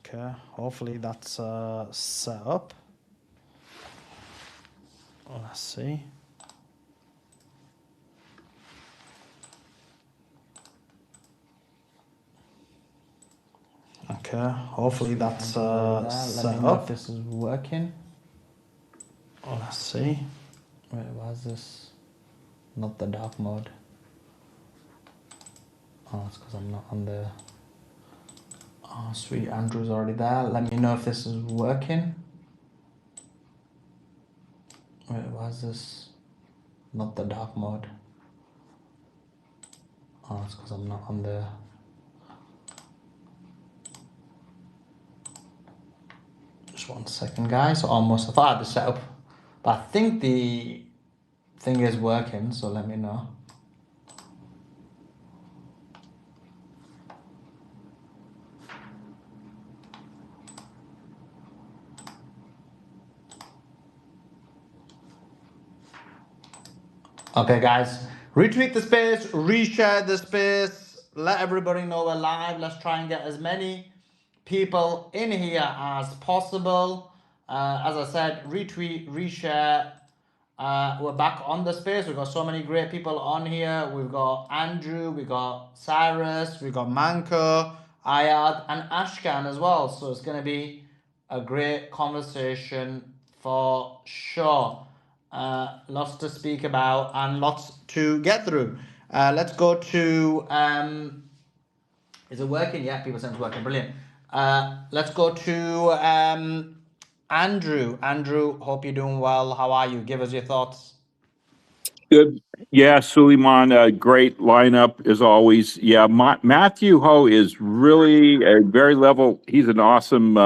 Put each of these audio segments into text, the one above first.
Okay, hopefully that's set up. Let's see. Okay, hopefully that's set Let me know if up. this is working. Let's see. Wait, why is this not the dark mode? Oh, it's because I'm not on the... Oh, sweet, Andrew's already there. Let me know if this is working. Wait, why is this not the dark mode? Oh, it's because I'm not on the... Just 1 second, guys. Almost. I thought I had the setup, but I think the thing is working, so let me know. Okay, guys, retweet the space, reshare the space, let everybody know we're live. Let's try and get as many people in here as possible. As I said, retweet, reshare. We're back on the space. We've got so many great people on here. We've got Andrew, we've got Cyrus, we've got Manko, Ayad, and Ashkan as well. So it's going to be a great conversation for sure. Lots to speak about and lots to get through. Let's go to... is it working? Yeah, people saying it's working. Brilliant. Let's go to Andrew. Andrew, hope you're doing well. How are you? Give us your thoughts. Good. Yeah, Suleiman, great lineup as always. Yeah, Matthew Ho is really a very level. He's an awesome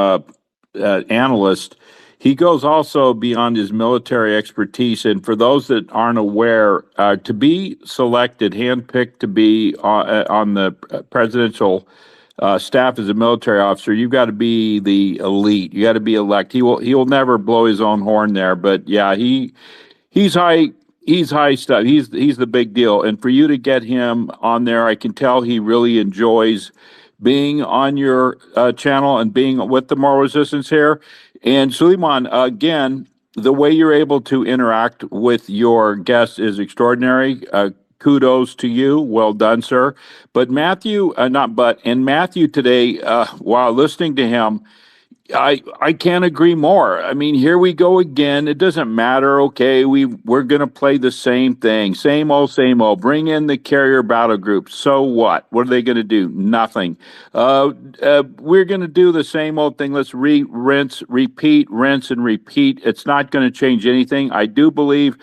analyst. He goes also beyond his military expertise. And for those that aren't aware, to be selected, handpicked to be on the presidential staff as a military officer, you've got to be the elite. You got to be elect. He will never blow his own horn there. But yeah, he's high. He's high stuff. He's the big deal. And for you to get him on there, I can tell he really enjoys being on your channel and being with the Moral Resistance here. And Suleiman, again, the way you're able to interact with your guests is extraordinary. Kudos to you. Well done, sir. But Matthew, and Matthew today, while listening to him, I can't agree more. I mean, here we go again. It doesn't matter. Okay, we're going to play the same thing, same old, same old. Bring in the carrier battle group. So what? What are they going to do? Nothing. We're going to do the same old thing. Let's rinse, repeat, rinse, and repeat. It's not going to change anything. I do believe.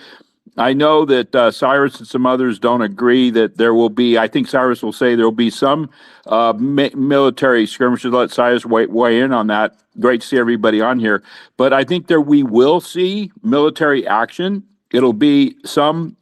I know that Cyrus and some others don't agree that there will be. I think Cyrus will say there will be some military skirmishes. Let Cyrus weigh in on that. Great to see everybody on here. But I think we will see military action. It'll be some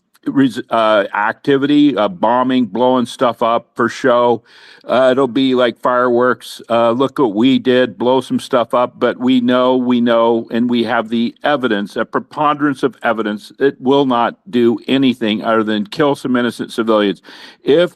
activity, bombing, blowing stuff up for show. It'll be like fireworks. Look what we did, blow some stuff up. But we know, and we have the evidence, a preponderance of evidence. It will not do anything other than kill some innocent civilians. If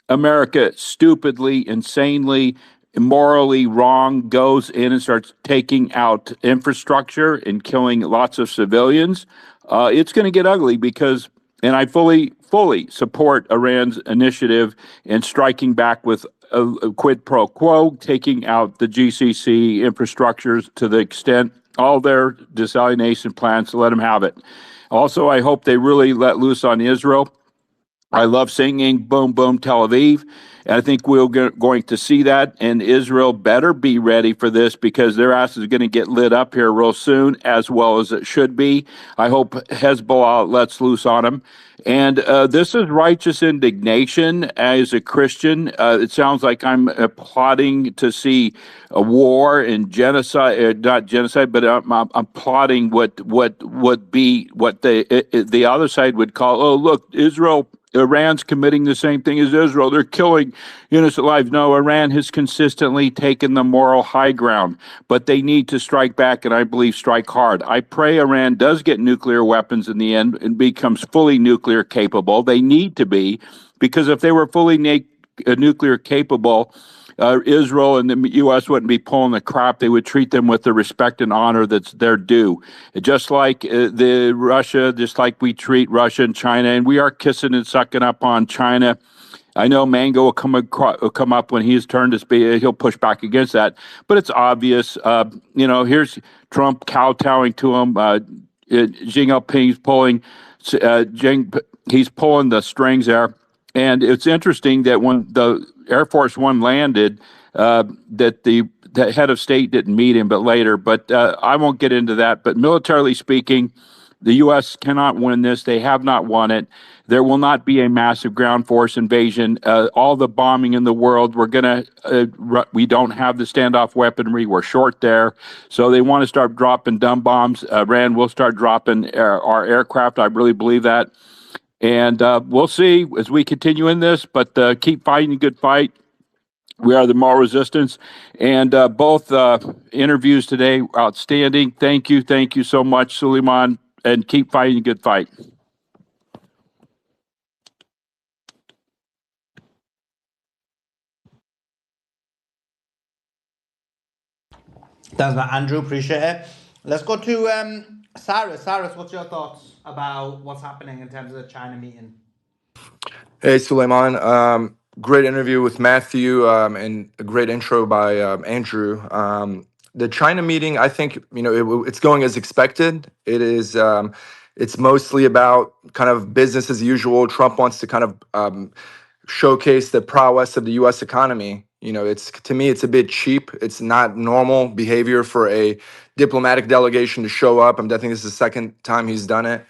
America stupidly, insanely, immorally wrong goes in and starts taking out infrastructure and killing lots of civilians, it's going to get ugly because. And I fully support Iran's initiative in striking back with a quid pro quo, taking out the GCC infrastructures to the extent all their desalination plants, let them have it. Also, I hope they really let loose on Israel. I love singing Boom Boom Tel Aviv. And I think we're going to see that, and Israel better be ready for this because their ass is going to get lit up here real soon, as well as it should be. I hope Hezbollah lets loose on them. And this is righteous indignation as a Christian. It sounds like I'm plotting to see a war and genocide, not genocide, but I'm plotting what would be what the other side would call, oh, look, Iran's committing the same thing as Israel. They're killing innocent lives. No, Iran has consistently taken the moral high ground, but they need to strike back, and I believe strike hard. I pray Iran does get nuclear weapons in the end and becomes fully nuclear capable. They need to be, because if they were fully nuclear capable, Israel and the U.S. wouldn't be pulling the crap. They would treat them with the respect and honor that's their due. Just like the Russia, just like we treat Russia and China, and we are kissing and sucking up on China. I know Mango will come up when he's turned to speak. He'll push back against that, but it's obvious. Here's Trump kowtowing to him. Xi Jinping's pulling. He's pulling the strings there, and it's interesting that when the Air Force One landed, that the head of state didn't meet him, but later. But I won't get into that. But militarily speaking, the U.S. cannot win this. They have not won it. There will not be a massive ground force invasion. All the bombing in the world, we don't have the standoff weaponry. We're short there. So they want to start dropping dumb bombs. Rand will start dropping our aircraft. I really believe that. And we'll see as we continue in this, but keep fighting a good fight. We are the moral resistance. And both interviews today, outstanding. Thank you. Thank you so much, Suleiman. And keep fighting a good fight. Thanks, man. Andrew. Appreciate it. Let's go to Cyrus. Cyrus, what's your thoughts about what's happening in terms of the China meeting? Hey, Suleiman. Great interview with Matthew and a great intro by Andrew. The China meeting, I think, it's going as expected. It is. It's mostly about kind of business as usual. Trump wants to kind of showcase the prowess of the U.S. economy. To me, it's a bit cheap. It's not normal behavior for a diplomatic delegation to show up. I think this is the second time he's done it.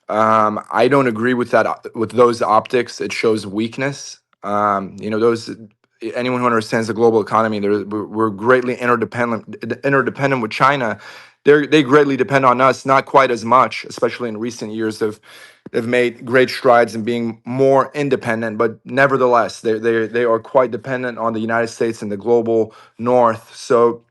I don't agree with that. With those optics, it shows weakness. Anyone who understands the global economy, we're greatly interdependent with China. They greatly depend on us, not quite as much, especially in recent years. They've made great strides in being more independent, but nevertheless, they are quite dependent on the United States and the global North. So,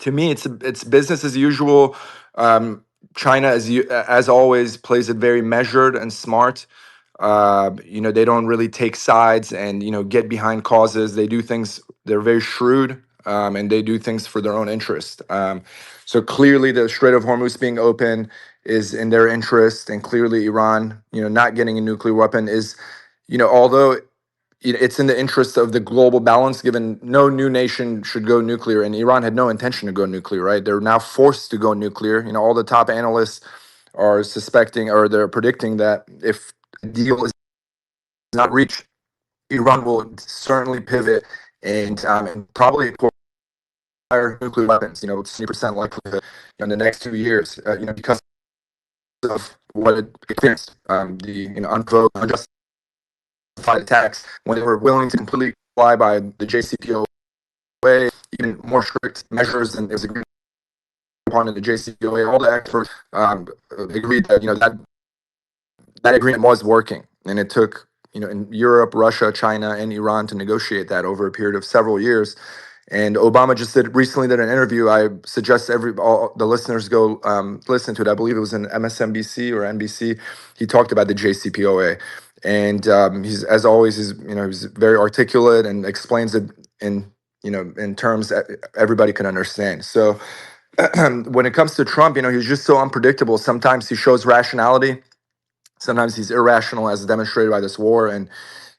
to me, it's business as usual. China, as always, plays it very measured and smart. They don't really take sides and get behind causes. They do things. They're very shrewd, and they do things for their own interest. So clearly, the Strait of Hormuz being open is in their interest, and clearly, Iran, not getting a nuclear weapon is, although it's in the interest of the global balance, given no new nation should go nuclear, and Iran had no intention to go nuclear, right? They're now forced to go nuclear. All the top analysts are suspecting, or they're predicting, that if the deal is not reached, Iran will certainly pivot and probably acquire nuclear weapons. It's 20% likelihood in the next 2 years. Because of what it experienced, the unprovoked, unjustified attacks, when they were willing to completely comply by the JCPOA, even more strict measures than it was agreed upon in the JCPOA. All the experts agreed that that agreement was working, and it took in Europe, Russia, China, and Iran to negotiate that over a period of several years. And Obama just recently did an interview. I suggest all the listeners go listen to it. I believe it was in MSNBC or NBC. He talked about the JCPOA, and he's very articulate and explains it in terms that everybody can understand. So when it comes to Trump, he's just so unpredictable. Sometimes he shows rationality, sometimes he's irrational, as demonstrated by this war. And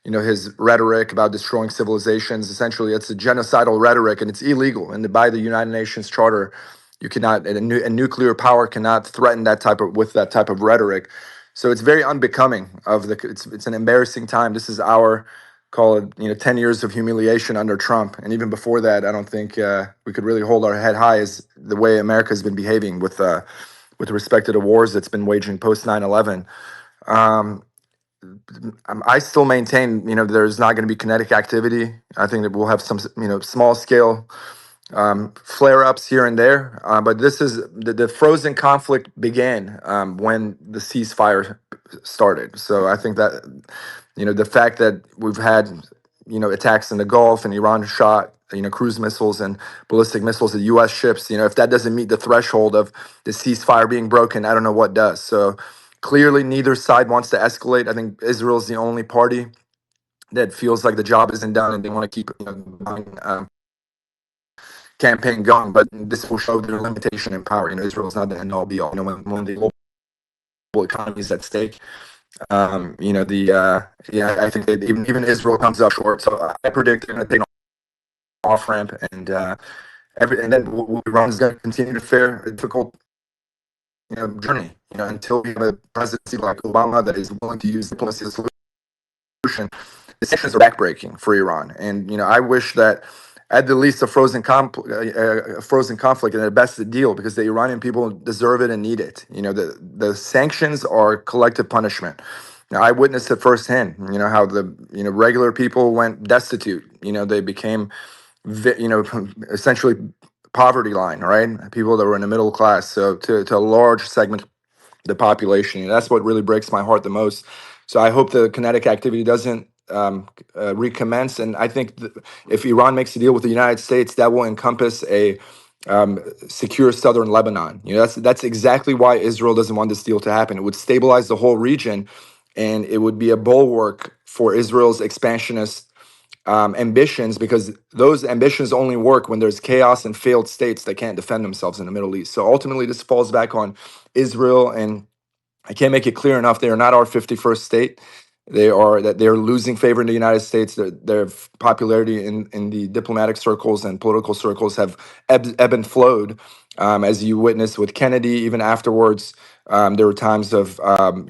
his rhetoric about destroying civilizations, essentially, it's a genocidal rhetoric, and it's illegal. And by the United Nations Charter, you cannot, a nuclear power cannot threaten that type of rhetoric. So it's very unbecoming of it's an embarrassing time. This is call it 10 years of humiliation under Trump. And even before that, I don't think we could really hold our head high as the way America has been behaving with respect to the wars that's been waging post 9/11. I still maintain, there's not going to be kinetic activity. I think that we'll have some, small scale flare-ups here and there. But this is the frozen conflict began when the ceasefire started. So I think that, the fact that we've had, attacks in the Gulf, and Iran shot, cruise missiles and ballistic missiles at U.S. ships, if that doesn't meet the threshold of the ceasefire being broken, I don't know what does. So clearly, neither side wants to escalate. I think Israel is the only party that feels like the job isn't done and they want to keep campaign going. But this will show their limitation in power. Israel is not the end all be all. When the global economy is at stake, I think that even Israel comes up short. So I predict they're going to take an off ramp, and then Iran is going to continue to fare a difficult journey. Until we have a presidency like Obama that is willing to use diplomacy as a solution. The sanctions are backbreaking for Iran, and I wish that at the least a frozen conflict and at best a deal, because the Iranian people deserve it and need it. The sanctions are collective punishment. Now, I witnessed it firsthand. How the regular people went destitute. They became essentially poverty line, right? People that were in the middle class. So to a large segment of the population, that's what really breaks my heart the most. So I hope the kinetic activity doesn't recommence. And I think if Iran makes a deal with the United States, that will encompass a secure southern Lebanon. That's exactly why Israel doesn't want this deal to happen. It would stabilize the whole region, and it would be a bulwark for Israel's expansionist ambitions, because those ambitions only work when there's chaos and failed states that can't defend themselves in the Middle East. So ultimately, this falls back on Israel, and I can't make it clear enough. They are not our 51st state. They're losing favor in the United States. Their popularity in the diplomatic circles and political circles have ebb and flowed, as you witnessed with Kennedy. Even afterwards, there were times of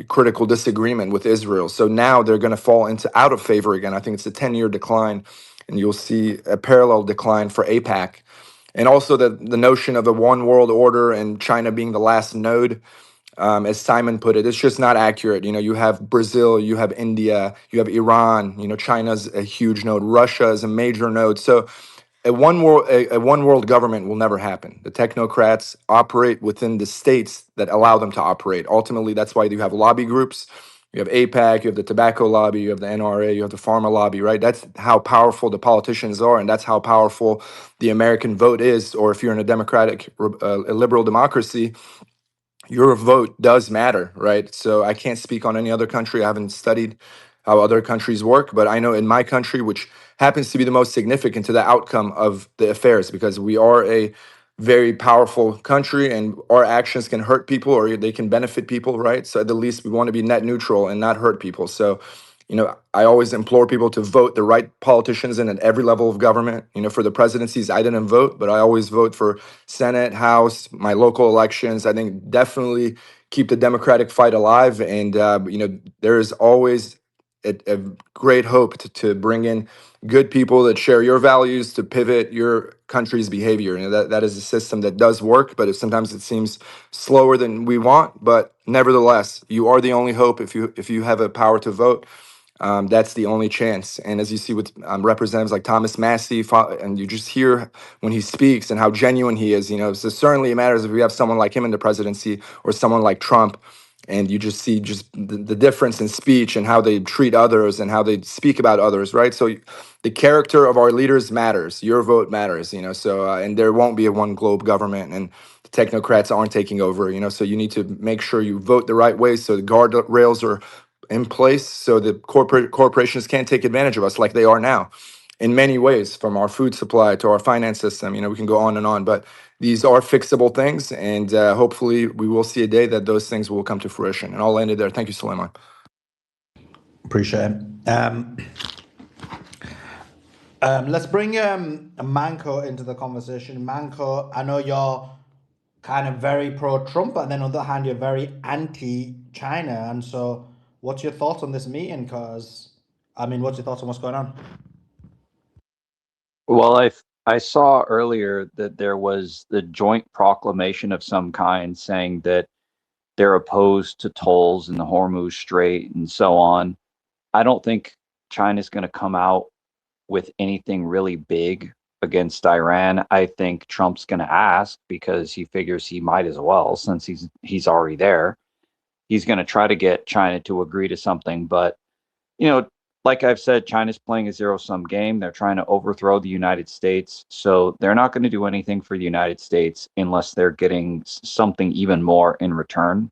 critical disagreement with Israel. So now they're going to fall into out of favor again. I think it's a 10-year decline, and you'll see a parallel decline for APAC. And also the notion of a one world order and China being the last node. As Simon put it, it's just not accurate. You have Brazil, you have India, you have Iran. China's a huge node. Russia is a major node. So a one world government will never happen. The technocrats operate within the states that allow them to operate. Ultimately, that's why you have lobby groups. You have APAC, you have the tobacco lobby, you have the NRA, you have the pharma lobby, right? That's how powerful the politicians are, and that's how powerful the American vote is. Or if you're in a democratic, a liberal democracy, your vote does matter, right? So I can't speak on any other country. I haven't studied how other countries work, but I know in my country, which happens to be the most significant to the outcome of the affairs, because we are a very powerful country and our actions can hurt people or they can benefit people, right? So at the least we want to be net neutral and not hurt people. So I always implore people to vote the right politicians in at every level of government. For the presidencies, I didn't vote, but I always vote for Senate, House, my local elections. I think definitely keep the democratic fight alive. And, there is always a great hope to bring in good people that share your values to pivot your country's behavior. That is a system that does work, but sometimes it seems slower than we want. But nevertheless, you are the only hope if you have a power to vote. That's the only chance. And as you see with representatives like Thomas Massey, and you just hear when he speaks and how genuine he is, so certainly it matters if we have someone like him in the presidency or someone like Trump, and you just see the difference in speech and how they treat others and how they speak about others, right? So the character of our leaders matters. Your vote matters, so and there won't be a one globe government, and the technocrats aren't taking over, so you need to make sure you vote the right way so the guardrails are in place so the corporations can't take advantage of us like they are now in many ways, from our food supply to our finance system. We can go on and on, but these are fixable things, and hopefully we will see a day that those things will come to fruition. And I'll end it there. Thank you, Suleiman. Appreciate it. Let's bring Manco into the conversation. Manco, I know you're kind of very pro-Trump, but then on the other hand, you're very anti-China. And so what's your thoughts on this meeting? What's your thoughts on what's going on? Well, I saw earlier that there was the joint proclamation of some kind saying that they're opposed to tolls in the Hormuz Strait and so on. I don't think China's going to come out with anything really big against Iran. I think Trump's going to ask because he figures he might as well, since he's already there. He's going to try to get China to agree to something, but like I've said, China's playing a zero-sum game. They're trying to overthrow the United States. So they're not going to do anything for the United States unless they're getting something even more in return.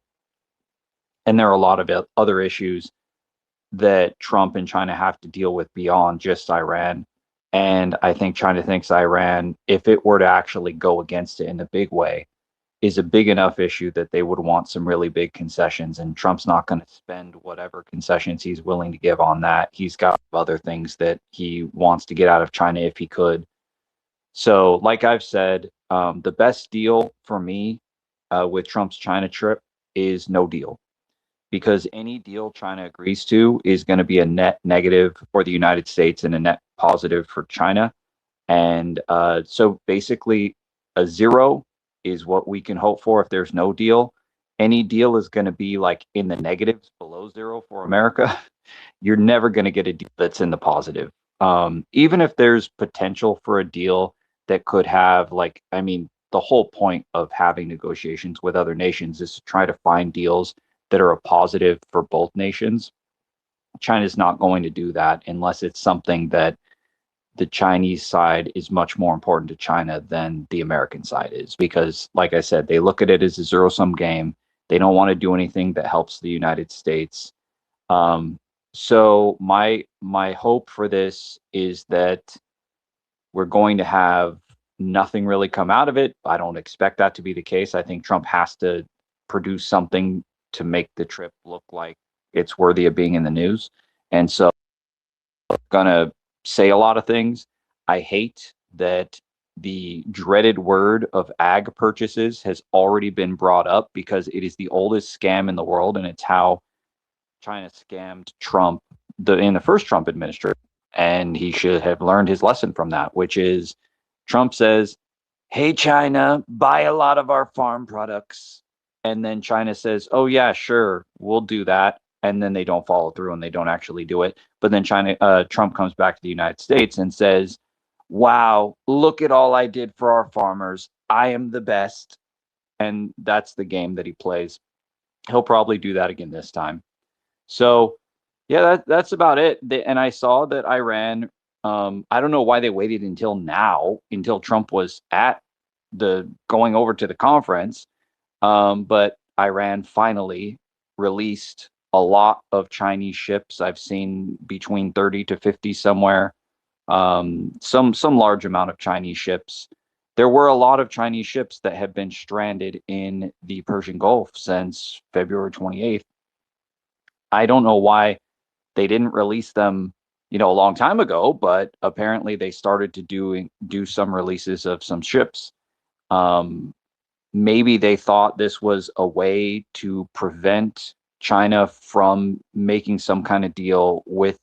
And there are a lot of other issues that Trump and China have to deal with beyond just Iran. And I think China thinks Iran, if it were to actually go against it in a big way, is a big enough issue that they would want some really big concessions. And Trump's not going to spend whatever concessions he's willing to give on that. He's got other things that he wants to get out of China if he could. So, like I've said, the best deal for me with Trump's China trip is no deal, because any deal China agrees to is going to be a net negative for the United States and a net positive for China. And so basically, a zero is what we can hope for if there's no deal. Any deal is going to be like in the negatives below zero for America. You're never going to get a deal that's in the positive. Even if there's potential for a deal that could have, like, I mean, the whole point of having negotiations with other nations is to try to find deals that are a positive for both nations. China's not going to do that unless it's something that the Chinese side is much more important to China than the American side is, because, like I said, they look at it as a zero-sum game. They don't want to do anything that helps the United States. So my hope for this is that we're going to have nothing really come out of it. I don't expect that to be the case. I think Trump has to produce something to make the trip look like it's worthy of being in the news. And so I'm going to say a lot of things. I hate that the dreaded word of ag purchases has already been brought up, because it is the oldest scam in the world, and it's how China scammed Trump in the first Trump administration. And he should have learned his lesson from that, which is Trump says, "Hey, China, buy a lot of our farm products." And then China says, "Oh, yeah, sure, we'll do that." And then they don't follow through and they don't actually do it. But then Trump comes back to the United States and says, "Wow, look at all I did for our farmers. I am the best." And that's the game that he plays. He'll probably do that again this time. So, yeah, that's about it. And I saw that Iran, I don't know why they waited until now, until Trump was at going over to the conference. But Iran finally released a lot of Chinese ships. I've seen between 30 to 50 somewhere. Some large amount of Chinese ships. There were a lot of Chinese ships that have been stranded in the Persian Gulf since February 28th. I don't know why they didn't release them, a long time ago, but apparently they started to do some releases of some ships. Maybe they thought this was a way to prevent China from making some kind of deal with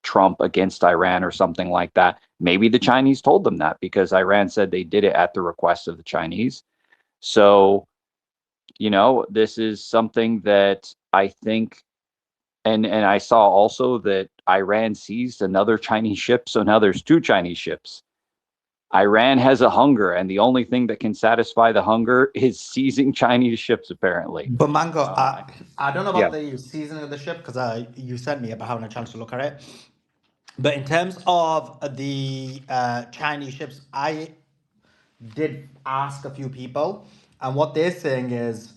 Trump against Iran or something like that. Maybe the Chinese told them that, because Iran said they did it at the request of the Chinese. So, this is something that I think, and I saw also that Iran seized another Chinese ship. So now there's two Chinese ships. Iran has a hunger, and the only thing that can satisfy the hunger is seizing Chinese ships, apparently. But Mango, I don't know about Yeah. the seasoning of the ship, because you sent me about having a chance to look at it. But in terms of the Chinese ships, I did ask a few people, and what they're saying is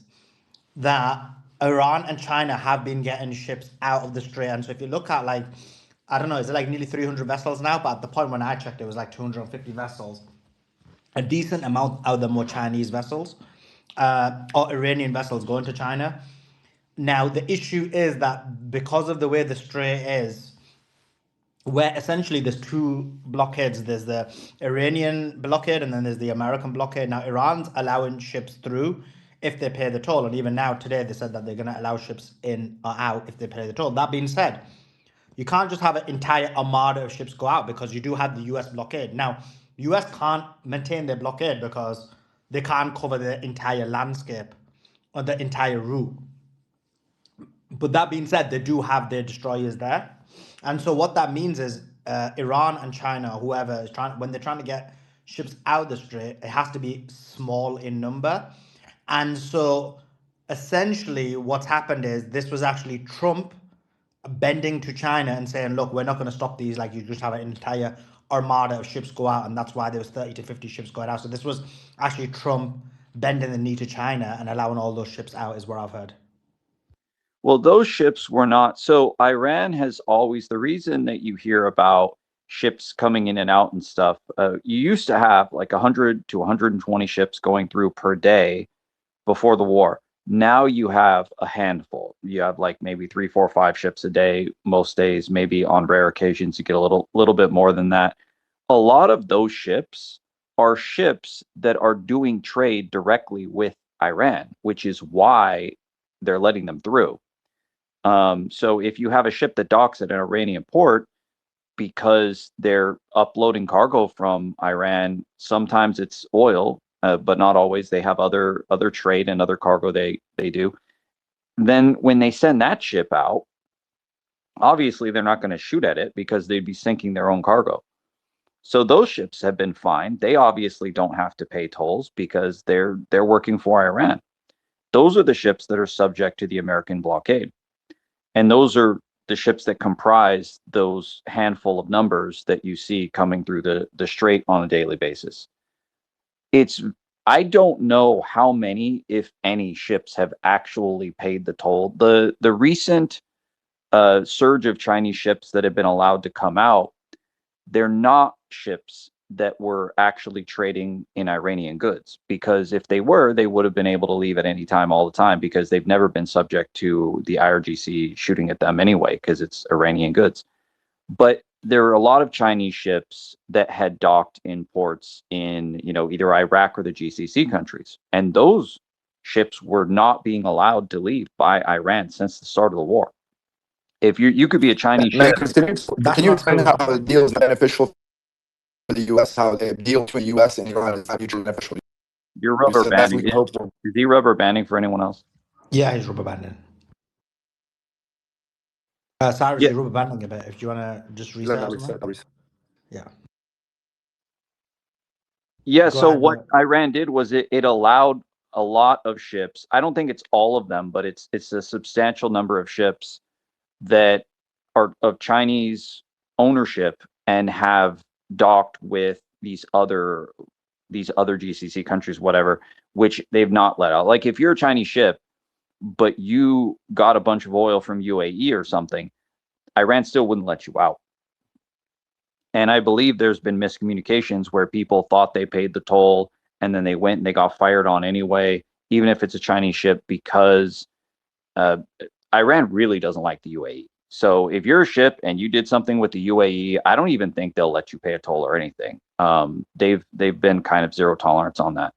that Iran and China have been getting ships out of the Strait. And so if you look at, like, I don't know, is it like nearly 300 vessels now? But at the point when I checked, it was like 250 vessels. A decent amount of them were Chinese vessels or Iranian vessels going to China. Now, the issue is that because of the way the Strait is, where essentially there's two blockades. There's the Iranian blockade and then there's the American blockade. Now, Iran's allowing ships through if they pay the toll. And even now, today, they said that they're going to allow ships in or out if they pay the toll. That being said, you can't just have an entire armada of ships go out, because you do have the US blockade. Now, the US can't maintain their blockade because they can't cover the entire landscape or the entire route. But that being said, they do have their destroyers there. And so what that means is Iran and China, whoever is when they're trying to get ships out of the Strait, it has to be small in number. And so essentially what's happened is this was actually Trump bending to China and saying, look, we're not going to stop these. Like, you just have an entire armada of ships go out. And that's why there was 30 to 50 ships going out. So this was actually Trump bending the knee to China and allowing all those ships out, is what I've heard. Well, those ships were not. So Iran has always, the reason that you hear about ships coming in and out and stuff, you used to have like 100 to 120 ships going through per day before the war. Now you have a handful. You have like maybe 3, 4, 5 ships a day most days. Maybe on rare occasions you get a little bit more than that. A lot of those ships are ships that are doing trade directly with Iran, which is why they're letting them through. So if you have a ship that docks at an Iranian port because they're uploading cargo from Iran, sometimes it's oil, but not always. They have other trade and other cargo they do. Then when they send that ship out, obviously they're not going to shoot at it because they'd be sinking their own cargo. So those ships have been fine. They obviously don't have to pay tolls because they're working for Iran. Those are the ships that are subject to the American blockade. And those are the ships that comprise those handful of numbers that you see coming through the strait on a daily basis. I don't know how many, if any, ships have actually paid the toll. The recent surge of Chinese ships that have been allowed to come out, they're not ships that were actually trading in Iranian goods, because if they were, they would have been able to leave at any time, all the time, because they've never been subject to the IRGC shooting at them anyway, because it's Iranian goods. But there are a lot of Chinese ships that had docked in ports in, either Iraq or the GCC countries, and those ships were not being allowed to leave by Iran since the start of the war. If you could be a Chinese ship. Marcus, can you explain how the deal is beneficial for the U.S., how the deal between the U.S. and Iran is not mutually beneficial? You're rubber banding. Is he rubber banding for anyone else? Yeah, he's rubber banding. Cyrus, you're rubber banding a bit. If you want to just reset. Yeah. Yeah, so what Iran did was it allowed a lot of ships. I don't think it's all of them, but it's a substantial number of ships that are of Chinese ownership and have docked with these other GCC countries, whatever, which they've not let out. Like if you're a Chinese ship, but you got a bunch of oil from UAE or something, Iran still wouldn't let you out. And I believe there's been miscommunications where people thought they paid the toll and then they went and they got fired on anyway, even if it's a Chinese ship, because Iran really doesn't like the UAE. So if you're a ship and you did something with the UAE, I don't even think they'll let you pay a toll or anything. They've been kind of zero tolerance on that.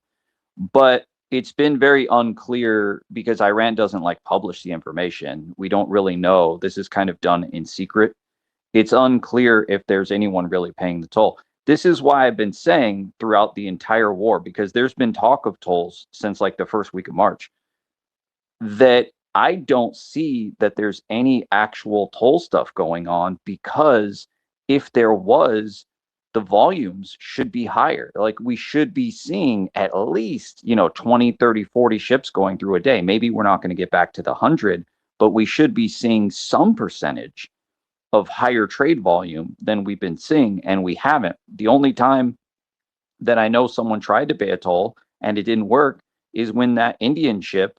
But it's been very unclear because Iran doesn't publish the information. We don't really know. This is kind of done in secret. It's unclear if there's anyone really paying the toll. This is why I've been saying throughout the entire war, because there's been talk of tolls since the first week of March, that I don't see that there's any actual toll stuff going on, because if there was, the volumes should be higher. We should be seeing at least, 20, 30, 40 ships going through a day. Maybe we're not going to get back to the 100, but we should be seeing some percentage of higher trade volume than we've been seeing, and we haven't. The only time that I know someone tried to pay a toll and it didn't work is when that Indian ship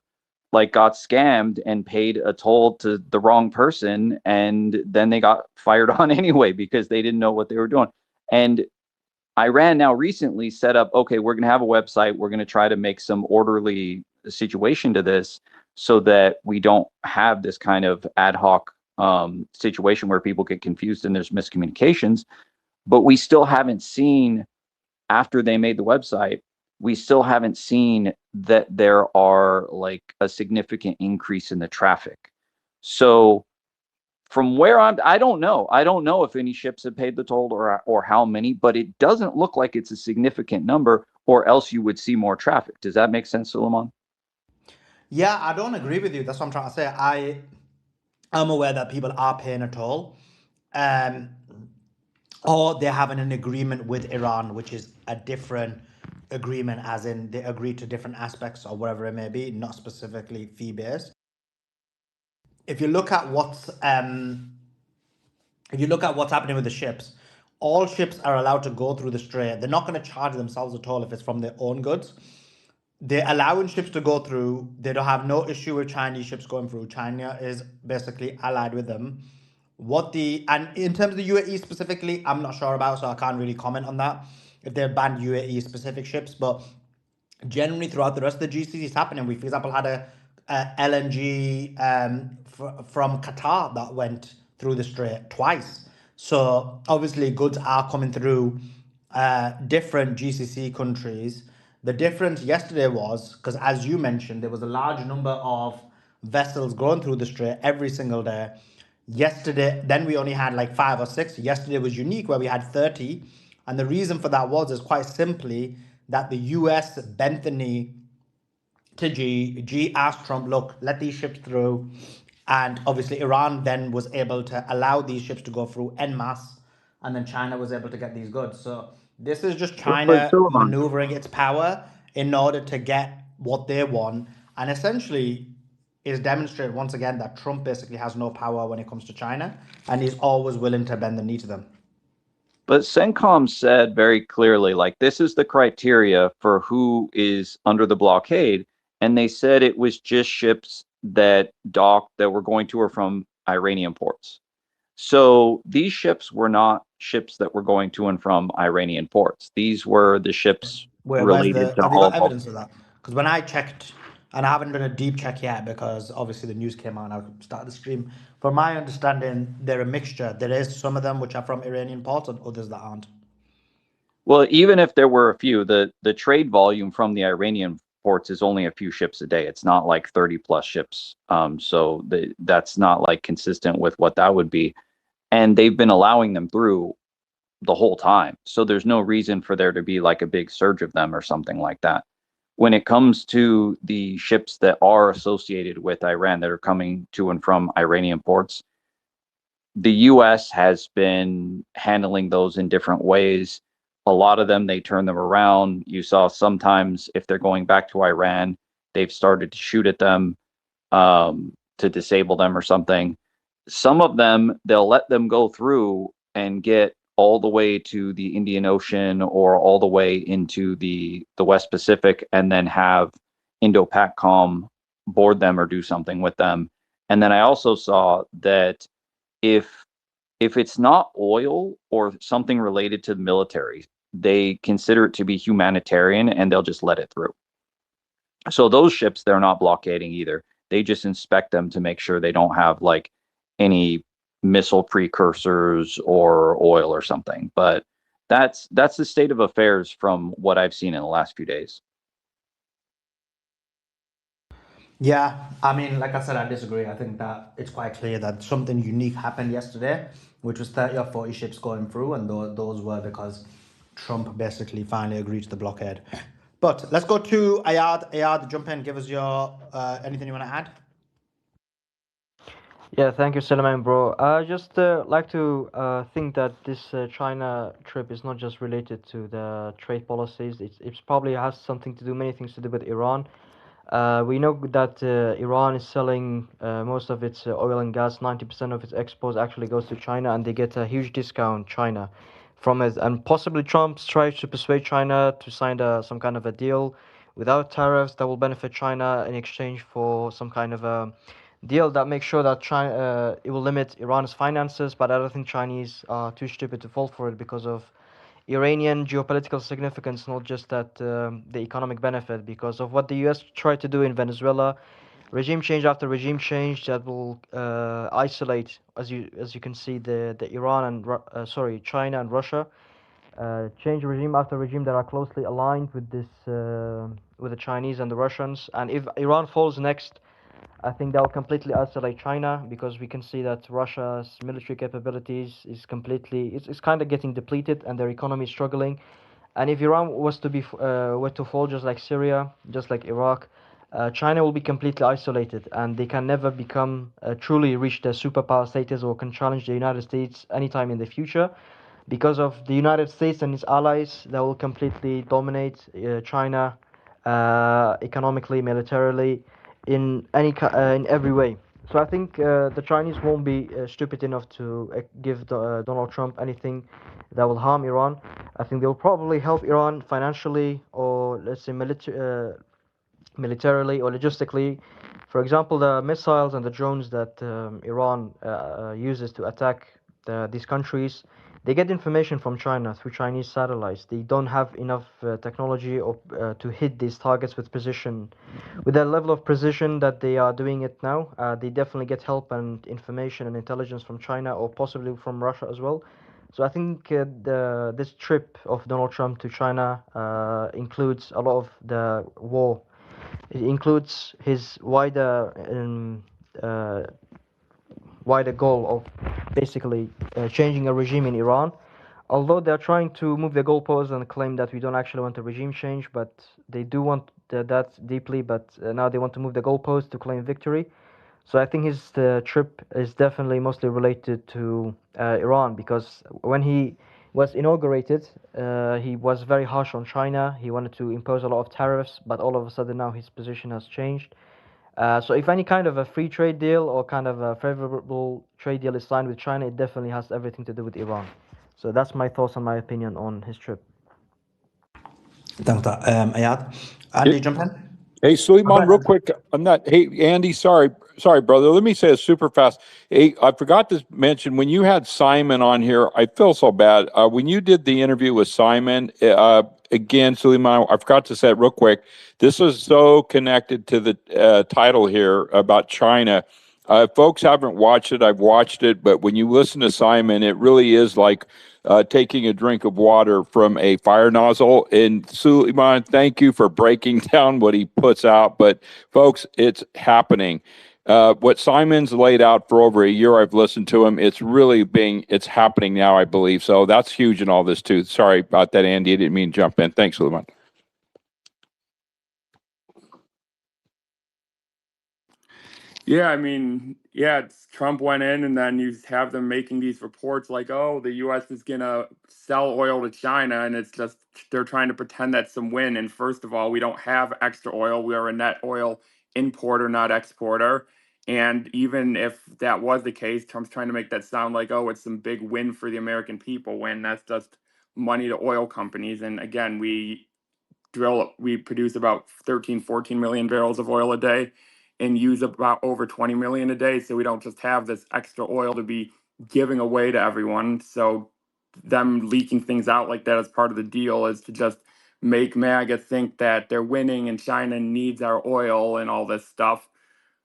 got scammed and paid a toll to the wrong person, and then they got fired on anyway because they didn't know what they were doing. And Iran now recently set up, okay, we're going to have a website, we're going to try to make some orderly situation to this so that we don't have this kind of ad hoc situation where people get confused and there's miscommunications. But we still haven't seen, after they made the website, we still haven't seen that there are a significant increase in the traffic. So from where I don't know if any ships have paid the toll or how many, but it doesn't look like it's a significant number, or else you would see more traffic. Does that make sense, Suleiman? Yeah, I don't agree with you. That's what I'm trying to say. I'm aware that people are paying a toll, or they're having an agreement with Iran, which is a different agreement, as in they agree to different aspects or whatever it may be, not specifically fee-based. If you look at what's happening with the ships, all ships are allowed to go through the strait. They're not going to charge themselves a toll if it's from their own goods. they're allowing ships to go through. They don't have no issue with Chinese ships going through. China is basically allied with them. And in terms of the UAE specifically, I'm not sure about, so I can't really comment on that. If they've banned UAE specific ships, but generally throughout the rest of the GCC is happening. We, for example, had a LNG from Qatar that went through the strait twice. So obviously, goods are coming through different GCC countries. The difference yesterday was because, as you mentioned, there was a large number of vessels going through the strait every single day. Yesterday, then we only had like 5 or 6. Yesterday was unique where we had 30. And the reason for that is quite simply that the US bent the knee to G. G asked Trump, look, let these ships through. And obviously, Iran then was able to allow these ships to go through en masse. And then China was able to get these goods. So this is just But China Suleiman, maneuvering its power in order to get what they want. And essentially, is demonstrated once again that Trump basically has no power when it comes to China. And he's always willing to bend the knee to them. But CENTCOM said very clearly, like, this is the criteria for who is under the blockade. And they said it was just ships that docked that were going to or from Iranian ports. So these ships were not ships that were going to and from Iranian ports. These were the ships related to Have you got all. evidence of that? Because when I checked, and I haven't done a deep check yet because obviously the news came out and I started the stream. From my understanding, they're a mixture. There is some of them which are from Iranian ports and others that aren't. Well, even if there were a few, the trade volume from the Iranian ports is only a few ships a day. It's not like 30 plus ships. So that's not like consistent with what that would be. And they've been allowing them through the whole time. So there's no reason for there to be like a big surge of them or something like that. When it comes to the ships that are associated with Iran that are coming to and from Iranian ports, the US has been handling those in different ways. A lot of them, they turn them around. You saw sometimes if they're going back to Iran, they've started to shoot at them to disable them or something. Some of them, they'll let them go through and get all the way to the Indian Ocean or all the way into the West Pacific and then have Indo-PACOM board them or do something with them. And then I also saw that if it's not oil or something related to the military, they consider it to be humanitarian and they'll just let it through. So those ships, they're not blockading either. They just inspect them to make sure they don't have like any missile precursors or oil or something. But that's the state of affairs from what I've seen in the last few days. Yeah, I mean, like I said, I disagree. I think that it's quite clear that something unique happened yesterday, which was 30 or 40 ships going through, and those were because Trump basically finally agreed to the blockade. But let's go to Ayad. Ayad, jump in, give us your anything you want to add. Yeah, thank you, Suleiman, bro. I just like to think that this China trip is not just related to the trade policies. It's probably has something to do, many things to do with Iran. We know that Iran is selling most of its oil and gas. 90% of its exports actually goes to China, and they get a huge discount, China, from it. And possibly Trump tries to persuade China to sign some kind of a deal without tariffs that will benefit China in exchange for some kind of a deal that makes sure that China it will limit Iran's finances. But I don't think Chinese are too stupid to fall for it because of Iranian geopolitical significance, not just that the economic benefit, because of what the US tried to do in Venezuela, regime change after regime change that will isolate, as you can see, the Iran and China and Russia, change regime after regime that are closely aligned with this with the Chinese and the Russians, and if Iran falls next, I think that will completely isolate China because we can see that Russia's military capabilities is completely it's kind of getting depleted and their economy is struggling. And if Iran was to be were to fall just like Syria, just like Iraq, China will be completely isolated and they can never become truly reach the superpower status or can challenge the United States anytime in the future because of the United States and its allies that will completely dominate China economically, militarily, in in every way. So I think the Chinese won't be stupid enough to give Donald Trump anything that will harm Iran. I think they'll probably help Iran financially or let's say militarily or logistically. For example, the missiles and the drones that Iran uses to attack these countries, they get information from China through Chinese satellites. They don't have enough technology to hit these targets with precision. With the level of precision that they are doing it now, they definitely get help and information and intelligence from China or possibly from Russia as well. So I think this trip of Donald Trump to China includes a lot of the war. It includes his wider goal of basically changing a regime in Iran. Although they're trying to move the goalposts and claim that we don't actually want a regime change, but they do want that deeply. But now they want to move the goalposts to claim victory. So I think his trip is definitely mostly related to Iran, because when he was inaugurated, he was very harsh on China. He wanted to impose a lot of tariffs, but all of a sudden now his position has changed. So if any kind of a free trade deal or kind of a favorable trade deal is signed with China, it definitely has everything to do with Iran. So that's my thoughts and my opinion on his trip. Thanks, Ayad. Andy, jump in. Hey, Suleiman, real quick. Hey, Andy, sorry, brother. Let me say it super fast. Hey, I forgot to mention, when you had Simon on here, I feel so bad. When you did the interview with Simon, again, Suleiman, I forgot to say it real quick. This is so connected to the title here about China. Folks haven't watched it. I've watched it, but when you listen to Simon, it really is like taking a drink of water from a fire nozzle. And Suleiman, thank you for breaking down what he puts out. But folks, it's happening. What Simon's laid out for over a year, I've listened to him. It's happening now, I believe. So that's huge in all this too. Sorry about that, Andy. I didn't mean to jump in. Thanks, Suleiman. Yeah, I mean, Trump went in, and then you have them making these reports like, oh, the U.S. is going to sell oil to China, and it's just they're trying to pretend that's some win. And first of all, we don't have extra oil. We are a net oil importer, not exporter. And even if that was the case, Trump's trying to make that sound like, oh, it's some big win for the American people, when that's just money to oil companies. And again, we produce about 13, 14 million barrels of oil a day and use about over 20 million a day. So we don't just have this extra oil to be giving away to everyone. So them leaking things out like that as part of the deal is to just make MAGA think that they're winning and China needs our oil and all this stuff,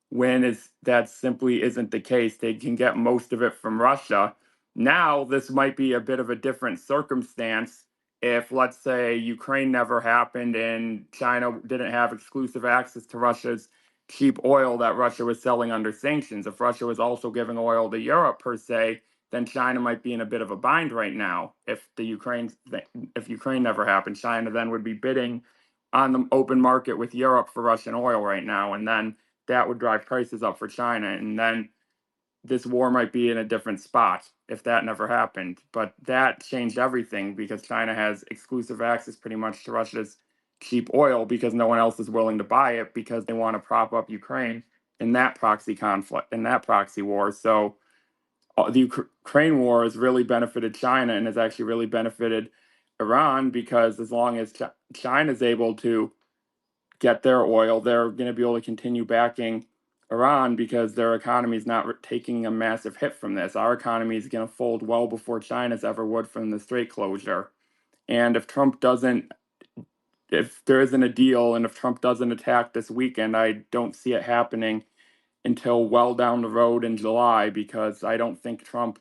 when that simply isn't the case. They can get most of it from Russia. Now, this might be a bit of a different circumstance if, let's say, Ukraine never happened and China didn't have exclusive access to Russia's cheap oil that Russia was selling under sanctions. If Russia was also giving oil to Europe per se, then China might be in a bit of a bind right now. If Ukraine never happened, China then would be bidding on the open market with Europe for Russian oil right now, and then that would drive prices up for China. And then this war might be in a different spot if that never happened. But that changed everything, because China has exclusive access pretty much to Russia's cheap oil, because no one else is willing to buy it, because they want to prop up Ukraine in that proxy conflict, in that proxy war. So the Ukraine war has really benefited China and has actually really benefited Iran, because as long as China is able to get their oil, they're going to be able to continue backing Iran, because their economy is not taking a massive hit from this. Our economy is going to fold well before China's ever would from the strait closure. And if there isn't a deal, and if Trump doesn't attack this weekend, I don't see it happening until well down the road in July, because I don't think Trump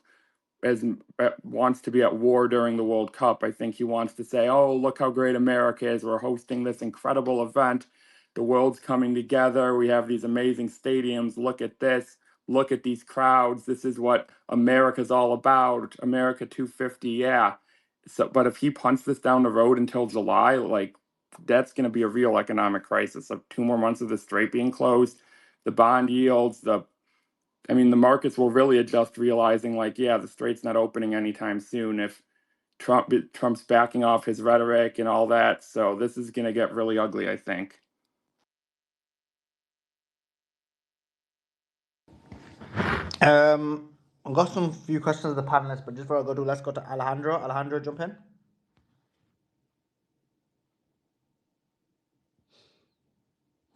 wants to be at war during the World Cup. I think he wants to say, oh, look how great America is. We're hosting this incredible event. The world's coming together. We have these amazing stadiums. Look at this. Look at these crowds. This is what America's all about. America 250, yeah. So, but if he punts this down the road until July, like, that's going to be a real economic crisis. Like 2 more months of the strait being closed, the bond yields, the markets will really adjust, realizing like, yeah, the strait's not opening anytime soon if Trump's backing off his rhetoric and all that. So this is going to get really ugly, I think. I've got some few questions of the panelists, but just before I go to, let's go to Alejandro. Alejandro, jump in.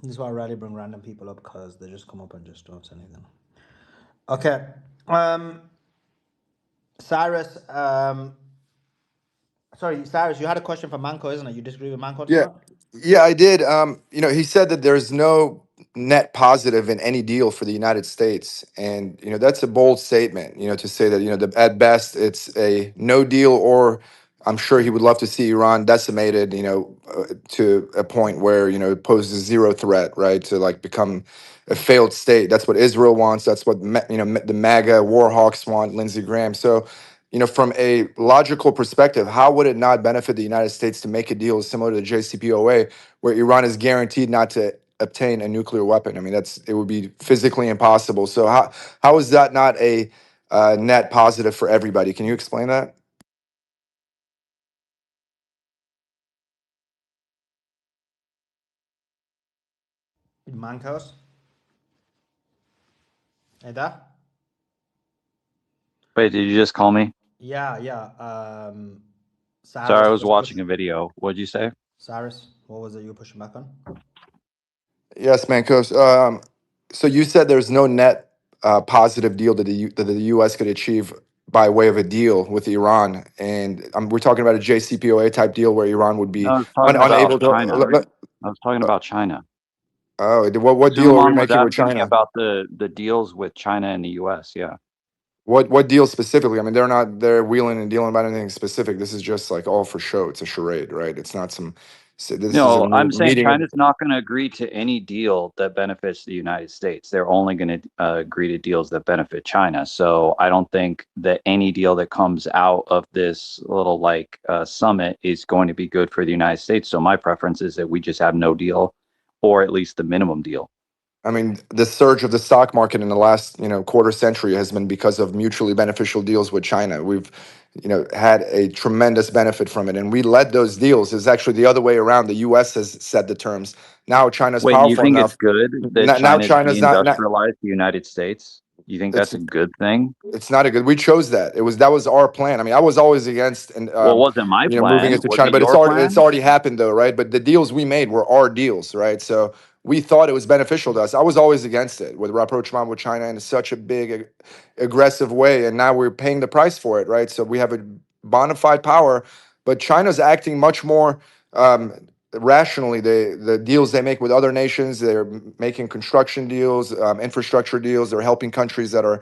This is why I rarely bring random people up, because they just come up and just don't say anything. Okay. Cyrus, sorry, Cyrus, you had a question for Manco, isn't it? You disagree with Manco Yeah, tonight? yeah, I did. He said that there's no net positive in any deal for the United States, and that's a bold statement. To say that at best it's a no deal, or I'm sure he would love to see Iran decimated. To a point where it poses zero threat, right? To like become a failed state. That's what Israel wants. That's what the MAGA war hawks want. Lindsey Graham. So from a logical perspective, how would it not benefit the United States to make a deal similar to the JCPOA, where Iran is guaranteed not to obtain a nuclear weapon? I mean, it would be physically impossible. So how is that not a net positive for everybody? Can you explain that? Mancos? Hey, there? Wait, did you just call me? Yeah. Sorry, Cyrus I was was watching pushing. a video. What'd you say? Cyrus, what was it you were pushing back on? Yes, Mankos. So you said there's no net positive deal that the U.S. could achieve by way of a deal with Iran, and we're talking about a JCPOA type deal where Iran would No, be I was talking about unable to. China. I was talking about China. Oh, what deal are we Suleiman was making with asking me China? about the deals with China and the U.S. Yeah. What deal specifically? I mean, they're wheeling and dealing about anything specific. This is just like all for show. It's a charade, right? It's not some. This is a No, I'm saying meeting. China's not going to agree to any deal that benefits the United States. They're only going to agree to deals that benefit China. So I don't think that any deal that comes out of this little summit is going to be good for the United States. So my preference is that we just have no deal, or at least the minimum deal. I mean, the surge of the stock market in the last, quarter century has been because of mutually beneficial deals with China. We've, had a tremendous benefit from it, and we led those deals. It's actually the other way around. The U.S. has set the terms. Now China's Wait, you powerful think it's enough. good that Now China's China's not. deindustrialized the United States? You think It's that's a good thing? it's not a good. We chose that. That was our plan. I mean, I was always against and Well, it wasn't my moving plan. into Was China, it but your it's plan? already happened though, right? But the deals we made were our deals, right? So we thought it was beneficial to us. I was always against it with rapprochement with China in such a big, aggressive way, and now we're paying the price for it, right? So we have a bona fide power, but China's acting much more. Rationally, the deals they make with other nations, they're making construction deals, infrastructure deals. They're helping countries that are,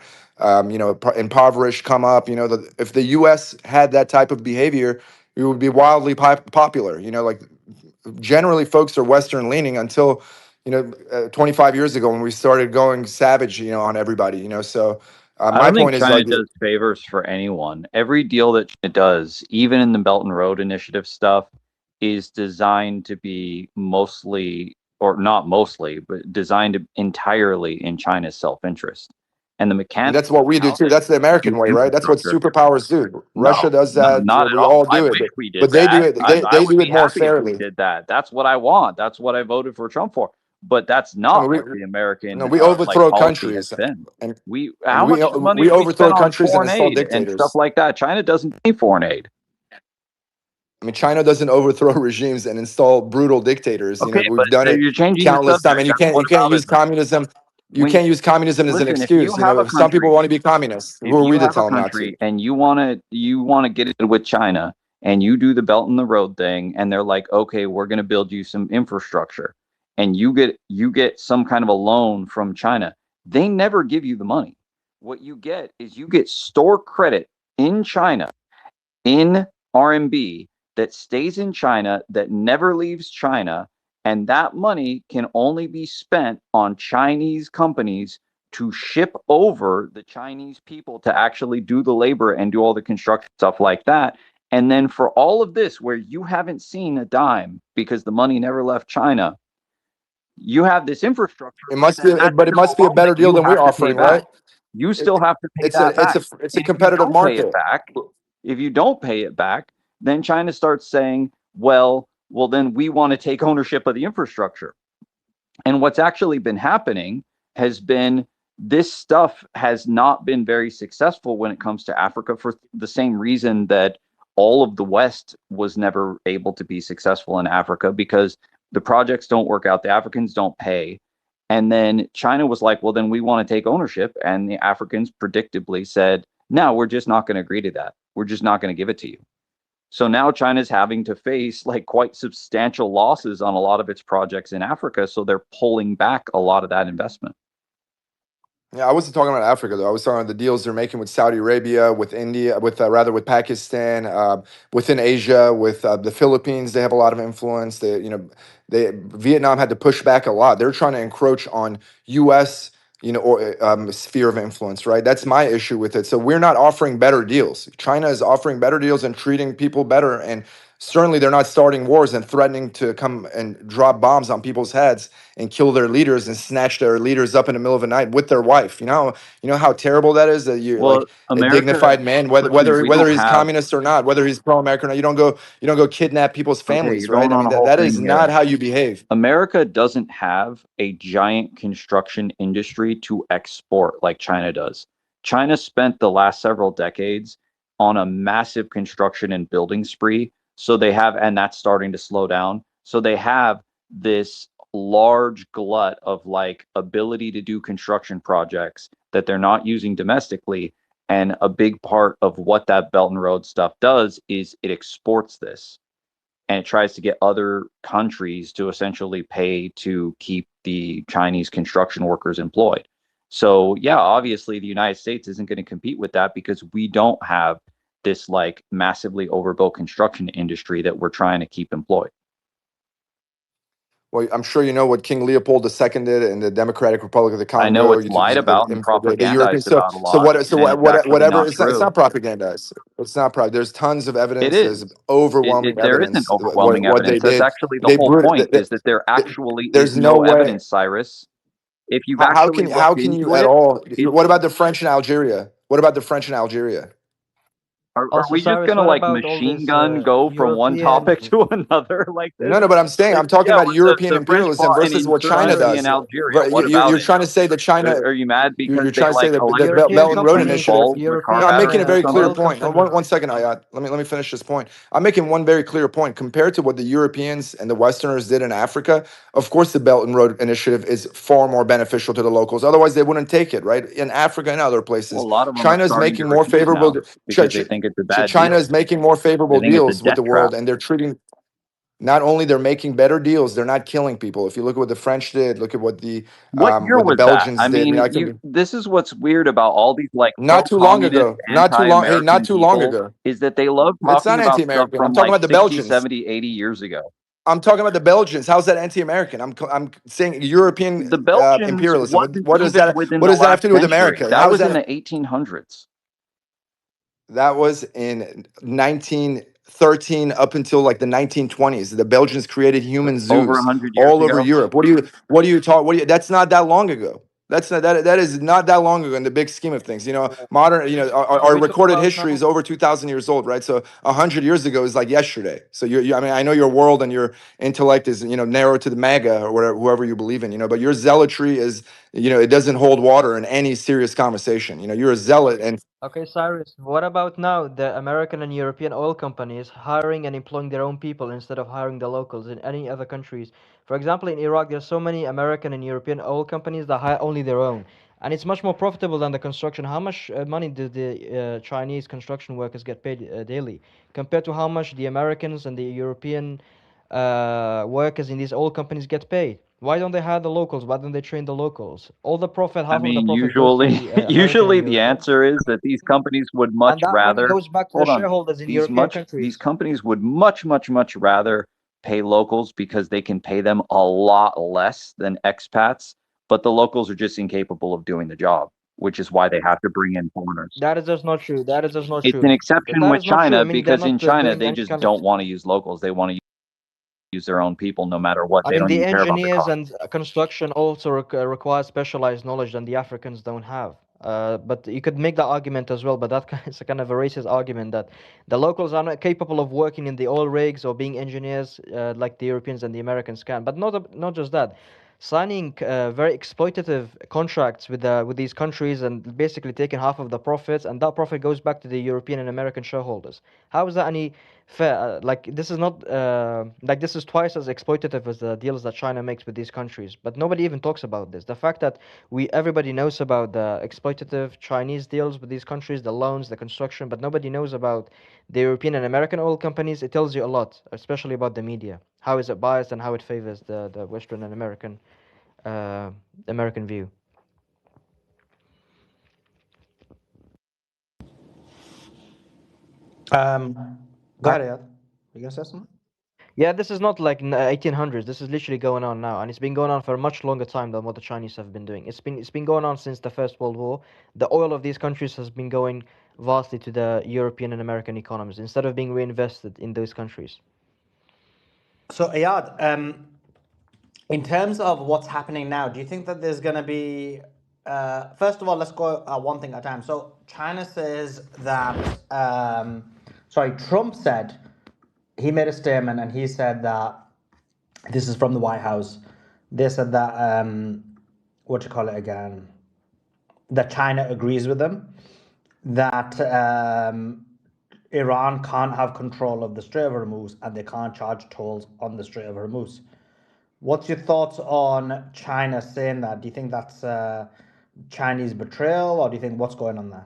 impoverished come up. If the U.S. had that type of behavior, we would be wildly popular. Like generally, folks are Western leaning until, 25 years ago when we started going savage, on everybody. So I my don't think point is China like, does favors for anyone. Every deal that it does, even in the Belt and Road Initiative stuff, is designed to be mostly, or not mostly, but designed entirely in China's self-interest. And the and mechanics that's what of we do how too. they That's the American use way, right? That's what infrastructure. superpowers do. Russia No, does no, that. not at We all all. I do it, wish we did but they do that. it. I They would do be it more happy if we fairly. did that. That's what I want. That's what I voted for Trump for. But that's I mean, not what the American we overthrow policy has countries, been. and How much money we do we spend overthrow on countries and foreign install aid and stuff dictators. like that? China doesn't pay foreign aid. I mean, China doesn't overthrow regimes and install brutal dictators. Okay, but We've done it you're changing the countless times, subject. and What you can't about it use then? communism. You When can't use communism as an listen, if you excuse. have a Some people country, want to be communists. if Who are you we to have a tell them not to? country and you want to get it with China and you do the Belt and the Road thing and they're like, okay, we're going to build you some infrastructure, and you get some kind of a loan from China, they never give you the money. What you get is you get store credit in China in RMB that stays in China, that never leaves China, and that money can only be spent on Chinese companies to ship over the Chinese people to actually do the labor and do all the construction stuff like that. And then for all of this, where you haven't seen a dime because the money never left China, you have this infrastructure, It must be, that but it still must be a loan that better deal you than have we're to pay offering, back. right? You It, still have to pay it's that back. it's a And if you competitive don't pay it market. back, if you don't pay it back, then China starts saying, well, then we want to take ownership of the infrastructure. And what's actually been happening has been this stuff has not been very successful when it comes to Africa, for the same reason that all of the West was never able to be successful in Africa, because The projects don't work out. The Africans don't pay. And then China was like, well, then we want to take ownership. And the Africans predictably said, no, we're just not going to agree to that. We're just not going to give it to you. So now China's having to face like quite substantial losses on a lot of its projects in Africa. So they're pulling back a lot of that investment. Yeah, I wasn't talking about Africa though. I was talking about the deals they're making with Saudi Arabia, with India, with rather with Pakistan, within Asia, with the Philippines. They have a lot of influence. Vietnam had to push back a lot. They're trying to encroach on U.S. Sphere of influence, right? That's my issue with it. So we're not offering better deals. China is offering better deals and treating people better, and certainly they're not starting wars and threatening to come and drop bombs on people's heads and kill their leaders and snatch their leaders up in the middle of the night with their wife. You know how terrible that is. That you Well, like a America, dignified man, whether listen, we whether don't he's have, communist or not, whether he's pro-American or not, you don't go kidnap people's okay, families, you're right? going I on mean a whole that is thing not here. how you behave. America doesn't have a giant construction industry to export like China does. China spent the last several decades on a massive construction and building spree. So they have, and that's starting to slow down. So they have this large glut of like ability to do construction projects that they're not using domestically. And a big part of what that Belt and Road stuff does is it exports this. And it tries to get other countries to essentially pay to keep the Chinese construction workers employed. So yeah, obviously the United States isn't going to compete with that because we don't have this like massively overbuilt construction industry that we're trying to keep employed. Well, I'm sure you know what King Leopold II did in the Democratic Republic of the I know Congo. it's lied about and The European. propagandized So, about a lot, and it's actually whatever. not It's true. not propaganda. It's not propaganda. There's tons of It evidence. There's is. overwhelming There isn't evidence. overwhelming What they evidence. That's did. actually the They whole brut. point, is that there actually is There's no no way. evidence, Cyrus. If you've How actually can looked you into at it, all? it's, What about the French in Algeria? What about the French in Algeria? are Also, we just Cyrus, gonna what like about all machine this gun go from one topic European? to another like this? No, but I'm saying I'm talking Yeah, about with European the French imperialism bought an versus what China insurgency in does. Algeria. What You're about it? trying to say that China. Are you mad because You're they trying to say like that the European Belt and Road electricity companies, Initiative. bulbs with car No, I'm European making a batteries or very clear something? oil point. companies. One second, Ayat. Let me finish this point. I'm making one very clear point. Compared to what the Europeans and the Westerners did in Africa, of course, the Belt and Road Initiative is far more beneficial to the locals. Otherwise, they wouldn't take it, right? In Africa and other Well, places, a lot of them are China is starting to making more refuse favorable. now because they think it's a bad China deal. is making more They favorable think it's a deals with death the trap. world, and they're treating. Not only they're making better deals, they're not killing people. If you look at what the French did, look at What year what the was that? Belgians I did. mean, this is what's weird about all these like Not too long pro-communist, ago. Not too long. Hey, not anti-American too long people ago. is that they love It's not talking about stuff anti-American. I'm from talking like about the 60, Belgians. 70, 80 years ago. I'm talking about the Belgians. How's that anti-American? I'm saying European The Belgians imperialism. wasn't What does even that? within What the does that have last to do with century. America? That How is was in that? the 1800s. That was in 1913 up until like the 1920s. The Belgians created human Over zoos 100 years all over ago. Europe. That's not that long ago. That is not that long ago in the big scheme of things. Modern, Are our we talking recorded about history now? is over 2,000 years old, right? So 100 years ago is like yesterday. So I mean, I know your world and your intellect is, narrow to the MAGA or whatever, whoever you believe in, but your zealotry is, it doesn't hold water in any serious conversation. You're a zealot, and Okay, Cyrus, what about now the American and European oil companies hiring and employing their own people instead of hiring the locals in any other countries? For example, in Iraq, there's so many American and European oil companies that hire only their own, and it's much more profitable than the construction. How much money do the Chinese construction workers get paid daily compared to how much the Americans and the European workers in these oil companies get paid? Why don't they hire the locals? Why don't they train the locals? All the profit, I half of the mean, profit goes to usually, the American and usually the European. answer is that these companies would much And that money rather, goes back to the hold on, shareholders in European these countries. companies would much rather pay locals because they can pay them a lot less than expats, but the locals are just incapable of doing the job, which is why they have to bring in foreigners. That is just not true. That is just not It's true. an Because exception that with is not true. I China mean, they're because in not China, doing they any just kind of. don't want to use locals. They want to use their own people no matter what. I They mean, don't the even care about the engineers cost. and construction also require specialized knowledge that the Africans don't have. But you could make that argument as well, but that is a kind of a racist argument that the locals are not capable of working in the oil rigs or being engineers like the Europeans and the Americans can. But not just that. Signing very exploitative contracts with these countries and basically taking half of the profits, and that profit goes back to the European and American shareholders. How is that any fair. Like this is not like this is twice as exploitative as the deals that China makes with these countries. But nobody even talks about this. The fact that everybody knows about the exploitative Chinese deals with these countries, the loans, the construction, but nobody knows about the European and American oil companies. It tells you a lot, especially about the media. How is it biased and how it favors the Western and American view. Go ahead, Ayad. You gonna say something? Yeah, this is not like 1800s. This is literally going on now, and it's been going on for a much longer time than what the Chinese have been doing. It's been going on since the First World War. The oil of these countries has been going vastly to the European and American economies instead of being reinvested in those countries. So, Ayad, in terms of what's happening now, do you think that there's going to be, first of all, let's go one thing at a time. So, China says that, Trump said, he made a statement and he said that, this is from the White House, they said that, that China agrees with them, that Iran can't have control of the Strait of Hormuz and they can't charge tolls on the Strait of Hormuz. What's your thoughts on China saying that? Do you think that's Chinese betrayal, or do you think what's going on there?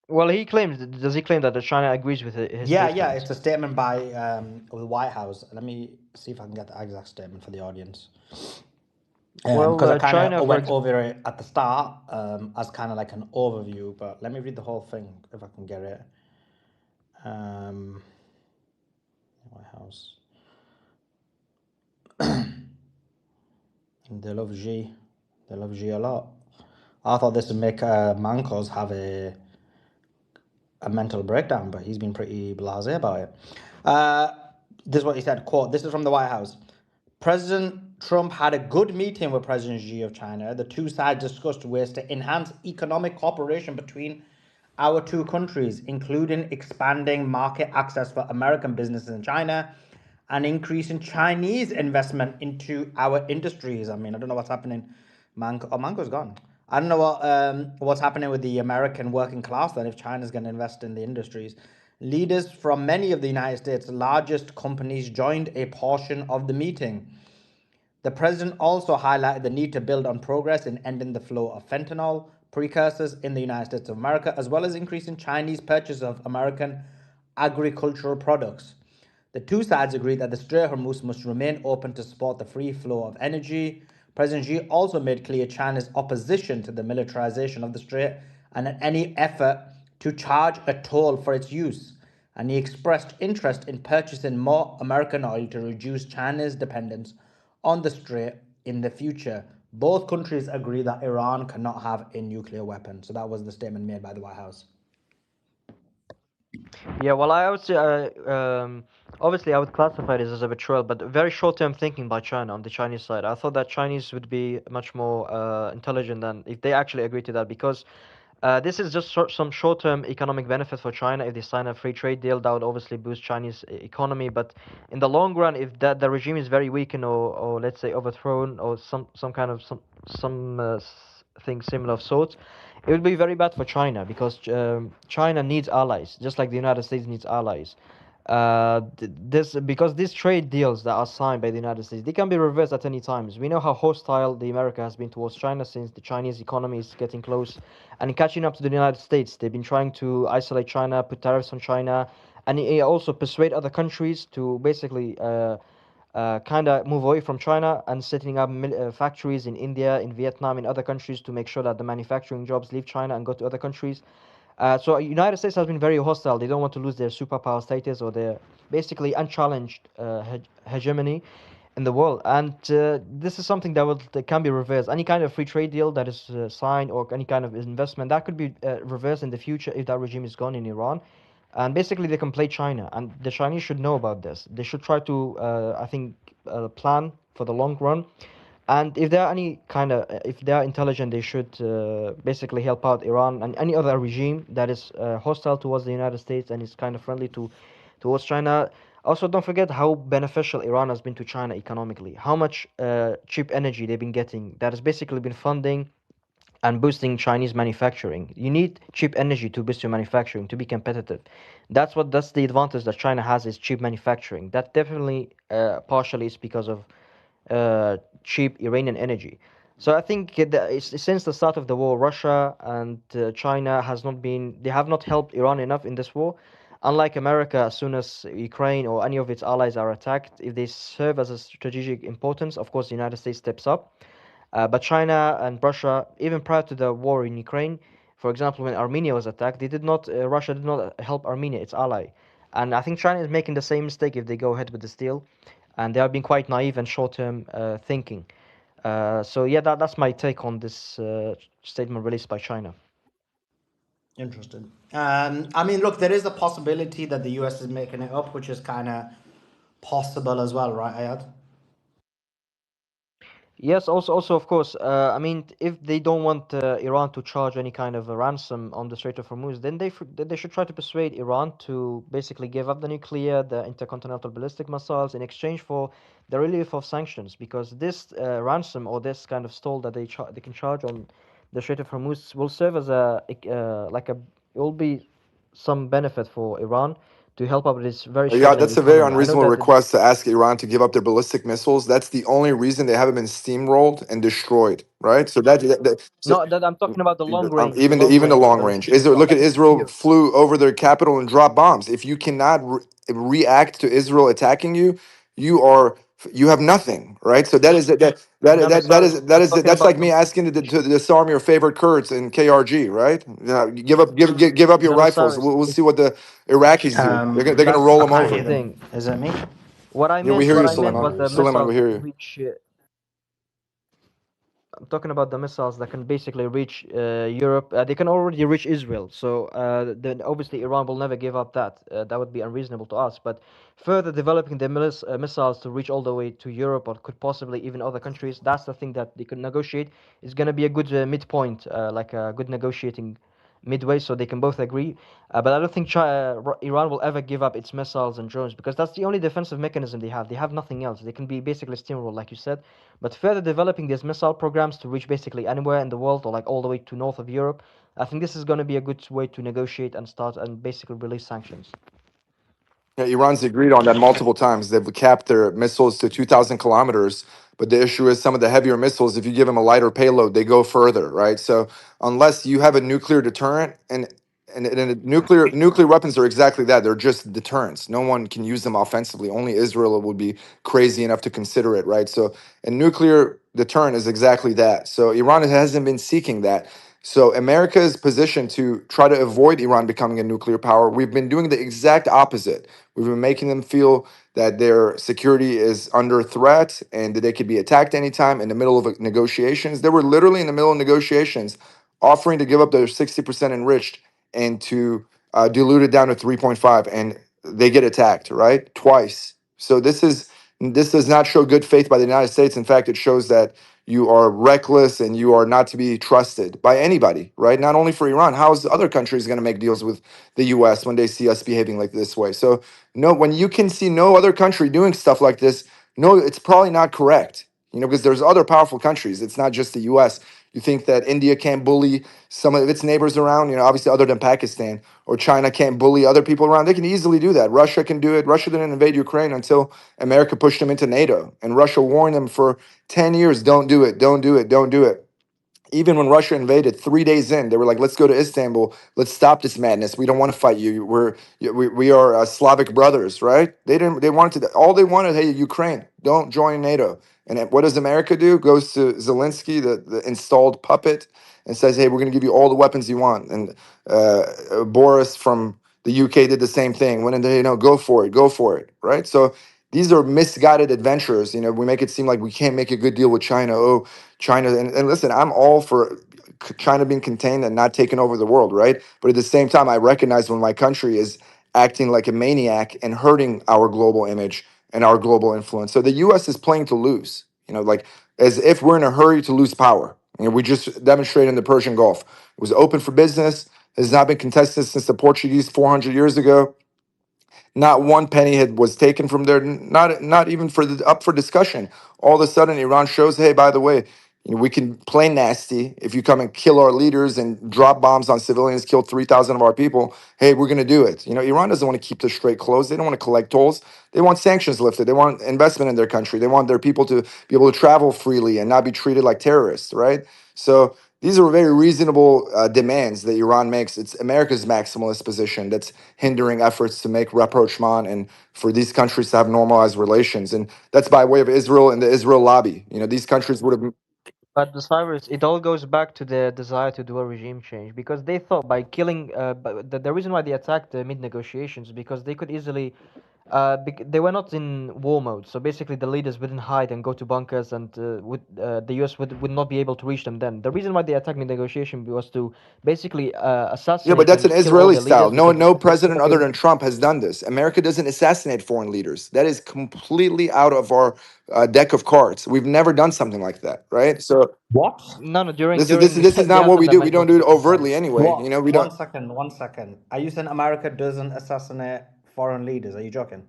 Well, he claims. Does he claim that China agrees with his Yeah, statements? it's a statement by the White House. Let me see if I can get the exact statement for the audience. Well, Because I kind China, of for went ex- over it at the start as kind of like an overview, but let me read the whole thing if I can get it. White House. They love Xi. They love Xi a lot. I thought this would make Mancos have a mental breakdown, but he's been pretty blasé about it. This is what he said, quote, this is from the White House. President Trump had a good meeting with President Xi of China. The two sides discussed ways to enhance economic cooperation between our two countries, including expanding market access for American businesses in China and increasing Chinese investment into our industries. I mean, I don't know what's happening. Manco's gone. I don't know what's happening with the American working class then if China's going to invest in the industries. Leaders from many of the United States' largest companies joined a portion of the meeting. The president also highlighted the need to build on progress in ending the flow of fentanyl precursors in the United States of America, as well as increasing Chinese purchase of American agricultural products. The two sides agreed that the Strait of Hormuz must remain open to support the free flow of energy. President Xi also made clear China's opposition to the militarization of the Strait and any effort to charge a toll for its use. And he expressed interest in purchasing more American oil to reduce China's dependence on the Strait in the future. Both countries agree that Iran cannot have a nuclear weapon. So that was the statement made by the White House. Yeah, well, I would say, obviously, I would classify this as a betrayal, but very short-term thinking by China on the Chinese side. I thought that Chinese would be much more intelligent than if they actually agree to that, because this is just some short-term economic benefit for China. If they sign a free trade deal, that would obviously boost Chinese economy. But in the long run, if the regime is very weakened or let's say overthrown or some kind of thing similar of sorts, it would be very bad for China because China needs allies, just like the United States needs allies. Because these trade deals that are signed by the United States, they can be reversed at any time. We know how hostile the America has been towards China since the Chinese economy is getting close and catching up to the United States. They've been trying to isolate China, put tariffs on China, and also persuade other countries to basically kind of move away from China and setting up factories in India, in Vietnam, in other countries to make sure that the manufacturing jobs leave China and go to other countries. So United States has been very hostile. They don't want to lose their superpower status or their basically unchallenged hegemony in the world. And this is something that can be reversed. Any kind of free trade deal that is signed or any kind of investment that could be reversed in the future if that regime is gone in Iran. And basically, they can play China, and the Chinese should know about this. They should try to, I think, plan for the long run. And if there are if they are intelligent, they should basically help out Iran and any other regime that is hostile towards the United States and is kind of friendly towards China. Also, don't forget how beneficial Iran has been to China economically. How much cheap energy they've been getting. That has basically been funding and boosting Chinese manufacturing. You need cheap energy to boost your manufacturing to be competitive. That's the advantage that China has, is cheap manufacturing. That definitely partially is because of cheap Iranian energy. So I think since the start of the war, Russia and China they have not helped Iran enough in this war. Unlike America, as soon as Ukraine or any of its allies are attacked, if they serve as a strategic importance, of course the United States steps up. But China and Russia, even prior to the war in Ukraine, for example, when Armenia was attacked, Russia did not help Armenia, its ally. And I think China is making the same mistake if they go ahead with this deal, and they are being quite naive and short-term thinking. So yeah, that's my take on this statement released by China. Interesting. I mean, look, there is a possibility that the US is making it up, which is kind of possible as well, right, Ayad? Yes, also of course. I mean, if they don't want Iran to charge any kind of a ransom on the Strait of Hormuz, then they should try to persuade Iran to basically give up the nuclear, the intercontinental ballistic missiles in exchange for the relief of sanctions. Because this ransom or this kind of stall that they can charge on the Strait of Hormuz will serve as it will be some benefit for Iran to help out with its very Yeah, struggling that's a very economy. I know unreasonable that request to ask Iran to give up their ballistic missiles. That's the only reason they haven't been steamrolled and destroyed, right? So so no, that I'm talking about even long the range long range. ballistic Israel, missile look at like the Israel Patriot. flew over their capital and dropped bombs. If you cannot react to Israel attacking you, you are you have nothing, right? So No, no, sorry. I'm talking that's about like the me asking to disarm your favorite Kurds in KRG, right? Give up your no, no, rifles. sorry. We'll see what the Iraqis do. They're gonna roll I them can't That's over. the hear them. thing. Is it me? Yeah, we hear What you, I meant was Suleiman. the Suleiman, missiles we that hear can you. reach. I'm talking about the missiles that can basically reach Europe. They can already reach Israel. So then obviously Iran will never give up that. That would be unreasonable to us. But further developing the missiles to reach all the way to Europe or could possibly even other countries, that's the thing that they could negotiate. It's going to be a good midpoint, like a good negotiating midway, so they can both agree. But I don't think Iran will ever give up its missiles and drones because that's the only defensive mechanism they have. They have nothing else. They can be basically steamrolled, like you said. But further developing these missile programs to reach basically anywhere in the world or like all the way to north of Europe, I think this is going to be a good way to negotiate and start and basically release sanctions. Yeah, Iran's agreed on that multiple times. They've capped their missiles to 2,000 kilometers. But the issue is some of the heavier missiles, if you give them a lighter payload, they go further, right? So unless you have a nuclear deterrent, and nuclear weapons are exactly that. They're just deterrents. No one can use them offensively. Only Israel would be crazy enough to consider it, right? So a nuclear deterrent is exactly that. So Iran hasn't been seeking that. So America's position to try to avoid Iran becoming a nuclear power, we've been doing the exact opposite. We've been making them feel that their security is under threat and that they could be attacked anytime in the middle of negotiations. They were literally in the middle of negotiations offering to give up their 60% enriched and to dilute it down to 3.5, and they get attacked, right? Twice. So this does not show good faith by the United States. In fact, it shows that you are reckless and you are not to be trusted by anybody, right? Not only for Iran. How is other countries going to make deals with the US when they see us behaving like this way? So no, when you can see no other country doing stuff like this, no, it's probably not correct. Because there's other powerful countries. It's not just the US. You think that India can't bully some of its neighbors around, obviously other than Pakistan, or China can't bully other people around. They can easily do that. Russia can do it. Russia didn't invade Ukraine until America pushed them into NATO. And Russia warned them for 10 years, don't do it, don't do it, don't do it. Even when Russia invaded, 3 days in, they were like, "Let's go to Istanbul. Let's stop this madness. We don't want to fight you. We are Slavic brothers, right?" They didn't. They wanted to. All they wanted, hey, Ukraine, don't join NATO. And what does America do? Goes to Zelensky, the installed puppet, and says, "Hey, we're going to give you all the weapons you want." And Boris from the UK did the same thing. When they, go for it, go for it, right? So these are misguided adventures. We make it seem like we can't make a good deal with China. Oh, China, and listen, I'm all for China being contained and not taking over the world, right? But at the same time, I recognize when my country is acting like a maniac and hurting our global image and our global influence. So the US is playing to lose, like as if we're in a hurry to lose power. We just demonstrated in the Persian Gulf. It was open for business, has not been contested since the Portuguese 400 years ago. Not one penny was taken from there, not even up for discussion. All of a sudden, Iran shows, hey, by the way, You know, we can play nasty if you come and kill our leaders and drop bombs on civilians, kill 3,000 of our people. Hey, we're going to do it. You know, Iran doesn't want to keep the strait closed. They don't want to collect tolls. They want sanctions lifted. They want investment in their country. They want their people to be able to travel freely and not be treated like terrorists, right? So these are very reasonable demands that Iran makes. It's America's maximalist position that's hindering efforts to make rapprochement and for these countries to have normalized relations. And that's by way of Israel and the Israel lobby. You know, these countries would have. But the Cyrus, it all goes back to their desire to do a regime change because they thought by killing, but the reason why they attacked the mid negotiations because they could easily, they were not in war mode. So basically, the leaders wouldn't hide and go to bunkers, and the US would not be able to reach them. Then the reason why they attacked mid negotiation was to basically Yeah, but assassinate that's an and kill all Israeli their style. leaders No, because no they president thought they other would. than Trump has done this. America doesn't assassinate foreign leaders. That is completely out of our deck of cards. We've never done something like that, right? So What? No, no, during this is this during is this is the not what we do. We don't do it anti-Semitic overtly campaigns. anyway. You What? know, we One don't. second, 1 second. Are you saying America doesn't assassinate foreign leaders? Are you joking?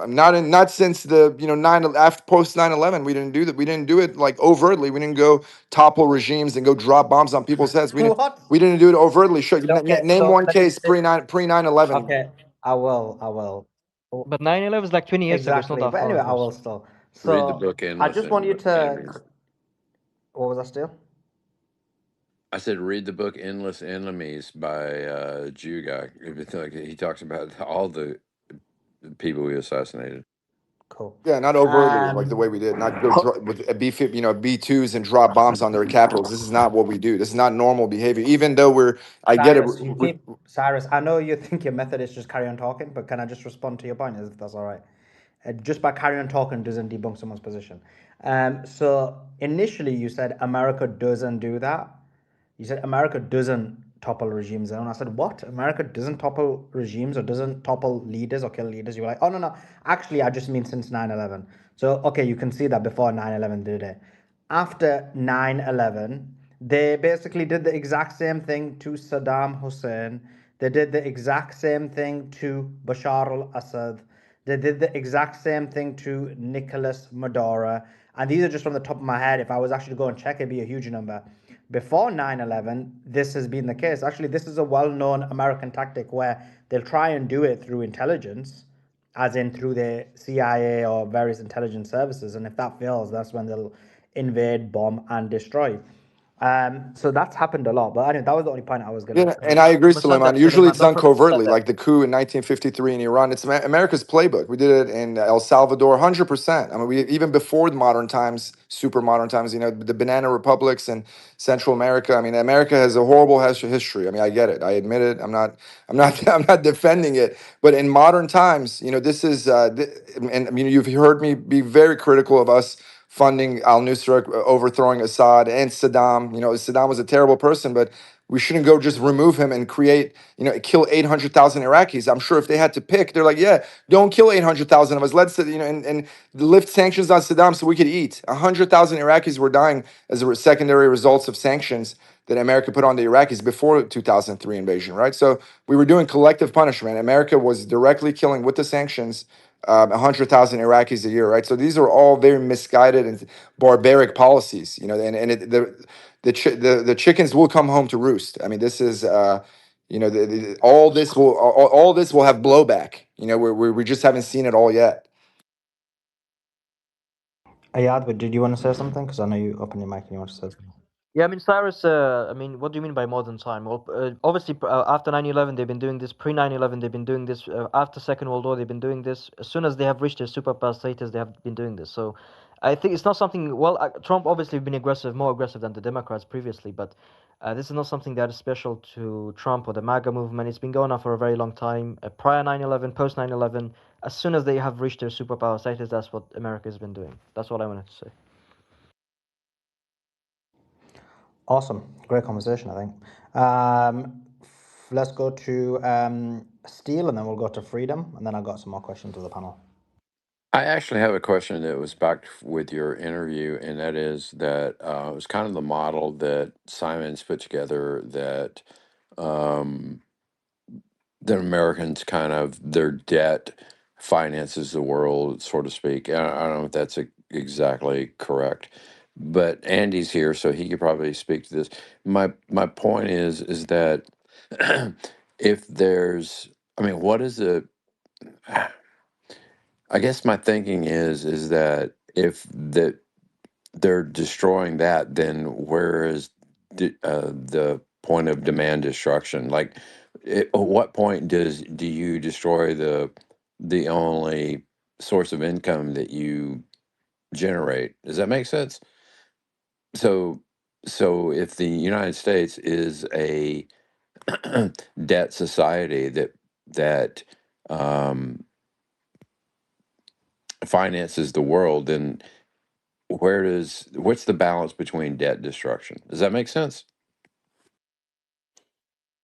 Not since the nine after post 9/11. We didn't do that. We didn't do it like overtly. We didn't go topple regimes and go drop bombs on people's heads. What? We didn't do it overtly. Show, Okay, name so one let me case say. pre 9/11. Okay, I will. Oh, But 9/11 is like 20 years ago. It's not exactly. that But far anyway, I ago. will So. still. Read the So book I Endless just want you to. Enemies. What was that still? I said read the book Endless Enemies by Jew guy. It's like he talks about all the people we assassinated. Cool. Yeah, not overtly like the way we did. Not go with a B-2s and drop bombs on their capitals. This is not what we do. This is not normal behavior. Even though I get it. Cyrus, you keep Cyrus. I know you think your method is just carry on talking, but can I just respond to your point? If that's all right. Just by carrying on talking doesn't debunk someone's position. So initially you said America doesn't do that. You said America doesn't topple regimes. And I said, what? America doesn't topple regimes or doesn't topple leaders or kill leaders? You were like, oh, no, no. Actually, I just mean since 9/11. So, okay, you can see that before 9/11 did it. After 9/11, they basically did the exact same thing to Saddam Hussein. They did the exact same thing to Bashar al-Assad. They did the exact same thing to Nicolas Maduro. And these are just from the top of my head. If I was actually to go and check, it'd be a huge number. Before 9/11, this has been the case. Actually, this is a well known American tactic where they'll try and do it through intelligence, as in through the CIA or various intelligence services. And if that fails, that's when they'll invade, bomb, and destroy. So that's happened a lot. But anyway, that was the only point I was going to Yeah, and But I agree, Mosaddeq, Suleiman. sorry Usually man, it's don't done forget covertly, Mosaddeq. like the coup in 1953 in Iran. It's America's playbook. We did it in El Salvador, 100%. I mean, we even before the modern times, super modern times. You know, the banana republics in Central America. I mean, America has a horrible history. I mean, I get it. I admit it. I'm not defending it. But in modern times, you know, this is, and I mean, you've heard me be very critical of us funding al-Nusra, overthrowing Assad and Saddam. You know, Saddam was a terrible person, but we shouldn't go just remove him and create, kill 800,000 Iraqis. I'm sure if they had to pick, they're like, yeah, don't kill 800,000 of us. Let's, and lift sanctions on Saddam so we could eat. 100,000 Iraqis were dying as a secondary results of sanctions that America put on the Iraqis before the 2003 invasion, right? So we were doing collective punishment. America was directly killing with the sanctions 100,000 Iraqis a year, right? So these are all very misguided and barbaric policies, the chickens will come home to roost. I mean, this is all this will have blowback. You know, we just haven't seen it all yet. Ayad, but did you want to say something? Because I know you opened your mic and you want to say something. Yeah, I mean, Cyrus, I mean, what do you mean by modern time? Well, obviously, after 9/11, they've been doing this. Pre 9/11, they've been doing this. After Second World War, they've been doing this. As soon as they have reached their superpower status, they have been doing this. So I think it's not something, well, Trump obviously been aggressive, more aggressive than the Democrats previously, but this is not something that is special to Trump or the MAGA movement. It's been going on for a very long time. Prior 9/11, post 9/11, as soon as they have reached their superpower status, that's what America has been doing. That's what I wanted to say. Awesome. Great conversation, I think. Let's go to Steel and then we'll go to Freedom. And then I've got some more questions to the panel. I actually have a question that was back with your interview, and that is that it was kind of the model that Simon's put together that that Americans kind of their debt finances the world, so to speak. I don't know if that's exactly correct, but Andy's here, so he could probably speak to this. My point is that if there's, I mean, what is the? I guess my thinking is that if they're destroying that, then where is the point of demand destruction? Like, at what point do you destroy the only source of income that you generate? Does that make sense? So, so if the United States is a debt society that um, finances the world, then what's the balance between debt destruction? Does that make sense?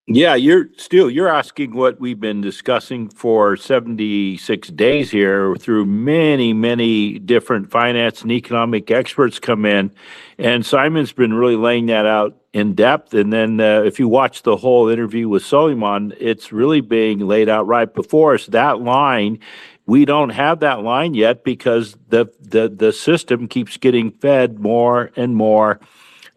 Yeah, you're asking what we've been discussing for 76 days here through many different finance and economic experts come in. And Simon's been really laying that out in depth. And then if you watch the whole interview with Suleiman, it's really being laid out right before us. That line, we don't have that line yet because the system keeps getting fed more and more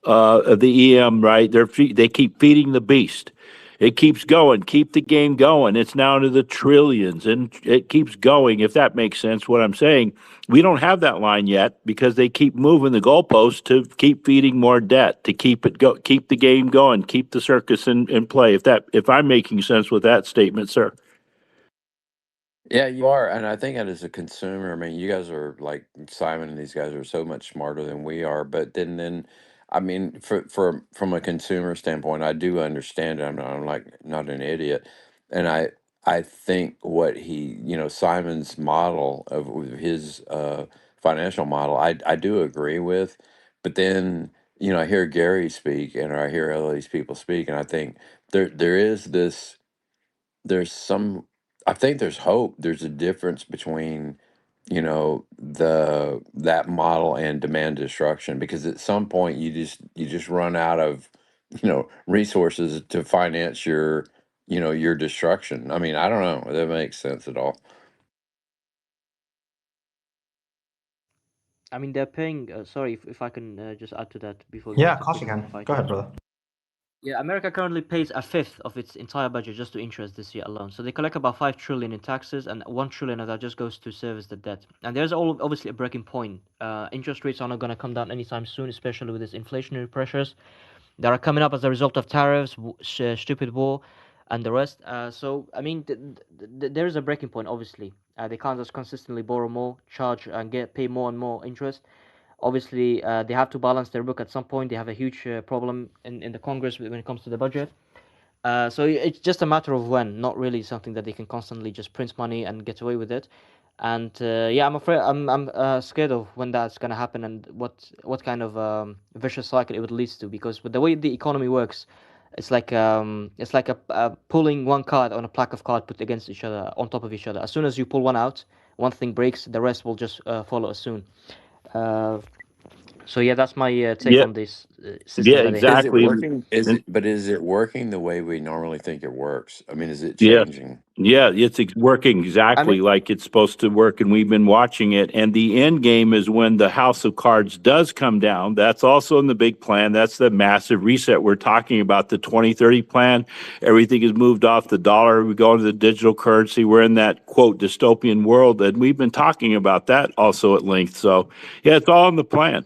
of the EM, right? They keep feeding the beast. It keeps going. Keep the game going. It's now into the trillions, and it keeps going. If that makes sense, what I'm saying, we don't have that line yet because they keep moving the goalposts to keep feeding more debt to keep the game going, keep the circus in play. If I'm making sense with that statement, sir. Yeah, you are, and I think that as a consumer, I mean, you guys are like Simon and these guys are so much smarter than we are. But then, I mean, from a consumer standpoint, I do understand it. I'm like not an idiot, and I think what Simon's model of his financial model, I do agree with. But then, I hear Gary speak, and I hear all these people speak, and I think there is this there's some I think there's hope. There's a difference between, that model and demand destruction because at some point you just run out of, resources to finance your destruction. I mean, I don't know if that makes sense at all. I mean, they're paying. Sorry, if I can just add to that before we go Yeah, of to course you quick can. Go ahead, fighters. brother. Yeah, America currently pays a fifth of its entire budget just to interest this year alone. So they collect about 5 trillion in taxes, and 1 trillion of that just goes to service the debt. And there's obviously a breaking point. Interest rates are not going to come down anytime soon, especially with these inflationary pressures that are coming up as a result of tariffs, stupid war, and the rest. So I mean, there is a breaking point. Obviously, they can't just consistently borrow more, charge and pay more and more interest. Obviously, they have to balance their book at some point. They have a huge problem in the Congress when it comes to the budget. So it's just a matter of when, not really something that they can constantly just print money and get away with it. And yeah, I'm afraid I'm scared of when that's gonna happen and what kind of vicious cycle it would lead to. Because with the way the economy works, it's like a pulling one card on a pack of cards put against each other on top of each other. As soon as you pull one out, one thing breaks, the rest will just follow as soon. Uh, so yeah, that's my take Yeah, on this yeah, system that they have. Is it exactly. working? And Is it working the way we normally think it works? I mean, is it yeah, changing? yeah, it's working I mean, exactly like it's supposed to work, and we've been watching it. And the end game is when the House of Cards does come down. That's also in the big plan. That's the massive reset we're talking about, the 2030 plan. Everything is moved off the dollar. We go into the digital currency. We're in that quote dystopian world, and we've been talking about that also at length. So yeah, it's all in the plan.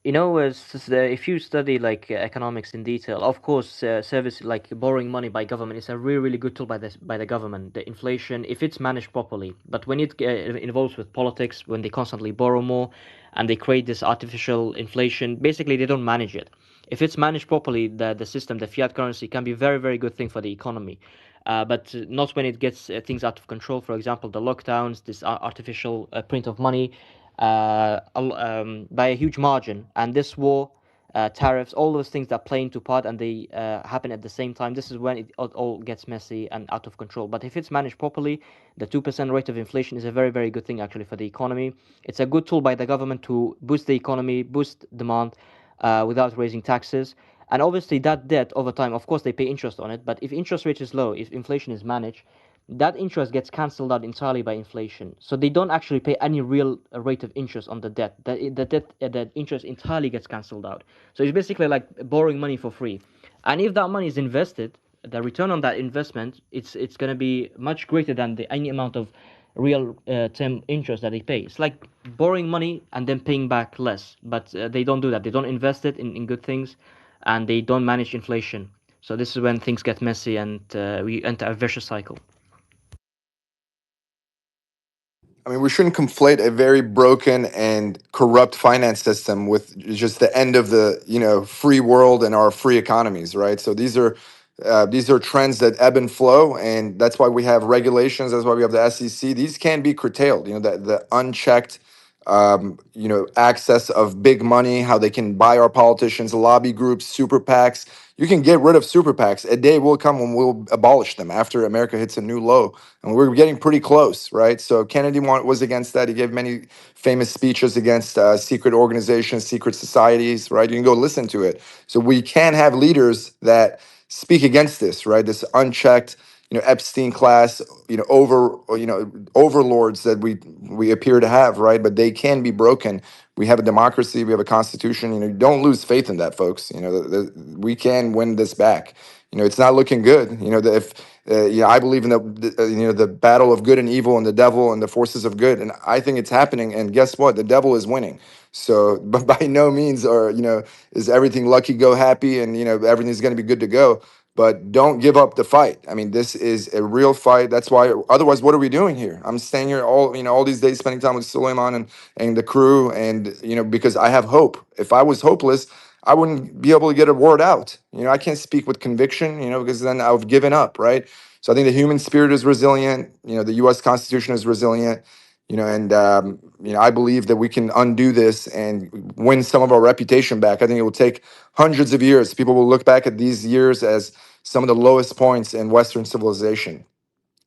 you know, if you study like economics in detail, of course, service like borrowing money by government is a really good tool by the government. The inflation, if it's managed properly, but when it involves with politics, when they constantly borrow more, and they create this artificial inflation, basically they don't manage it. If it's managed properly, the system, the fiat currency, can be very good thing for the economy. But not when it gets things out of control. For example, the lockdowns, this artificial print of money, by a huge margin. And this war, tariffs, all those things that play into part and they happen at the same time. This is when it all gets messy and out of control. But if it's managed properly, the 2% rate of inflation is a very good thing actually for the economy. It's a good tool by the government to boost the economy, boost demand without raising taxes. And obviously that debt over time, of course, they pay interest on it. But if interest rate is low, if inflation is managed, that interest gets cancelled out entirely by inflation. So they don't actually pay any real rate of interest on the debt. That interest entirely gets cancelled out. So it's basically like borrowing money for free. And if that money is invested, the return on that investment, it's going to be much greater than any amount of real term interest that they pay. It's like borrowing money and then paying back less. But they don't do that. They don't invest it in good things, and they don't manage inflation. So this is when things get messy and we enter a vicious cycle. I mean, we shouldn't conflate a very broken and corrupt finance system with just the end of the, free world and our free economies, right? So these are trends that ebb and flow, and that's why we have regulations. That's why we have the SEC. These can be curtailed. The unchecked, access of big money, how they can buy our politicians, lobby groups, super PACs. You can get rid of super PACs. A day will come when we'll abolish them after America hits a new low. And we're getting pretty close, right? So Kennedy was against that. He gave many famous speeches against secret organizations, secret societies, right? You can go listen to it. So we can have leaders that speak against this, right? This unchecked, Epstein class, overlords that we appear to have, right? But they can be broken. We have a democracy, we have a constitution. Don't lose faith in that, folks. We can win this back. It's not looking good. I believe in the battle of good and evil and the devil and the forces of good, and I think it's happening. And guess what? The devil is winning. So, but by no means is everything lucky go happy and everything's going to be good to go. But don't give up the fight. I mean, this is a real fight. That's why. Otherwise, what are we doing here? I'm staying here all these days, spending time with Suleiman and the crew, and because I have hope. If I was hopeless, I wouldn't be able to get a word out. I can't speak with conviction, because then I've given up, right? So I think the human spirit is resilient. The U.S. Constitution is resilient. And I believe that we can undo this and win some of our reputation back. I think it will take hundreds of years. People will look back at these years as some of the lowest points in Western civilization,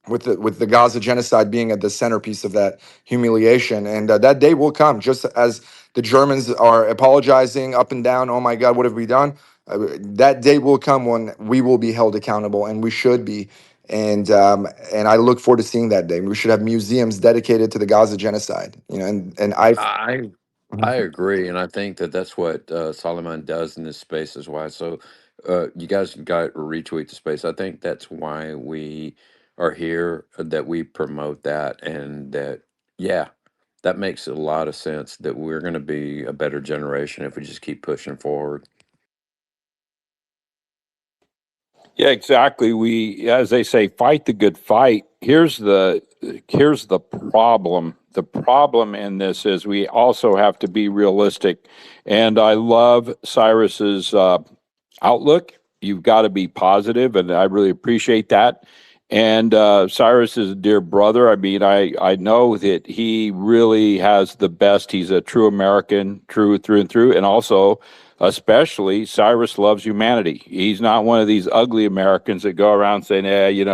with the Gaza genocide being at the centerpiece of that humiliation. And that day will come, just as the Germans are apologizing up and down. Oh my God, what have we done? That day will come when we will be held accountable, and we should be. And I look forward to seeing that day. We should have museums dedicated to the Gaza genocide. And I agree, and I think that that's what Solomon does in this space is why. So, you guys got to retweet the space. I think that's why we are here. That we promote that, and that yeah, that makes a lot of sense. That we're going to be a better generation if we just keep pushing forward. Yeah, exactly. We, as they say, fight the good fight. Here's the problem. The problem in this is we also have to be realistic. And I love Cyrus's outlook. You've got to be positive, and I really appreciate that. And Cyrus is a dear brother. I mean, I know that he really has the best. He's a true American, true through and through, and also, especially, Cyrus loves humanity. He's not one of these ugly Americans that go around saying,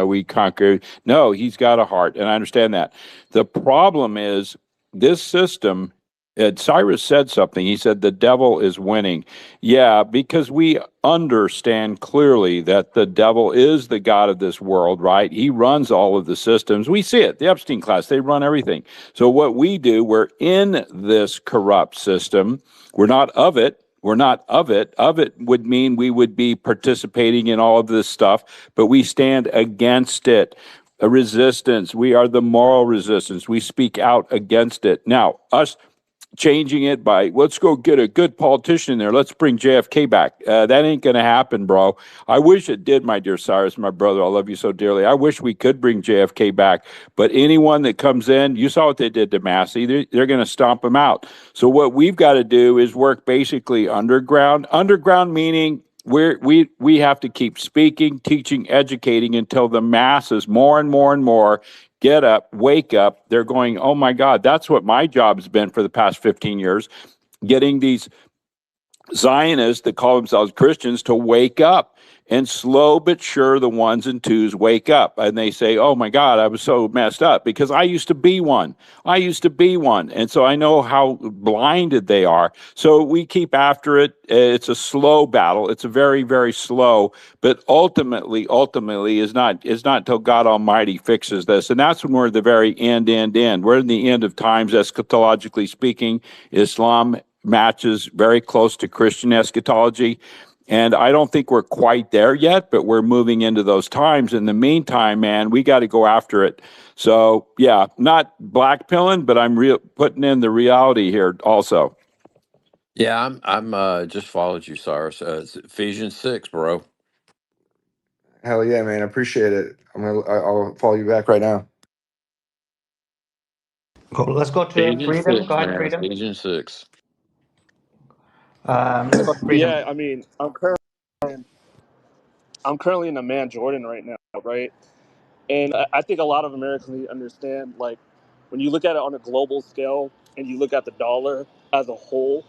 we conquer. No, he's got a heart, and I understand that. The problem is this system. Cyrus said something. He said the devil is winning. Yeah, because we understand clearly that the devil is the god of this world, right? He runs all of the systems. We see it. The Epstein class, they run everything. So what we do, we're in this corrupt system. We're not of it. We're not of it. Of it would mean we would be participating in all of this stuff, but we stand against it. A resistance. We are the moral resistance. We speak out against it. Now, us changing it by let's go get a good politician in there. Let's bring JFK back. That ain't going to happen, bro. I wish it did, my dear Cyrus, my brother. I love you so dearly. I wish we could bring JFK back. But anyone that comes in, you saw what they did to Massey. They're going to stomp him out. So what we've got to do is work basically underground. Underground meaning we have to keep speaking, teaching, educating until the masses more and more and more get up, wake up. They're going, oh my God, that's what my job's been for the past 15 years, getting these Zionists that call themselves Christians to wake up And slow but sure, the ones and twos wake up and they say, oh my God, I was so messed up because I used to be one. I used to be one. And so I know how blinded they are. So we keep after it. It's a slow battle. It's a very, very slow, but ultimately is not until God Almighty fixes this. And that's when we're at the very end. We're in the end of times, eschatologically speaking. Islam matches very close to Christian eschatology. And I don't think we're quite there yet, but we're moving into those times. In the meantime, man, we got to go after it. So, yeah, not blackpilling, but I'm putting in the reality here also. Yeah, I'm just followed you, Cyrus. It's Ephesians 6, bro. Hell yeah, man. I appreciate it. I'll follow you back right now. Cool. Let's go to Ephesians Freedom. 6, Go ahead, man. Freedom. Ephesians 6. Let's go to Freedom. Yeah, I mean, I'm currently in Amman, Jordan right now, right? And I think a lot of Americans need to understand, like, when you look at it on a global scale and you look at the dollar as a whole,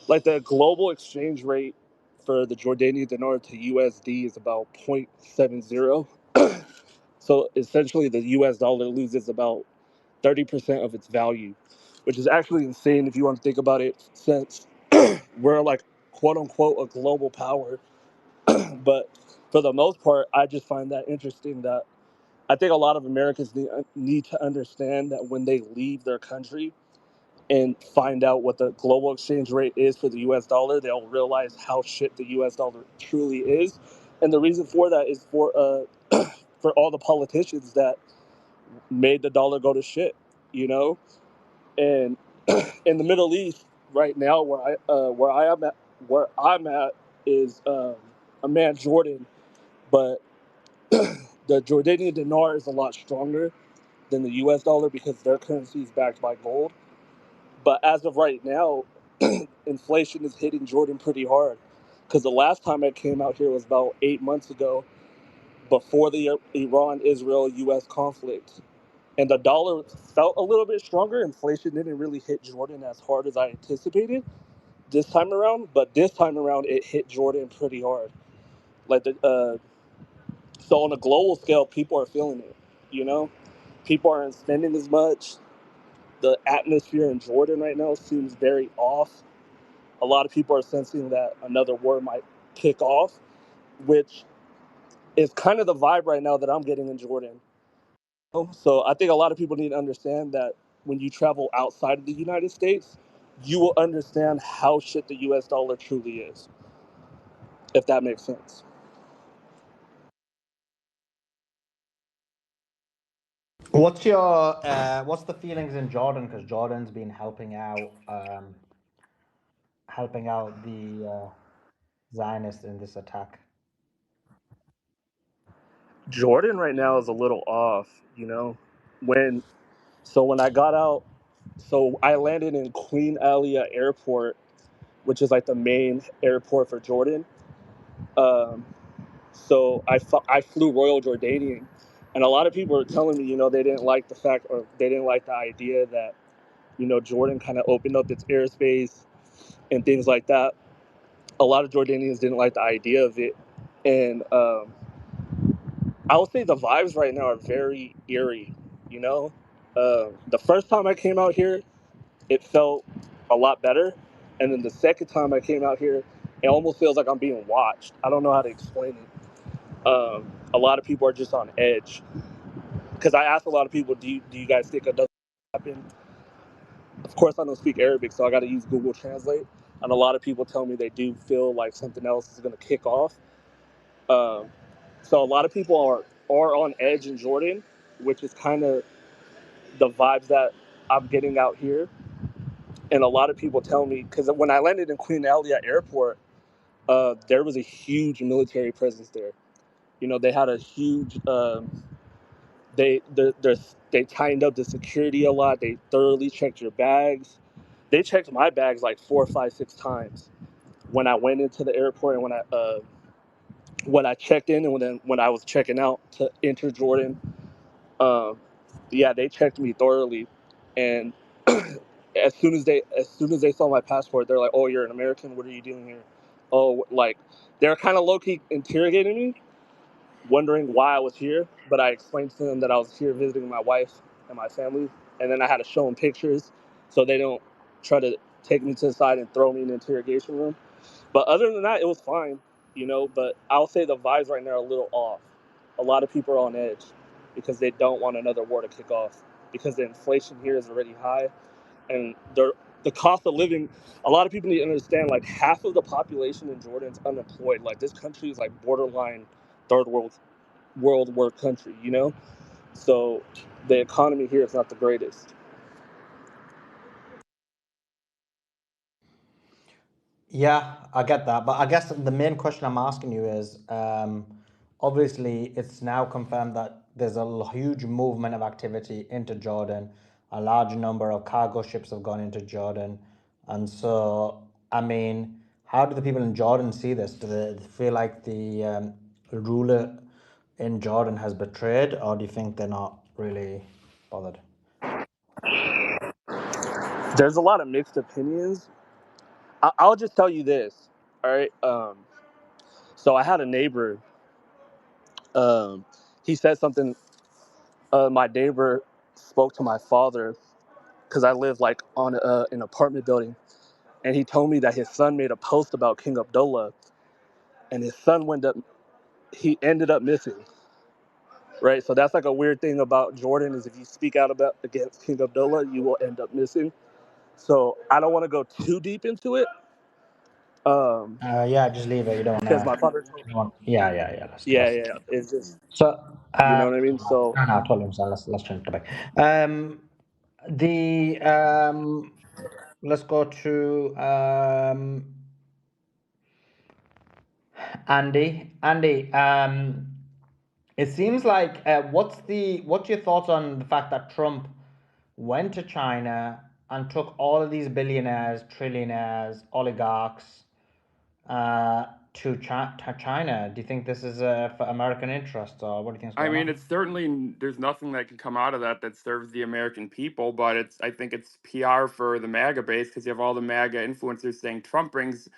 like the global exchange rate for the Jordanian dinar to USD is about 0.70. So essentially, the US dollar loses about 30% of its value, which is actually insane if you want to think about it, since we're like quote unquote a global power. But for the most part, I just find that interesting that I think a lot of Americans need to understand that when they leave their country and find out what the global exchange rate is for the US dollar, they'll realize how shit the US dollar truly is. And the reason for that is for all the politicians that made the dollar go to shit, you know? And in the Middle East right now, where I'm at is Amman, Jordan, but the Jordanian dinar is a lot stronger than the U.S. dollar because their currency is backed by gold. But as of right now, inflation is hitting Jordan pretty hard. Because the last time I came out here was about 8 months ago, before the Iran-Israel-U.S. conflict. And the dollar felt a little bit stronger. Inflation didn't really hit Jordan as hard as I anticipated this time around. But this time around, it hit Jordan pretty hard. So on a global scale, people are feeling it. You know, people aren't spending as much. The atmosphere in Jordan right now seems very off. A lot of people are sensing that another war might kick off, which is kind of the vibe right now that I'm getting in Jordan. So I think a lot of people need to understand that when you travel outside of the United States, you will understand how shit the US dollar truly is, if that makes sense. What's the feelings in Jordan? Because Jordan's been helping out the Zionists in this attack. Jordan right now is a little off, you know. When I got out, so I landed in Queen Alia Airport, which is like the main airport for Jordan. Um, so I flew Royal Jordanian, and a lot of people are telling me, they didn't like the fact, or they didn't like the idea that, Jordan kind of opened up its airspace and things like that. A lot of Jordanians didn't like the idea of it, and I would say the vibes right now are very eerie. You know, the first time I came out here, it felt a lot better, and then the second time I came out here, it almost feels like I'm being watched. I don't know how to explain it. A lot of people are just on edge because I asked a lot of people, do you guys think it doesn't happen? Of course, I don't speak Arabic, so I got to use Google Translate, and a lot of people tell me they do feel like something else is going to kick off. Um, so a lot of people are on edge in Jordan, which is kind of the vibes that I'm getting out here. And a lot of people tell me, because when I landed in Queen Alia Airport, there was a huge military presence there. They had a huge, they tightened up the security a lot. They thoroughly checked your bags. They checked my bags like 4, 5, 6 times when I went into the airport and when I checked in, and when I was checking out to enter Jordan. Um, yeah, they checked me thoroughly, and as soon as they saw my passport, they're like, "Oh, you're an American. What are you doing here?" oh, like they're kind of low key interrogating me, wondering why I was here. But I explained to them that I was here visiting my wife and my family, and then I had to show them pictures so they don't try to take me to the side and throw me in the interrogation room. But other than that, it was fine, you know. But I'll say the vibes right now are a little off. A lot of people are on edge because they don't want another war to kick off because the inflation here is already high, and the cost of living. A lot of people need to understand, like half of the population in Jordan is unemployed. Like this country is like borderline third world country, you know. So the economy here is not the greatest. Yeah, I get that, but I guess the main question I'm asking you is, obviously, it's now confirmed that there's a huge movement of activity into Jordan. A large number of cargo ships have gone into Jordan, and so I mean, how do the people in Jordan see this? Do they feel like the ruler in Jordan has betrayed, or do you think they're not really bothered? There's a lot of mixed opinions. I'll just tell you this, all right. So I had a neighbor. He said something. My neighbor spoke to my father because I live like on an apartment building, and he told me that his son made a post about King Abdullah, and his son he ended up missing. Right, so that's like a weird thing about Jordan is if you speak out about against King Abdullah, you will end up missing. So I don't want to go too deep into it. Yeah, just leave it. You don't Because wanna. my father told me, Yeah. yeah, it's just, So, you know what I mean. So no, totally understand. Let's change the topic. The let's go to Andy. Andy, it seems like what's your thoughts on the fact that Trump went to China and took all of these billionaires, trillionaires, oligarchs to China? Do you think this is for American interests, or what do you think is I going mean, on? it's certainly there's nothing that can come out of that that serves the American people, but I think it's PR for the MAGA base because you have all the MAGA influencers saying Trump brings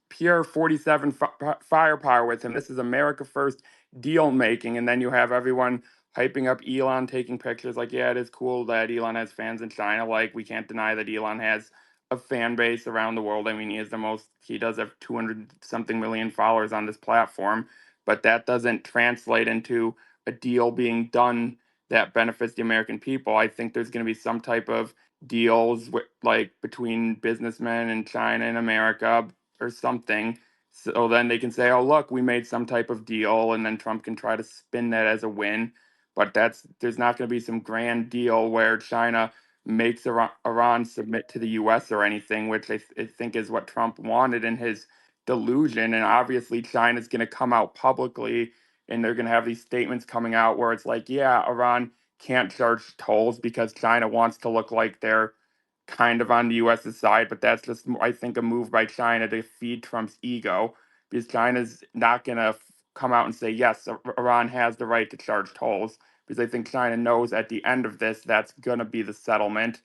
pure 47 firepower with him. This is America first deal making, and then you have everyone hyping up Elon, taking pictures like, yeah, it is cool that Elon has fans in China. Like we can't deny that Elon has a fan base around the world. I mean, he does have 200 something million followers on this platform, but that doesn't translate into a deal being done that benefits the American people. I think there's going to be some type of deals like between businessmen in China and America or something. So then they can say, "Oh, look, we made some type of deal," and then Trump can try to spin that as a win. But there's not going to be some grand deal where China makes Iran submit to the U.S. or anything, which I think is what Trump wanted in his delusion. And obviously China's going to come out publicly and they're going to have these statements coming out where it's like, yeah, Iran can't charge tolls because China wants to look like they're kind of on the US's side, but that's just, I think, a move by China to feed Trump's ego because China's not going to come out and say, yes, Iran has the right to charge tolls, because I think China knows at the end of this that's going to be the settlement,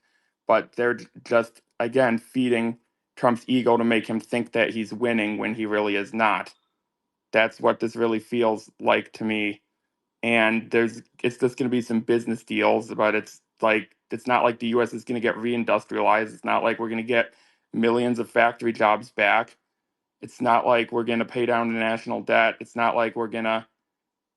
but they're just, again, feeding Trump's ego to make him think that he's winning when he really is not. That's what this really feels like to me. And it's just going to be some business deals, but it's not like the U.S. is going to get reindustrialized. It's not like we're going to get millions of factory jobs back. It's not like we're going to pay down the national debt. It's not like we're going to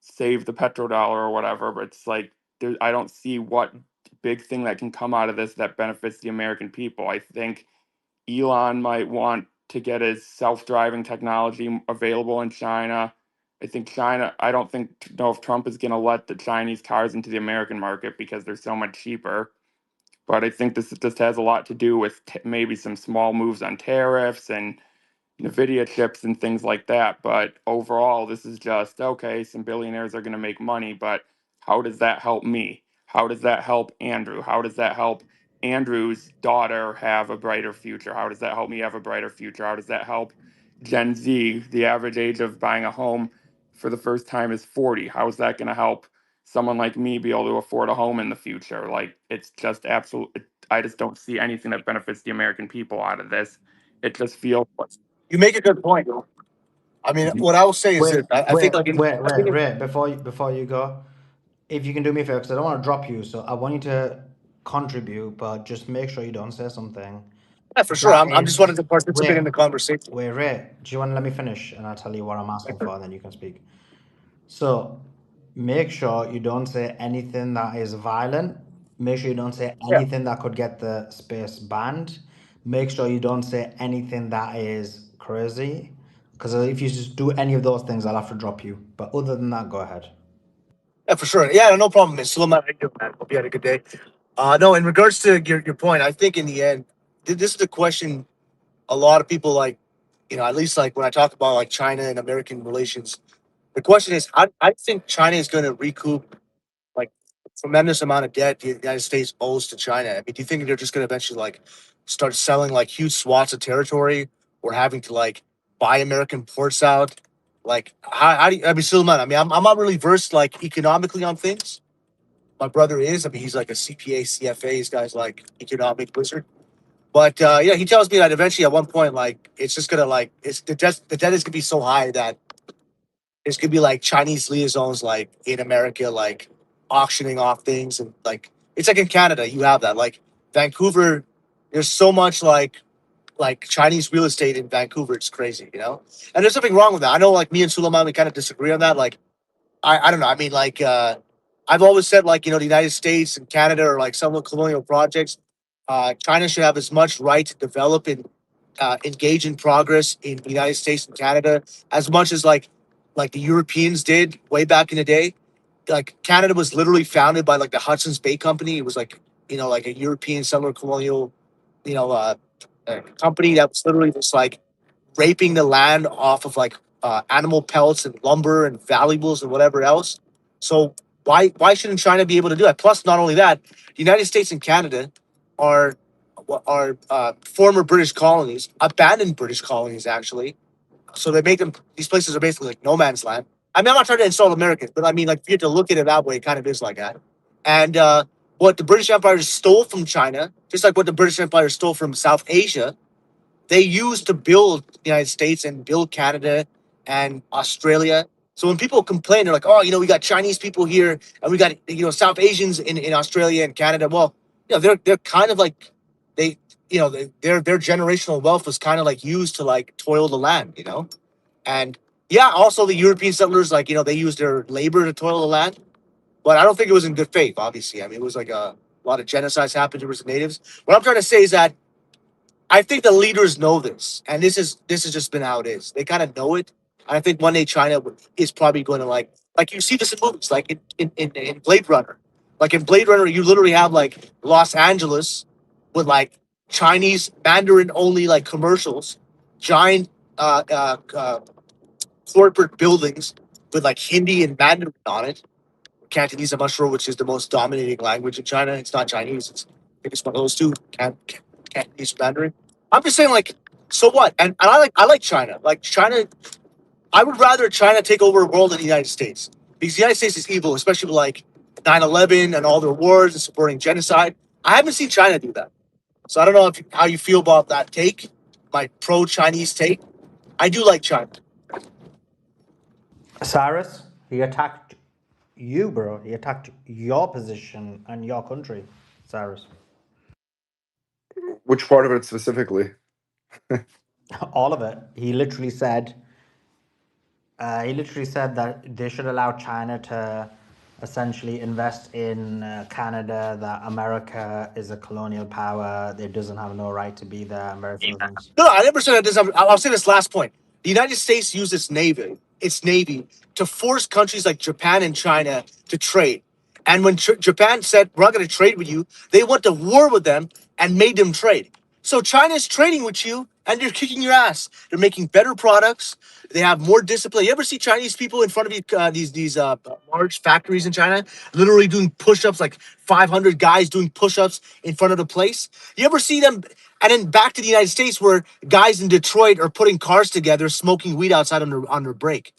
save the petrodollar or whatever. But it's like I don't see what big thing that can come out of this that benefits the American people. I think Elon might want to get his self-driving technology available in China. I don't know if Trump is going to let the Chinese cars into the American market because they're so much cheaper. But I think this just has a lot to do with maybe some small moves on tariffs and NVIDIA chips and things like that. But overall, this is just okay. Some billionaires are going to make money, but how does that help me? How does that help Andrew? How does that help Andrew's daughter have a brighter future? How does that help me have a brighter future? How does that help Gen Z? The average age of buying a home for the first time is 40. How is that going to help someone like me be able to afford a home in the future? Like, it's just absolute. I just don't see anything that benefits the American people out of this. It just feels you make a good point. I mean, what I will say is Wait, this: I think like wait. Before you go, if you can do me a favor, because I don't want to drop you, so I want you to contribute, but just make sure you don't say something yeah, for sure. that I'm just wanted to participate in wait, the conversation. Ray, do you want to let me finish and I'll tell you what I'm asking for, and then you can speak. So make sure you don't say anything that is violent. Make sure you don't say Yeah. anything that could get the space banned. Make sure you don't say anything that is crazy. Because if you just do any of those things, I'll have to drop you. But other than that, go ahead. Yeah, for sure. Yeah, no problem, man. Suleiman, how you doing, man? Hope you had a good day. No, in regards to your point, I think in the end, this is the question a lot of people like, at least like when I talk about like China and American relations, the question is, I think China is going to recoup like a tremendous amount of debt the United States owes to China. I mean, do you think they're just going to eventually like start selling like huge swaths of territory or having to like buy American ports out? Like, how do you, I mean, Suleiman, I mean, I'm not really versed like economically on things. My brother is. I mean, he's like a CPA, CFA. This guy's like economic wizard. But yeah, he tells me that eventually at one point, like, it's just gonna like the debt is gonna be so high that there's gonna be like Chinese liaisons like in America, like auctioning off things, and like it's like in Canada, you have that. Like Vancouver, there's so much like Chinese real estate in Vancouver, it's crazy, And there's nothing wrong with that. I know like me and Suleiman, we kind of disagree on that. Like I don't know. I mean, like I've always said, like the United States and Canada are like somewhat colonial projects. China should have as much right to develop and engage in progress in the United States and Canada as much as like the Europeans did way back in the day. Like Canada was literally founded by like the Hudson's Bay Company. It was like like a European settler colonial company that was literally just like raping the land off of like animal pelts and lumber and valuables and whatever else. So why shouldn't China be able to do that? Plus, not only that, the United States and Canada are former British colonies, abandoned British colonies actually. So they make them; these places are basically like no man's land. I mean, I'm not trying to insult Americans, but I mean, like, if you have to look at it that way, it kind of is like that. And what the British Empire stole from China, just like what the British Empire stole from South Asia, they used to build the United States and build Canada and Australia. So when people complain, they're like, oh, we got Chinese people here and we got, South Asians in Australia and Canada. Well, they're kind of like their generational wealth was kind of like used to like toil the land, And yeah, also the European settlers, like, they used their labor to toil the land. But I don't think it was in good faith, obviously. I mean, it was like a lot of genocides happened towards the natives. What I'm trying to say is that I think the leaders know this, and this has just been how it is. They kind of know it, and I think one day China is probably going to like you see this in movies, like in Blade Runner. Like in Blade Runner, you literally have like Los Angeles with like Chinese Mandarin only like commercials, giant corporate buildings with like Hindi and Mandarin on it. Cantonese, I'm not sure which is the most dominating language in China. It's not Chinese. I think it's one of those two. Cantonese, Mandarin. I'm just saying, like, so what? And I like China. Like China, I would rather China take over the world than the United States, because the United States is evil, especially with like 9/11 and all their wars and supporting genocide. I haven't seen China do that, so I don't know how you feel about that take, my pro-Chinese take. I do like China. Cyrus, he attacked you, bro. He attacked your position and your country, Cyrus. Which part of it specifically? All of it. He literally said that they should allow China to essentially invest in Canada, that America is a colonial power, it doesn't have no right to be there, American things. No, I never said this. I'll say this last point. The United States used its navy to force countries like Japan and China to trade. And when Japan said, we're not going to trade with you, they went to war with them and made them trade. So China's trading with you and they're kicking your ass. They're making better products. They have more discipline. You ever see Chinese people in front of you, these large factories in China, literally doing push-ups, like 500 guys doing push-ups in front of the place? You ever see them? And then back to the United States, where guys in Detroit are putting cars together, smoking weed outside on their break,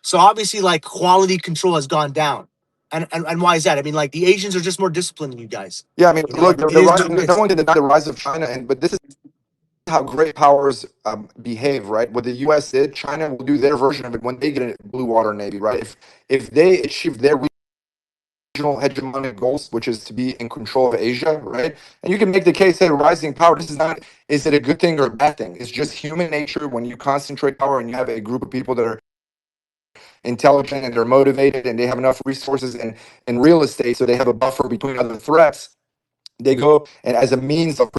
So obviously, like, quality control has gone down. And why is that? I mean, like, the Asians are just more disciplined than you guys. Yeah, I mean, look, It is what it is. no one can deny the rise of China, but this is how great powers behave, right? What the U.S. did, China will do their version of it when they get a blue water navy, right? If they achieve their regional hegemonic goals, which is to be in control of Asia, right? And you can make the case that rising power, this is not, is it a good thing or a bad thing? It's just human nature. When you concentrate power and you have a group of people that are intelligent and they're motivated and they have enough resources and real estate, so they have a buffer between other threats, they go and as a means of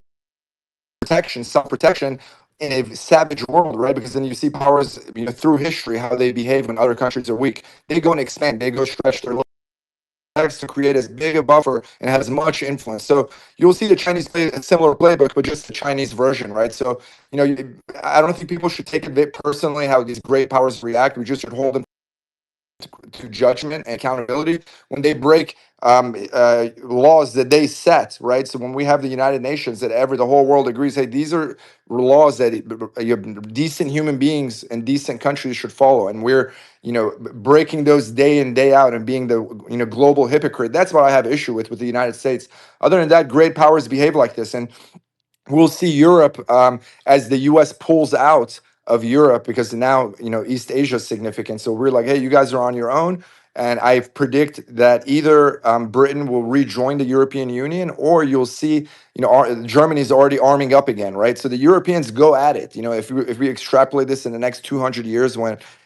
protection, self-protection in a savage world, right? Because then you see powers, through history, how they behave when other countries are weak. They go and expand, they go stretch their legs to create as big a buffer and have as much influence. So you'll see the Chinese play a similar playbook, but just the Chinese version, right? So, I don't think people should take it a bit personally how these great powers react. We just should hold them to judgment and accountability when they break laws that they set, right? So when we have the United Nations that the whole world agrees, hey, these are laws that decent human beings and decent countries should follow, and we're breaking those day in day out and being the global hypocrite. That's what I have issue with the United States. Other than that, great powers behave like this, and we'll see Europe as the U.S. pulls out of Europe because now East Asia is significant. So we're like, hey, you guys are on your own, and I predict that either Britain will rejoin the European Union, or you'll see Germany's already arming up again, right? So the Europeans go at it. If we extrapolate this in the next 200 years,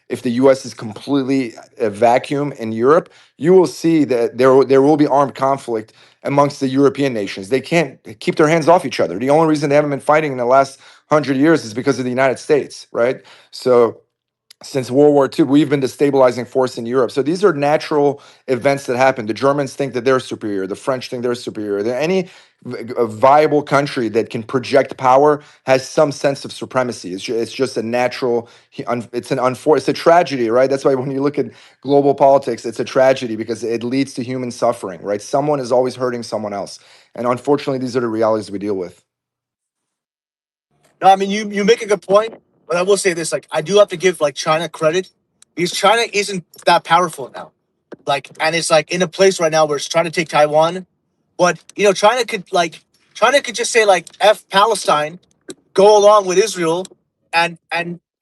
if the U.S. is completely a vacuum in Europe, you will see that there will be armed conflict amongst the European nations. They can't keep their hands off each other. The only reason they haven't been fighting in the last 100 years is because of the United States, right? So since World War II, we've been the stabilizing force in Europe. So these are natural events that happen. The Germans think that they're superior. The French think they're superior. Any viable country that can project power has some sense of supremacy. It's just a natural, it's a tragedy, right? That's why when you look at global politics, it's a tragedy because it leads to human suffering, right? Someone is always hurting someone else. And unfortunately, these are the realities we deal with. No, I mean you make a good point, but I will say this: like I do have to give like China credit because China isn't that powerful now. Like, and it's like in a place right now where it's trying to take Taiwan, but China could just say like F Palestine, go along with Israel, and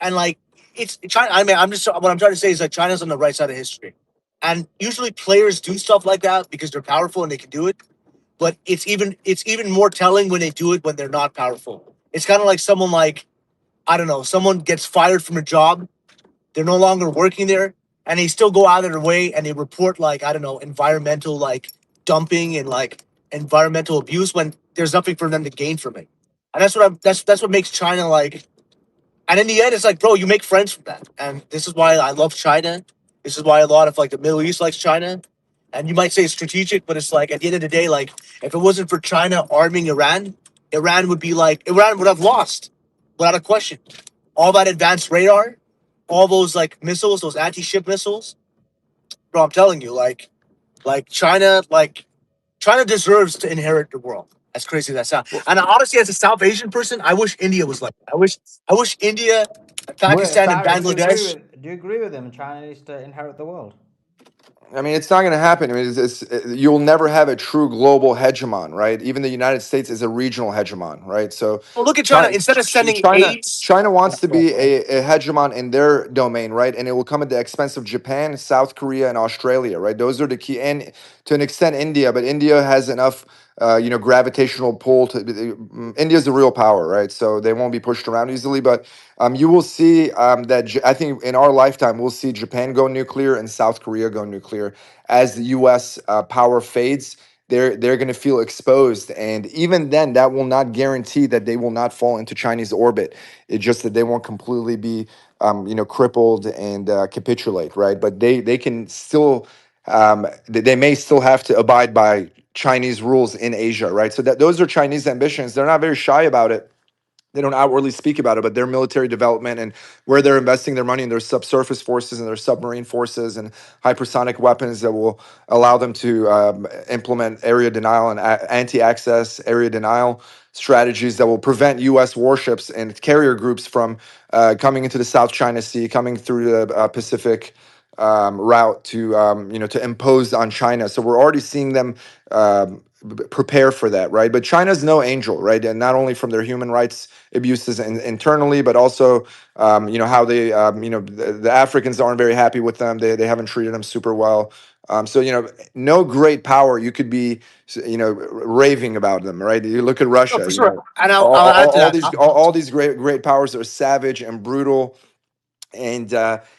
like it's China. I mean, what I'm trying to say is that China's on the right side of history, and usually players do stuff like that because they're powerful and they can do it. But it's even more telling when they do it when they're not powerful. It's kind of like someone like, I don't know, someone gets fired from a job, they're no longer working there, and they still go out of their way and they report like, I don't know, environmental like dumping and like environmental abuse when there's nothing for them to gain from it. And that's what makes China like. And in the end, it's like, bro, you make friends from that. And this is why I love China. This is why a lot of like the Middle East likes China. And you might say it's strategic, but it's like at the end of the day, like if it wasn't for China arming Iran, Iran would have lost without a question. All that advanced radar, all those like missiles, those anti-ship missiles. Bro, I'm telling you, China deserves to inherit the world. As crazy as that sounds. And honestly, as a South Asian person, I wish India was like that. I wish India, Pakistan, and Barry, Bangladesh. do you agree with him? China needs to inherit the world. I mean, it's not going to happen. I mean, you'll never have a true global hegemon, right? Even the United States is a regional hegemon, right? So Well, look at China. Instead of sending aid, China wants to be a hegemon in their domain, right? And it will come at the expense of Japan, South Korea, and Australia, right? Those are the key, and to an extent, India. But India has enough, gravitational pull to. India's the real power, right? So they won't be pushed around easily. But you will see that I think in our lifetime we'll see Japan go nuclear and South Korea go nuclear as the U.S. Power fades. They're going to feel exposed, and even then, that will not guarantee that they will not fall into Chinese orbit. It's just that they won't completely be, crippled and capitulate, right? But they can still, they may still have to abide by Chinese rules in Asia, right? So that those are Chinese ambitions. They're not very shy about it. They don't outwardly speak about it, but their military development and where they're investing their money in their subsurface forces and their submarine forces and hypersonic weapons that will allow them to implement area denial and anti-access area denial strategies that will prevent U.S. warships and carrier groups from coming into the South China Sea, coming through the Pacific route to to impose on China. So we're already seeing them prepare for that, right? But China's no angel, right? And not only from their human rights abuses internally, but also, how they, the Africans aren't very happy with them. They haven't treated them super well. So, no great power you could be, raving about them, right? You look at No, Russia, for sure. And I'll add to all that. these all these great powers are savage and brutal, and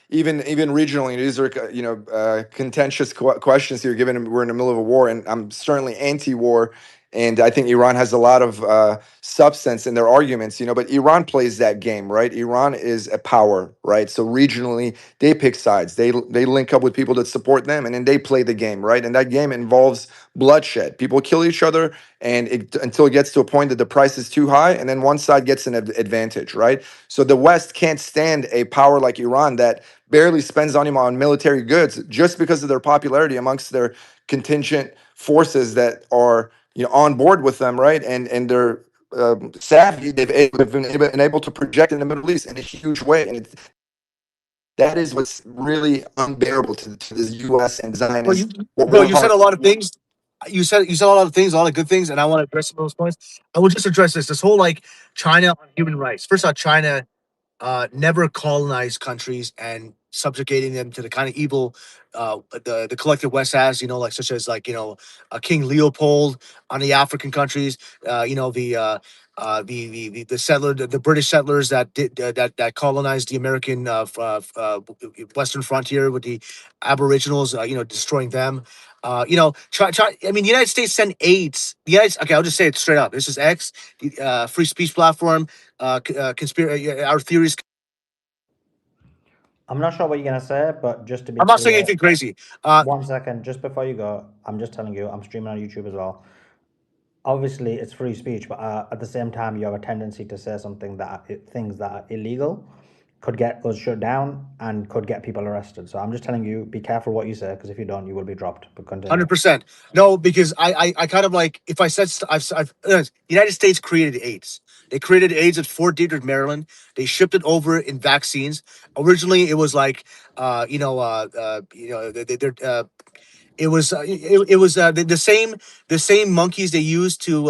even regionally, these are contentious questions here. Given we're in the middle of a war, and I'm certainly anti-war, and I think Iran has a lot of substance in their arguments. But Iran plays that game, right? Iran is a power, right? So regionally, they pick sides. They link up with people that support them, and then they play the game, right? And that game involves bloodshed. People kill each other, and until it gets to a point that the price is too high, and then one side gets an advantage, right? So the West can't stand a power like Iran that barely spends on military goods just because of their popularity amongst their contingent forces that are on board with them, right? And they're savvy. They've been able to project in the Middle East in a huge way, and that is what's really unbearable to the U.S. and Bro, Zionists. you said a lot of things. You said a lot of things, a lot of good things, and I want to address some of those points. I will just address this whole like China on human rights. First off, China never colonized countries and subjugating them to the kind of evil the collective West has, like such as like King Leopold on the African countries, the settler, the British settlers that did that colonized the American Western frontier with the Aboriginals, destroying them. I mean, the United States sent aids. Okay, I'll just say it straight up. This is X, free speech platform. Our theories. I'm not sure what you're gonna say, but just to be I'm not saying clear, anything crazy. 1 second, just before you go, I'm just telling you, I'm streaming on YouTube as well. Obviously, it's free speech, but at the same time, you have a tendency to say something things that are illegal, could get us shut down and could get people arrested. So I'm just telling you, be careful what you say, because if you don't, you will be dropped. But continue. 100%. No, because I kind of like, if I said the United States created AIDS. They created AIDS at Fort Detrick, Maryland. They shipped it over in vaccines. Originally, it was like, it was the same monkeys they used to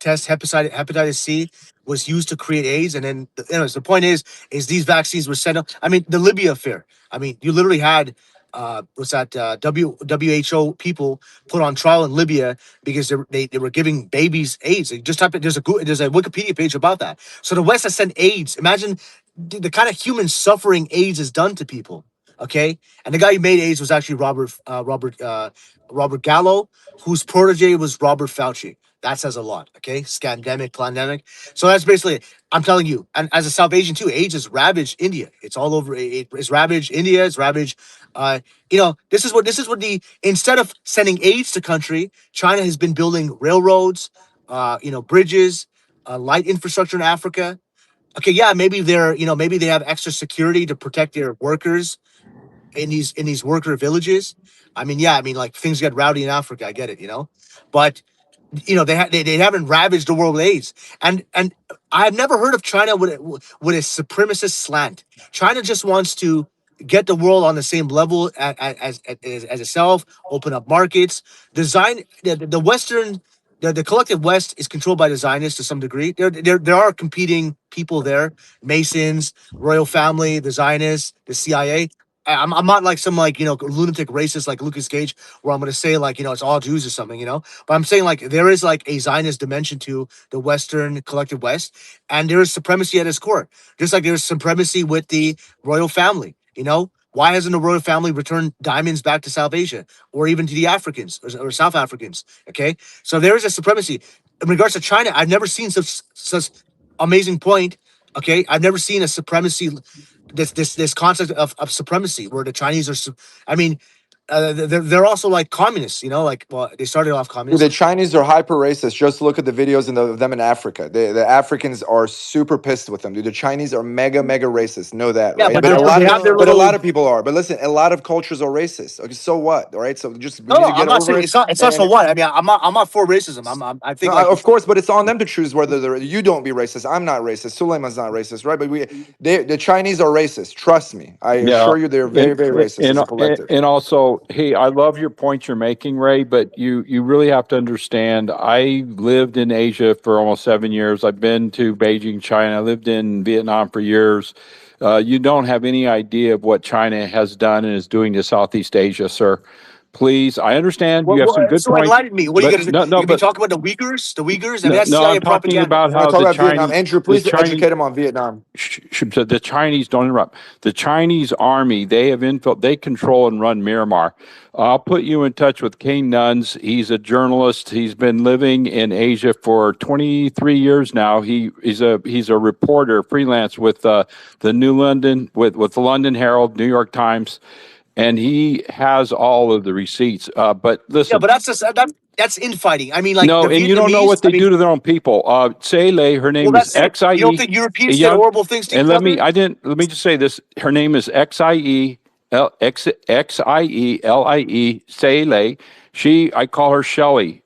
test hepatitis C was used to create AIDS. And then anyways, the point is these vaccines were sent up. I mean, the Libya affair. I mean, you literally had WHO people put on trial in Libya because they were giving babies AIDS. Just type it. There's a Wikipedia page about that. So the West has sent AIDS. Imagine the kind of human suffering AIDS has done to people. Okay, and the guy who made AIDS was actually Robert Gallo, whose protege was Robert Fauci. That says a lot. Okay, scandemic, pandemic. So that's basically it. I'm telling you, and as a South Asian too, AIDS has ravaged India. It's all over. It's ravaged India. It's ravaged. This is what the instead of sending AIDS to country, China has been building railroads, bridges, light infrastructure in Africa. Okay, yeah, maybe maybe they have extra security to protect their workers in these worker villages. I mean, yeah, I mean, like things get rowdy in Africa. I get it, but they haven't ravaged the world with AIDS, and I've never heard of China with a supremacist slant. China just wants to get the world on the same level as itself, open up markets, the Western. The collective West is controlled by the Zionists to some degree. There are competing people there: Masons, royal family, the Zionists, the CIA. I'm not like some lunatic racist like Lucas Cage, where I'm gonna say like it's all Jews or something, But I'm saying like there is like a Zionist dimension to the Western collective West, and there is supremacy at its core, just like there's supremacy with the royal family. Why hasn't the royal family returned diamonds back to South Asia or even to the Africans or South Africans? Okay, so there is a supremacy in regards to China. I've never seen such amazing point. Okay, I've never seen a supremacy. This concept of supremacy where the Chinese are. I mean, they're also like communists. Well, they started off communist. The Chinese are hyper racist. Just look at the videos of them in Africa. The Africans are super pissed with them, dude. The Chinese are mega racist. Know that, Yeah, right? but a lot of people are. But listen, a lot of cultures are racist. Okay, so what? All right, so just we need to get I'm not over saying it. it's not so what. I mean, I'm not for racism. I think No, like of course, but it's on them to choose whether you don't be racist. I'm not racist. Suleiman's not racist, right? But the Chinese are racist. Trust me. I assure you, they're very racist as a collective. And also, So, hey, I love your point you're making, Ray, but you really have to understand, I lived in Asia for almost 7 years. I've been to Beijing, China. I lived in Vietnam for years. You don't have any idea of what China has done and is doing to Southeast Asia, sir. Please, I understand you have some good So points, enlighten me. What are you but gonna? no, You gonna be but talking about the Uyghurs? The Uyghurs? I mean, no, that's no, CIA I'm talking propaganda. about I want how to talk the about Vietnam. Chinese, Andrew, the please Chinese, educate him on Vietnam. so the Chinese, don't interrupt. The Chinese army, they have they control and run Myanmar. I'll put you in touch with Kane Nuns. He's a journalist. He's been living in Asia for 23 years now. He's a reporter, freelance with the New London, with the London Herald, New York Times, and he has all of the receipts. But Yeah, listen, but that's infighting. I mean, like no, the and you don't know Vietnamese. what I they mean, do to their own people. Sele, her well, name is that's it. You don't XIE, think a Europeans said young, horrible things to and each let other? me just say this. Her name is XIE, XIELIE, Sele. I call her Shelley.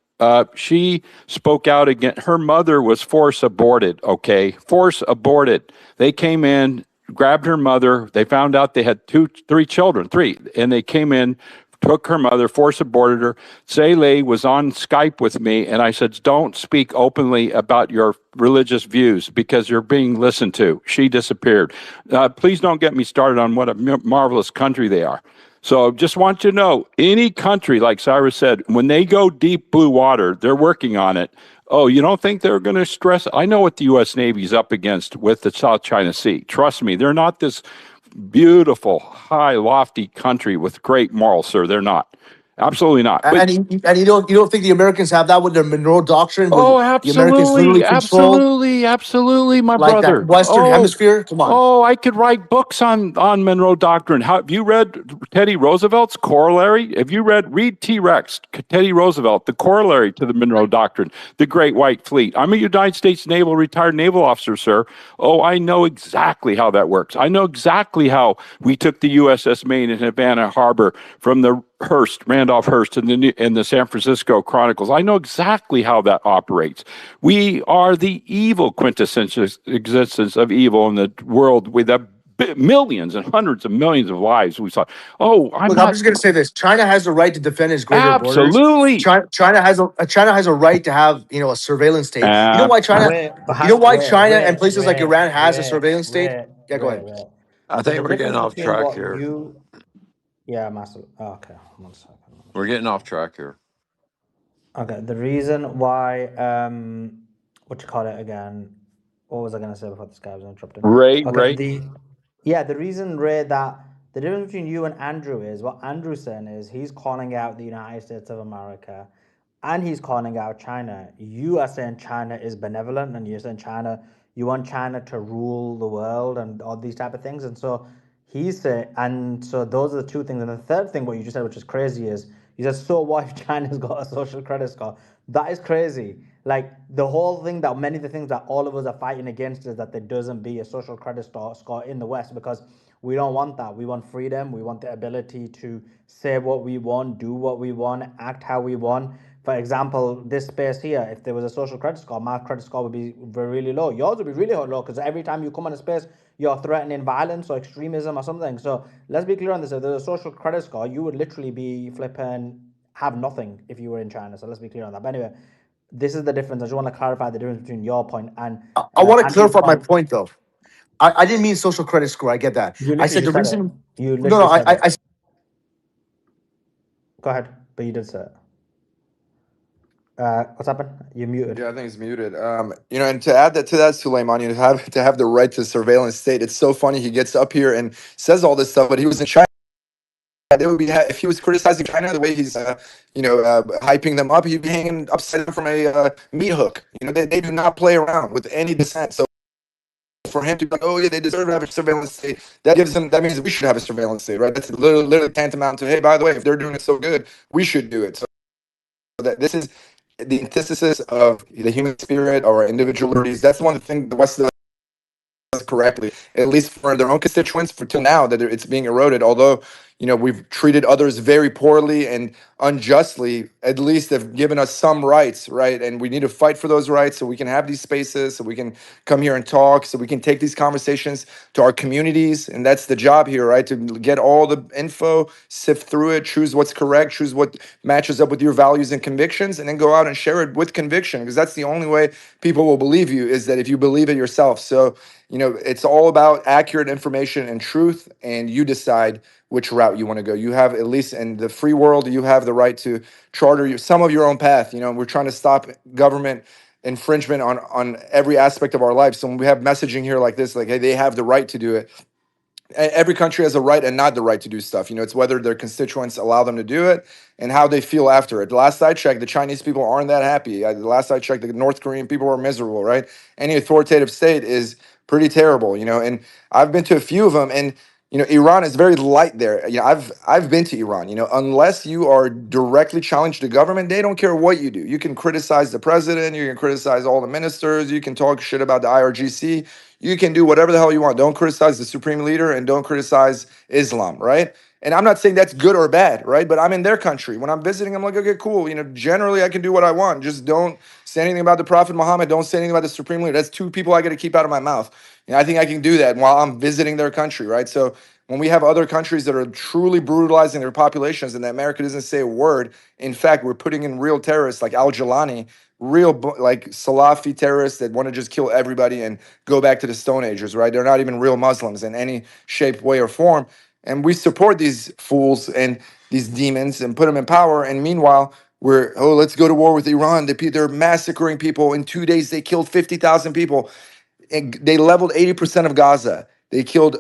She spoke out against, her mother was force aborted, okay? Force aborted. They came in, grabbed her mother. They found out they had three children, and they came in, took her mother, force aborted her. Sele was on Skype with me, and I said, don't speak openly about your religious views because you're being listened to. She disappeared. Please don't get me started on what a marvelous country they are. So just want you to know, any country, like Cyrus said, when they go deep blue water, they're working on it. Oh, you don't think they're going to stress? I know what the U.S. Navy is up against with the South China Sea. Trust me, they're not this beautiful, high, lofty country with great morals, sir. They're not. Absolutely not. But And you don't think the Americans have that with their Monroe Doctrine, where oh, the Americans literally control absolutely, my like that brother. Western Hemisphere? Come on. Oh, I could write books on Monroe Doctrine. Have you read Teddy Roosevelt's corollary? Have you read T-Rex, Teddy Roosevelt, the corollary to the Monroe Doctrine, the Great White Fleet? I'm a United States retired naval officer, sir. Oh, I know exactly how that works. I know exactly how we took the USS Maine in Havana Harbor from the Randolph Hearst, and the San Francisco Chronicles. I know exactly how that operates. We are the evil quintessential existence of evil in the world with millions and hundreds of millions of lives we saw. Oh, I'm just going to say this: China has the right to defend its greater absolutely. borders. China has a right to have a surveillance state. You know why China? China and places like Iran has a surveillance state? Yeah, go ahead. I think we're getting off track here. Yeah, massive. Okay, 1 second. We're getting off track here. Okay, the reason why, what you call it again? What was I gonna say before this guy was interrupted? Ray. The reason, Ray, that the difference between you and Andrew is what Andrew's saying is he's calling out the United States of America, and he's calling out China. You are saying China is benevolent, and you're saying you want China to rule the world and all these type of things, and so. So those are the two things. And the third thing, what you just said, which is crazy, is you said, so what if China's got a social credit score? That is crazy. Like the whole thing that many of the things that all of us are fighting against is that there doesn't be a social credit score in the West, because we don't want that. We want freedom. We want the ability to say what we want, do what we want, act how we want. For example, this space here, if there was a social credit score, my credit score would be really low. Yours would be really low, because every time you come on a space, you're threatening violence or extremism or something. So let's be clear on this. If there's a social credit score, you would literally be have nothing if you were in China. So let's be clear on that. But anyway, this is the difference. I just want to clarify the difference between your point and I want to clarify my point, though. I didn't mean social credit score. I get that. I said the reason. I Go ahead, but you did say it. What's happened? You're muted. Yeah, I think it's muted. And to add to that, Suleiman, you have the right to surveillance state. It's so funny. He gets up here and says all this stuff, but he was in China. They would be, if he was criticizing China the way he's, hyping them up, he'd be hanging upside down from a meat hook. They do not play around with any dissent. So for him to be like, oh yeah, they deserve to have a surveillance state, that means we should have a surveillance state, right? That's literally tantamount to, hey, by the way, if they're doing it so good, we should do it. So that this is the antithesis of the human spirit or individual liberties. That's one thing the West does correctly, at least for their own constituents, till now that it's being eroded. Although, we've treated others very poorly and unjustly. At least they've given us some rights, right? And we need to fight for those rights so we can have these spaces, so we can come here and talk, so we can take these conversations to our communities. And that's the job here, right? To get all the info, sift through it, choose what's correct, choose what matches up with your values and convictions, and then go out and share it with conviction, because that's the only way people will believe you, is that if you believe it yourself. So, it's all about accurate information and truth, and you decide which route you want to go. You have, at least in the free world, you have the right to charter some of your own path. We're trying to stop government infringement on every aspect of our life. So when we have messaging here like this, like, hey, they have the right to do it. Every country has a right and not the right to do stuff. It's whether their constituents allow them to do it and how they feel after it. The last I checked, the Chinese people aren't that happy. The last I checked, the North Korean people were miserable, right? Any authoritative state is pretty terrible, and I've been to a few of them, and Iran is very light there. I've been to Iran. Unless you are directly challenged the government, they don't care what you do. You can criticize the president, you can criticize all the ministers, you can talk shit about the IRGC, you can do whatever the hell you want. Don't criticize the supreme leader and don't criticize Islam, right? And I'm not saying that's good or bad, right? But I'm in their country. When I'm visiting, I'm like, okay, cool. Generally I can do what I want. Just don't say anything about the Prophet Muhammad. Don't say anything about the supreme leader. That's two people I got to keep out of my mouth. I think I can do that while I'm visiting their country, right? So when we have other countries that are truly brutalizing their populations and that America doesn't say a word, in fact, we're putting in real terrorists like Al-Jilani, like Salafi terrorists that want to just kill everybody and go back to the Stone Ages, right? They're not even real Muslims in any shape, way, or form. And we support these fools and these demons and put them in power. And meanwhile, let's go to war with Iran. They're massacring people. In 2 days, they killed 50,000 people. And they leveled 80% of Gaza. They killed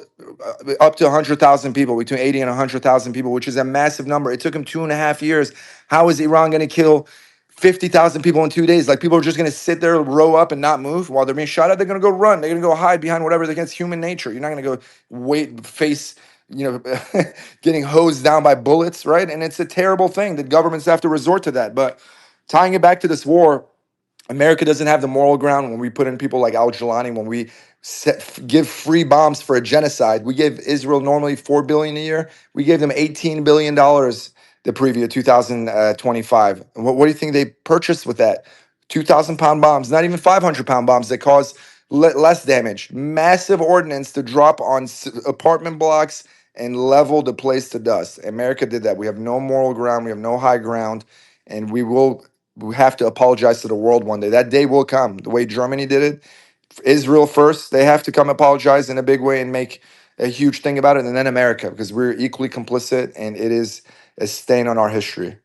up to 100,000 people, between 80 and 100,000 people, which is a massive number. It took them 2.5 years. How is Iran going to kill 50,000 people in 2 days? Like, people are just going to sit there, row up, and not move while they're being shot at? They're going to go run. They're going to go hide behind whatever. Against human nature. You're not going to go face, getting hosed down by bullets, right? And it's a terrible thing that governments have to resort to that. But tying it back to this war, America doesn't have the moral ground when we put in people like Al-Jilani, when we give free bombs for a genocide. We gave Israel normally $4 billion a year. We gave them $18 billion the previous 2025. What do you think they purchased with that? 2,000-pound bombs, not even 500-pound bombs that cause less damage. Massive ordnance to drop on apartment blocks and level the place to dust. America did that. We have no moral ground. We have no high ground. And we have to apologize to the world one day. That day will come. The way Germany did it, Israel first, they have to come apologize in a big way and make a huge thing about it, and then America, because we're equally complicit, and it is a stain on our history.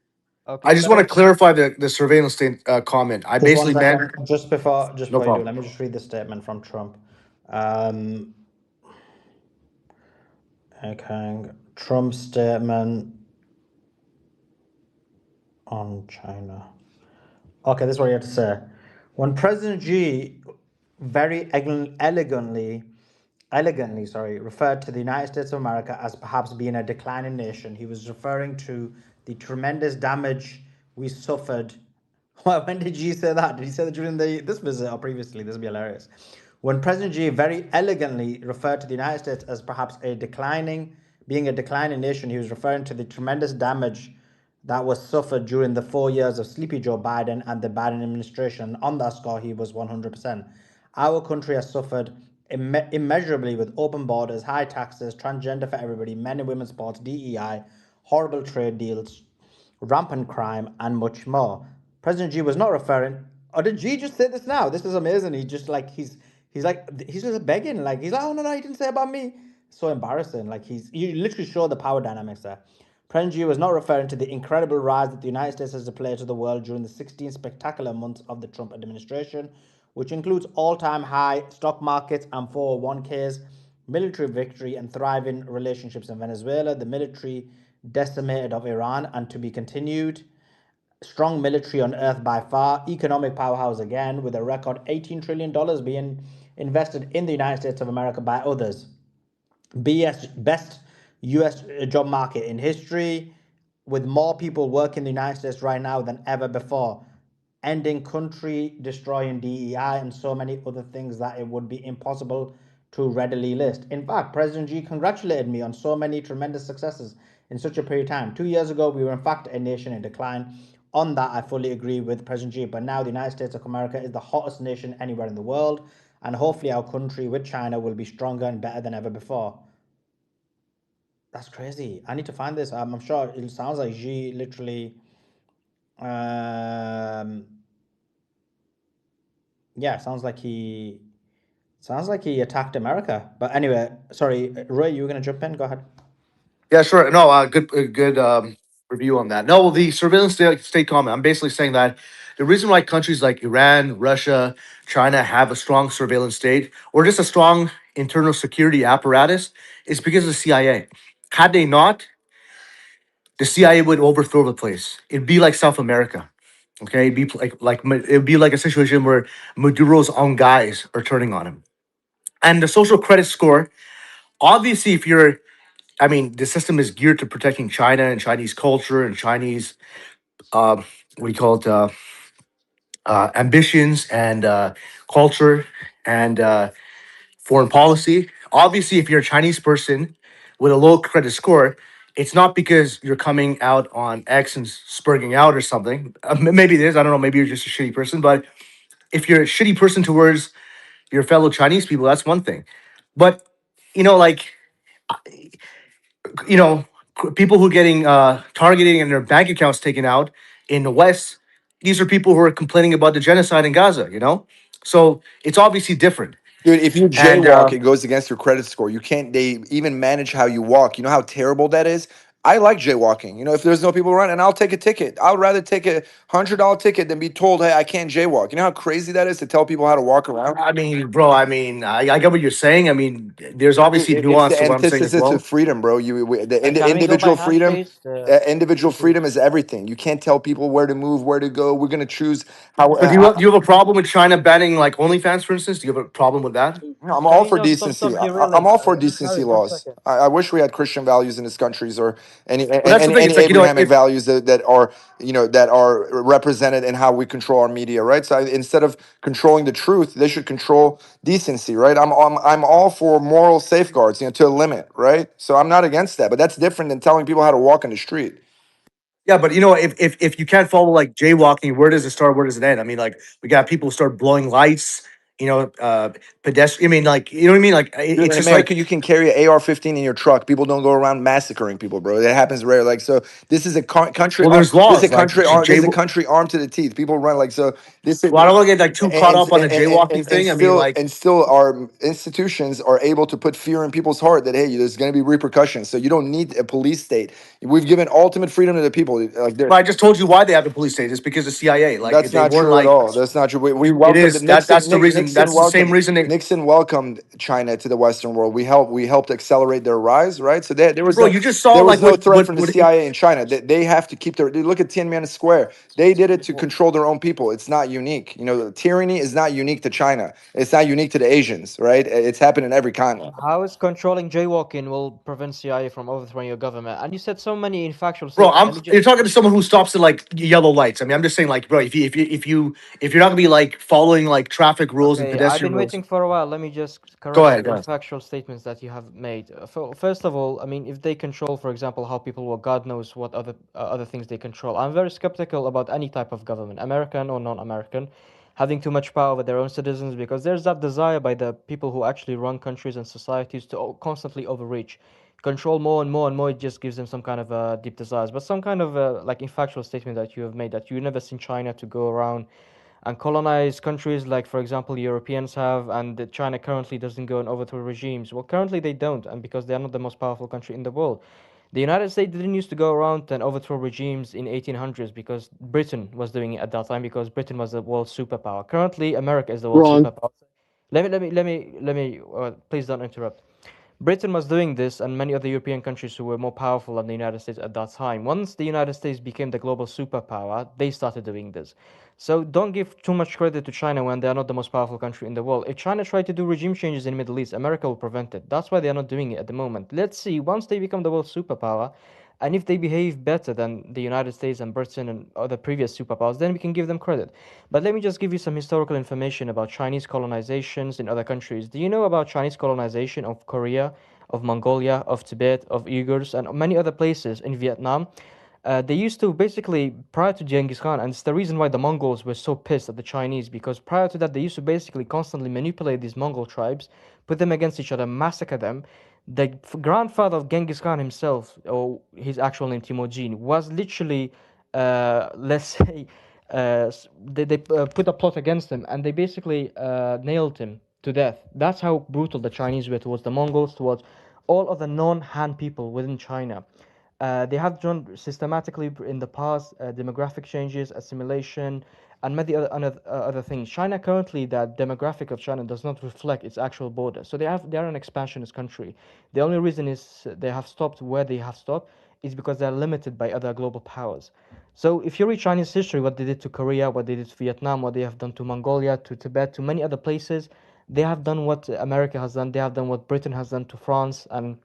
Okay, I just want to clarify the surveillance state comment. I Just basically one meant second. Just before no you do, problem. let me just read the statement from Trump. Okay, Trump's statement on China. Okay, this is what you have to say. When President Xi very elegantly, referred to the United States of America as perhaps being a declining nation, he was referring to the tremendous damage we suffered. When did Xi say that? Did he say that during this visit or previously? This would be hilarious. When President Xi very elegantly referred to the United States as perhaps being a declining nation, he was referring to the tremendous damage that was suffered during the 4 years of sleepy Joe Biden and the Biden administration. On that score, he was 100%. Our country has suffered immeasurably with open borders, high taxes, transgender for everybody, men and women's sports, DEI, horrible trade deals, rampant crime, and much more. President Xi was not referring. Or did Xi just say this now? This is amazing. He's just begging. Like, he's like, oh no, he didn't say about me. So embarrassing. Like, you literally show the power dynamics there. President Xi was not referring to the incredible rise that the United States has displayed to the world during the 16 spectacular months of the Trump administration, which includes all-time high stock markets and 401ks, military victory and thriving relationships in Venezuela, the military decimated of Iran and to be continued, strong military on earth by far, economic powerhouse again, with a record $18 trillion being invested in the United States of America by others. Best US job market in history, with more people working in the United States right now than ever before, ending country destroying DEI, and so many other things that it would be impossible to readily list. In fact, President Xi congratulated me on so many tremendous successes in such a period of time. 2 years ago, we were in fact a nation in decline. On that, I fully agree with President Xi. But now the United States of America is the hottest nation anywhere in the world. And hopefully our country with China will be stronger and better than ever before. That's crazy. I need to find this. I'm sure it sounds like Xi literally, yeah, sounds like he attacked America. But anyway, sorry, Roy, you were gonna jump in? Go ahead. Yeah, sure. No, good review on that. No, well, the surveillance state comment. I'm basically saying that the reason why countries like Iran, Russia, China have a strong surveillance state or just a strong internal security apparatus is because of the CIA. Had they not, the CIA would overthrow the place. It'd be like South America. Okay, it'd be it'd be like a situation where Maduro's own guys are turning on him. And the social credit score, obviously, if you're I mean, the system is geared to protecting China and Chinese culture and Chinese, what do you call it, ambitions and culture and foreign policy. Obviously, if you're a Chinese person with a low credit score, it's not because you're coming out on X and spurging out or something. Maybe it is. I don't know. Maybe you're just a shitty person. But if you're a shitty person towards your fellow Chinese people, that's one thing. But, like, you know, people who are getting targeted and their bank accounts taken out in the West, these are people who are complaining about the genocide in Gaza. So it's obviously different. Dude, if you And jaywalk, it goes against your credit score. You can't they even manage how you walk. You know how terrible that is? I like jaywalking. If there's no people around, and I'll take a ticket. I would rather take $100 ticket than be told, hey, I can't jaywalk. You know how crazy that is to tell people how to walk around? I mean, bro, I get what you're saying. I mean, there's obviously It's nuance the to what I'm saying as antithesis well. of freedom, bro. Can we go by Individual hand, freedom, please? individual Thank you. freedom is everything. You can't tell people where to move, where to go. We're gonna choose how. So do you have a problem with China banning like OnlyFans, for instance? Do you have a problem with that? I'm Can all we for just decency. stop I'm derailing? all for decency Harry, one laws. second. I wish we had Christian values in this countries or any Well, that's the thing. any It's like Abrahamic if values that are that are represented in how we control our media, right? So instead of controlling the truth, they should control decency, right? I'm all for moral safeguards, to a limit, right? So I'm not against that, but that's different than telling people how to walk in the street. yeah, but if you can't follow like jaywalking, where does it start? Where does it end? I mean, like we got people start blowing lights. Pedestrian. I mean, like you know what I mean? Like Dude, it's in just America, like, you can carry an AR-15 in your truck. People don't go around massacring people, bro. That happens rare. Like so, this is a country. well, there's This is a laws like country. This is a country armed to the teeth. People run like so. This is Well, I don't want to get like too caught up on the jaywalking and thing. I mean, like, still our institutions are able to put fear in people's heart that hey, there's going to be repercussions. So you don't need a police state. We've given ultimate freedom to the people. Like but I just told you why they have the police state. It's because of CIA. Like that's they not weren't true at like all. That's not true. We it welcomed is. That's the reason. Nixon That's the same welcomed reason. Nixon welcomed China to the Western world. We helped accelerate their rise, right? So there was Bro, you just saw there was like no what threat from the what CIA in China. They have to keep their. Look at Tiananmen Square. They did it to control their own people. It's not unique. Tyranny is not unique to China. It's not unique to the Asians, right? It's happened in every continent. How is controlling jaywalking will prevent CIA from overthrowing your government? And you said so many factual Bro, statements. Let me you're just. talking to someone who stops at like yellow lights. I mean, I'm just saying, like, bro, if you're not gonna be like following like traffic rules and Okay, I've pedestrian been rules, waiting for a while. Let me just go correct ahead. Go ahead. factual statements that you have made. First of all, I mean, if they control, for example, how people work, God knows what other things they control. I'm very skeptical about any type of government, American or non-American, having too much power over their own citizens because there's that desire by the people who actually run countries and societies to constantly overreach, control more and more and more. It just gives them some kind of deep desires. But some kind of like factual statement that you have made that you've never seen China to go around and colonize countries like, for example, Europeans have, and that China currently doesn't go and overthrow regimes. Well, currently they don't, and because they are not the most powerful country in the world. The United States didn't used to go around and overthrow regimes in 1800s because Britain was doing it at that time because Britain was the world superpower. Currently, America is the world Wrong. superpower. Please don't interrupt. Britain was doing this, and many other European countries who were more powerful than the United States at that time. Once the United States became the global superpower, they started doing this. So don't give too much credit to China when they are not the most powerful country in the world. If China tried to do regime changes in the Middle East, America will prevent it. That's why they are not doing it at the moment. Let's see, once they become the world superpower, and if they behave better than the United States and Britain and other previous superpowers, then we can give them credit. But let me just give you some historical information about Chinese colonizations in other countries. Do you know about Chinese colonization of Korea of Mongolia, of Tibet, of Uyghurs, and many other places in Vietnam. They used to basically, prior to Genghis Khan, and it's the reason why the Mongols were so pissed at the Chinese, because prior to that, they used to basically constantly manipulate these Mongol tribes, put them against each other, massacre them. The grandfather of Genghis Khan himself, or his actual name Temujin, was literally, let's say, they put a plot against him, and they basically nailed him to death. That's how brutal the Chinese were towards the Mongols, towards all of the non-Han people within China. They have done systematically in the past demographic changes, assimilation, and many other things. China currently, the demographic of China does not reflect its actual border. So they are an expansionist country. The only reason is they have stopped where they have stopped is because they're limited by other global powers. So if you read Chinese history, what they did to Korea, what they did to Vietnam, what they have done to Mongolia, to Tibet, to many other places, they have done what America has done. They have done what Britain has done to France and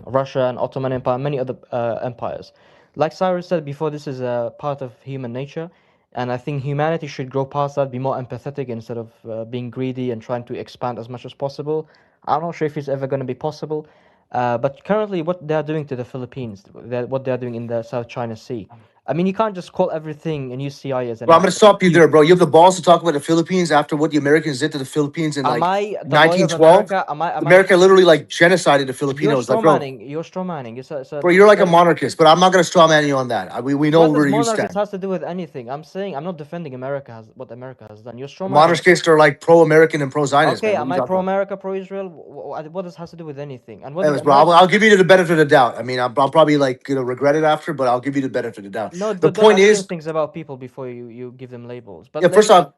Russia and Ottoman Empire, and many other empires. Like Cyrus said before, this is a part of human nature, and I think humanity should grow past that, be more empathetic instead of being greedy and trying to expand as much as possible. I'm not sure if it's ever going to be possible, but currently, what they are doing to the Philippines, what they are doing in the South China Sea. I mean, you can't just call everything and use CIA as an Bro, I'm gonna stop you there, bro. You have the balls to talk about the Philippines after what the Americans did to the Philippines in Am like I the boy of 1912. America? Am I America literally like genocided the You're Filipinos. Like, straw bro, manning. You're straw manning. It's a bro, you're like a very. monarchist, but I'm not gonna straw man you on that. We know What does where you monarchist stand. has to do with anything? I'm saying I'm not defending what America has done. You're straw manning. Monarchists are like pro-American and pro-Zionist, Okay, man. What am are I you talking about? pro-America, pro-Israel? What does has to do with anything? And what did Anyways, bro, I'll America? give you the benefit of the doubt. I mean, I'll probably like regret it after, but I'll give you the benefit of the doubt. No, The don't point assume is, things about people before you give them labels. But yeah. First off,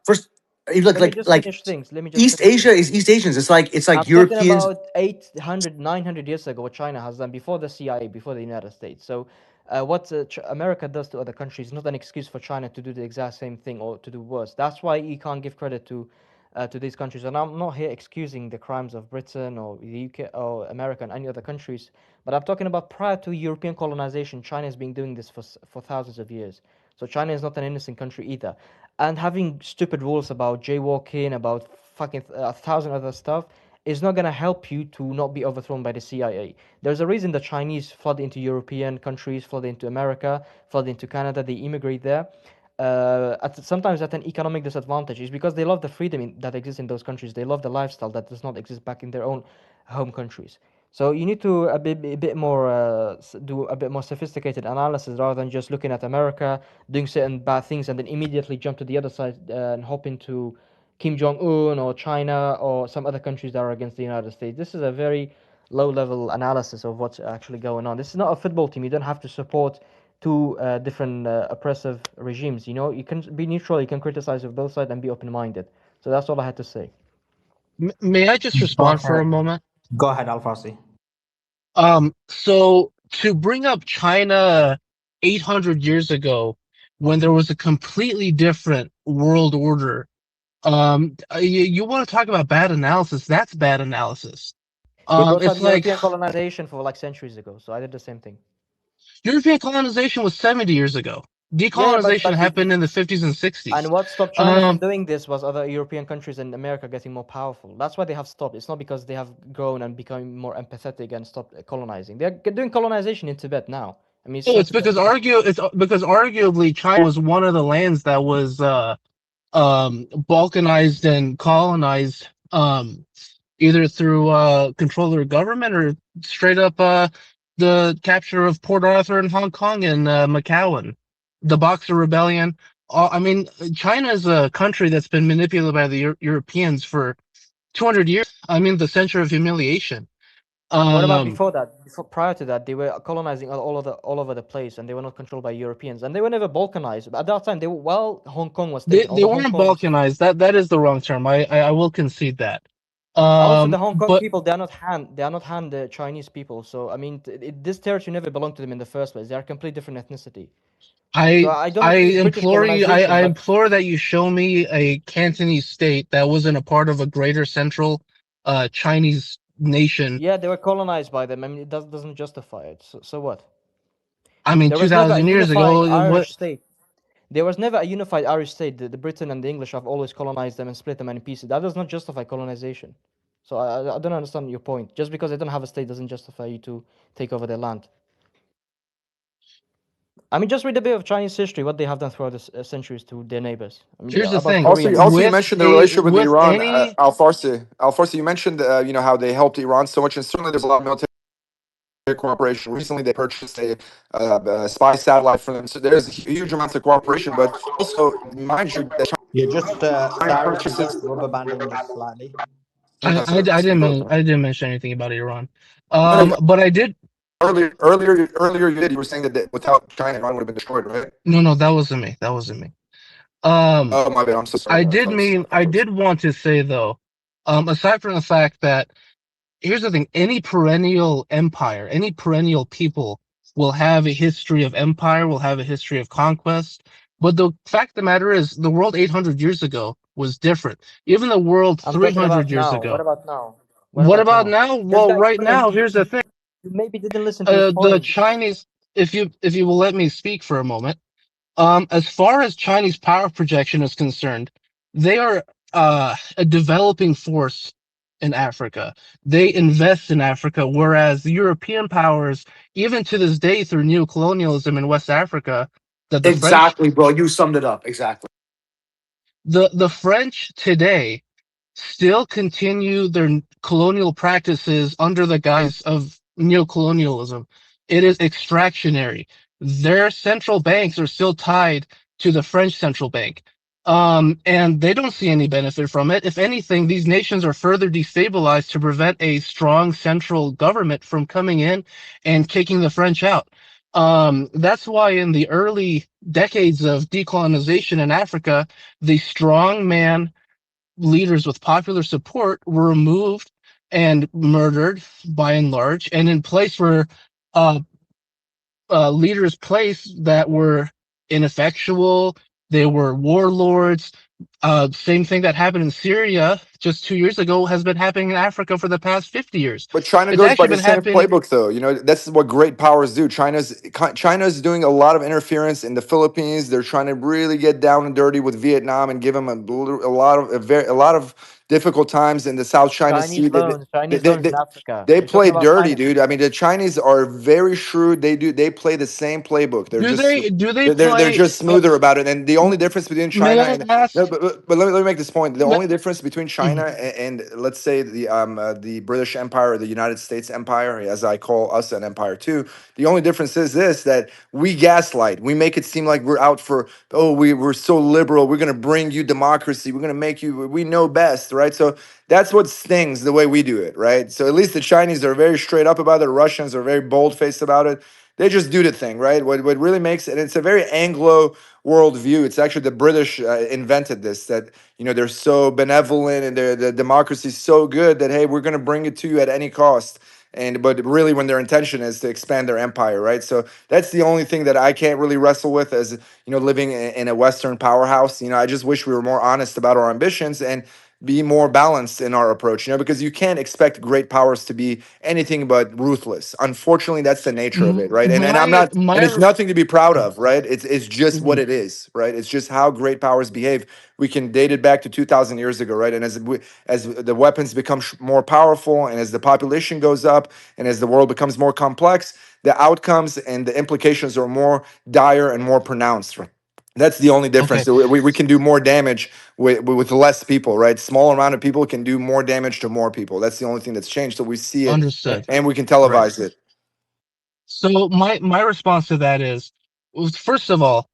you look let me just like finish things. Let me just East finish Asia things. is East Asians. It's I'm like talking Europeans. about 800, 900 years ago, what China has done before the CIA, before the United States. So, what America does to other countries is not an excuse for China to do the exact same thing or to do worse. That's why you can't give credit to these countries. And I'm not here excusing the crimes of Britain or the UK or America and any other countries, but I'm talking about prior to European colonization, China has been doing this for thousands of years. So China is not an innocent country either. And having stupid rules about jaywalking, about fucking a thousand other stuff, is not going to help you to not be overthrown by the CIA. There's a reason the Chinese flood into European countries, flood into America, flood into Canada, they immigrate there. Sometimes at an economic disadvantage is because they love the freedom that exists in those countries. They love the lifestyle that does not exist back in their own home countries. So you need to a bit more do a bit more sophisticated analysis rather than just looking at America doing certain bad things and then immediately jump to the other side and hop into Kim Jong Un or China or some other countries that are against the United States. This is a very low-level analysis of what's actually going on. This is not a football team. You don't have to support two different oppressive regimes. You know, you can be neutral. You can criticize of both sides and be open-minded. So that's all I had to say. May I just Go respond for a ahead. moment? Go ahead, Alfasi. So to bring up China 800 years ago, when there was a completely different world order, you want to talk about bad analysis? That's bad analysis. He brought up It's like European colonization for like centuries ago, so I did the same thing. European colonization was 70 years ago. Decolonization happened in the 50s and 60s. And what stopped China from doing this was other European countries and America getting more powerful. That's why they have stopped. It's not because they have grown and become more empathetic and stopped colonizing. They're doing colonization in Tibet now. I mean, it's because arguably China was one of the lands that was balkanized and colonized either through control of government or straight up the capture of Port Arthur in Hong Kong and Macau, the Boxer Rebellion. I mean, China is a country that's been manipulated by the Europeans for 200 years. I mean, the century of humiliation. What about before that? Prior to that, they were colonizing all over the place, and they were not controlled by Europeans, and they were never balkanized. At that time, Hong Kong was taken. They weren't balkanized. That is the wrong term. I will concede that. Also, the Hong Kong people, they are not Han, the Chinese people. So I mean, this territory never belonged to them in the first place. They are a completely different ethnicity. I implore you. I implore that you show me a Cantonese state that wasn't a part of a greater central Chinese nation. Yeah, they were colonized by them. I mean, it doesn't justify it. So what? I mean, 2,000 years ago, Irish state. There was never a unified Irish state. The Britain and the English have always colonized them and split them into pieces. That does not justify colonization. So I don't understand your point. Just because they don't have a state doesn't justify you to take over their land. I mean, just read a bit of Chinese history, what they have done throughout the centuries to their neighbors. I mean, Here's the about thing. Koreans. Also, you With mentioned the relationship with with Iran, any Al Farsi. Al Farsi, you mentioned you know how they helped Iran so much, and certainly there's a lot of military cooperation. Recently, they purchased a spy satellite from them, so there's huge amounts of cooperation. But also, mind you, that You're just China Cyrus, you're purchases. just rubber banding just slightly. I Sorry, I didn't mention anything about Iran. no, no, But I did. earlier you did. You were saying that without China, Iran would have been destroyed, right? No, that wasn't me. That wasn't me. Um, Oh, my bad. I'm so sorry. I did want to say though, aside from the fact that here's the thing, any perennial empire, any perennial people will have a history of empire, will have a history of conquest. But the fact of the matter is, the world 800 years ago was different. Even the world I'm talking 300 about years now. What ago. about now? What What about about now? now? This Well, guy right claimed now, here's the thing. you maybe didn't listen to his The point. Chinese, if you will let me speak for a moment, as far as Chinese power projection is concerned, they are a developing force in Africa. They invest in Africa, whereas the European powers, even to this day, through neocolonialism in West Africa, that the French, Exactly, bro. You summed it up. Exactly. the French today still continue their colonial practices under the guise of neocolonialism. It is extractionary. Their central banks are still tied to the French central bank. And they don't see any benefit from it. If anything, these nations are further destabilized to prevent a strong central government from coming in and kicking the French out. That's why in the early decades of decolonization in Africa, the strong man leaders with popular support were removed and murdered by and large, and in place were uh, leaders placed that were ineffectual. They were warlords. Same thing that happened in Syria just 2 years ago has been happening in Africa for the past 50 years. But China It's goes by actually the been same happening. playbook, though. You know, that's what great powers do. China's doing a lot of interference in the Philippines. They're trying to really get down and dirty with Vietnam and give them a lot of difficult times in the South China Sea. Chinese loans in Africa. They You're talking play about dirty, China. dude. I mean, the Chinese are very shrewd. They play the same playbook. Do they They're play? just smoother about it. And the only difference between May China I and no, ask? but let me make this point. The But, only difference between China and let's say the British Empire or the United States Empire, as I call us an empire too, the only difference is this: that we gaslight. We make it seem like we're out for we're so liberal. We're gonna bring you democracy. We're gonna make you. We know best, right? So that's what stings the way we do it, right? So at least the Chinese are very straight up about it. The Russians are very bold faced about it. They just do the thing, right? What really makes it, it's a very Anglo worldview. It's actually the British invented this, that, you know, they're so benevolent and the democracy is so good that, hey, we're going to bring it to you at any cost. And but really, when their intention is to expand their empire, right? So that's the only thing that I can't really wrestle with as, you know, living in a Western powerhouse. You know, I just wish we were more honest about our ambitions and be more balanced in our approach, you know, because you can't expect great powers to be anything but ruthless. Unfortunately, that's the nature of it, right? And I'm not, and it's my nothing to be proud of, right? It's just what it is, right? It's just how great powers behave. We can date it back to 2,000 years ago, right? And as the weapons become more powerful, and as the population goes up, and as the world becomes more complex, the outcomes and the implications are more dire and more pronounced, right? That's the only difference. Okay, So we can do more damage with less people, right? Smaller amount of people can do more damage to more people. That's the only thing that's changed. So we see it understood. and we can Right. televise it. So my response to that is, first of all,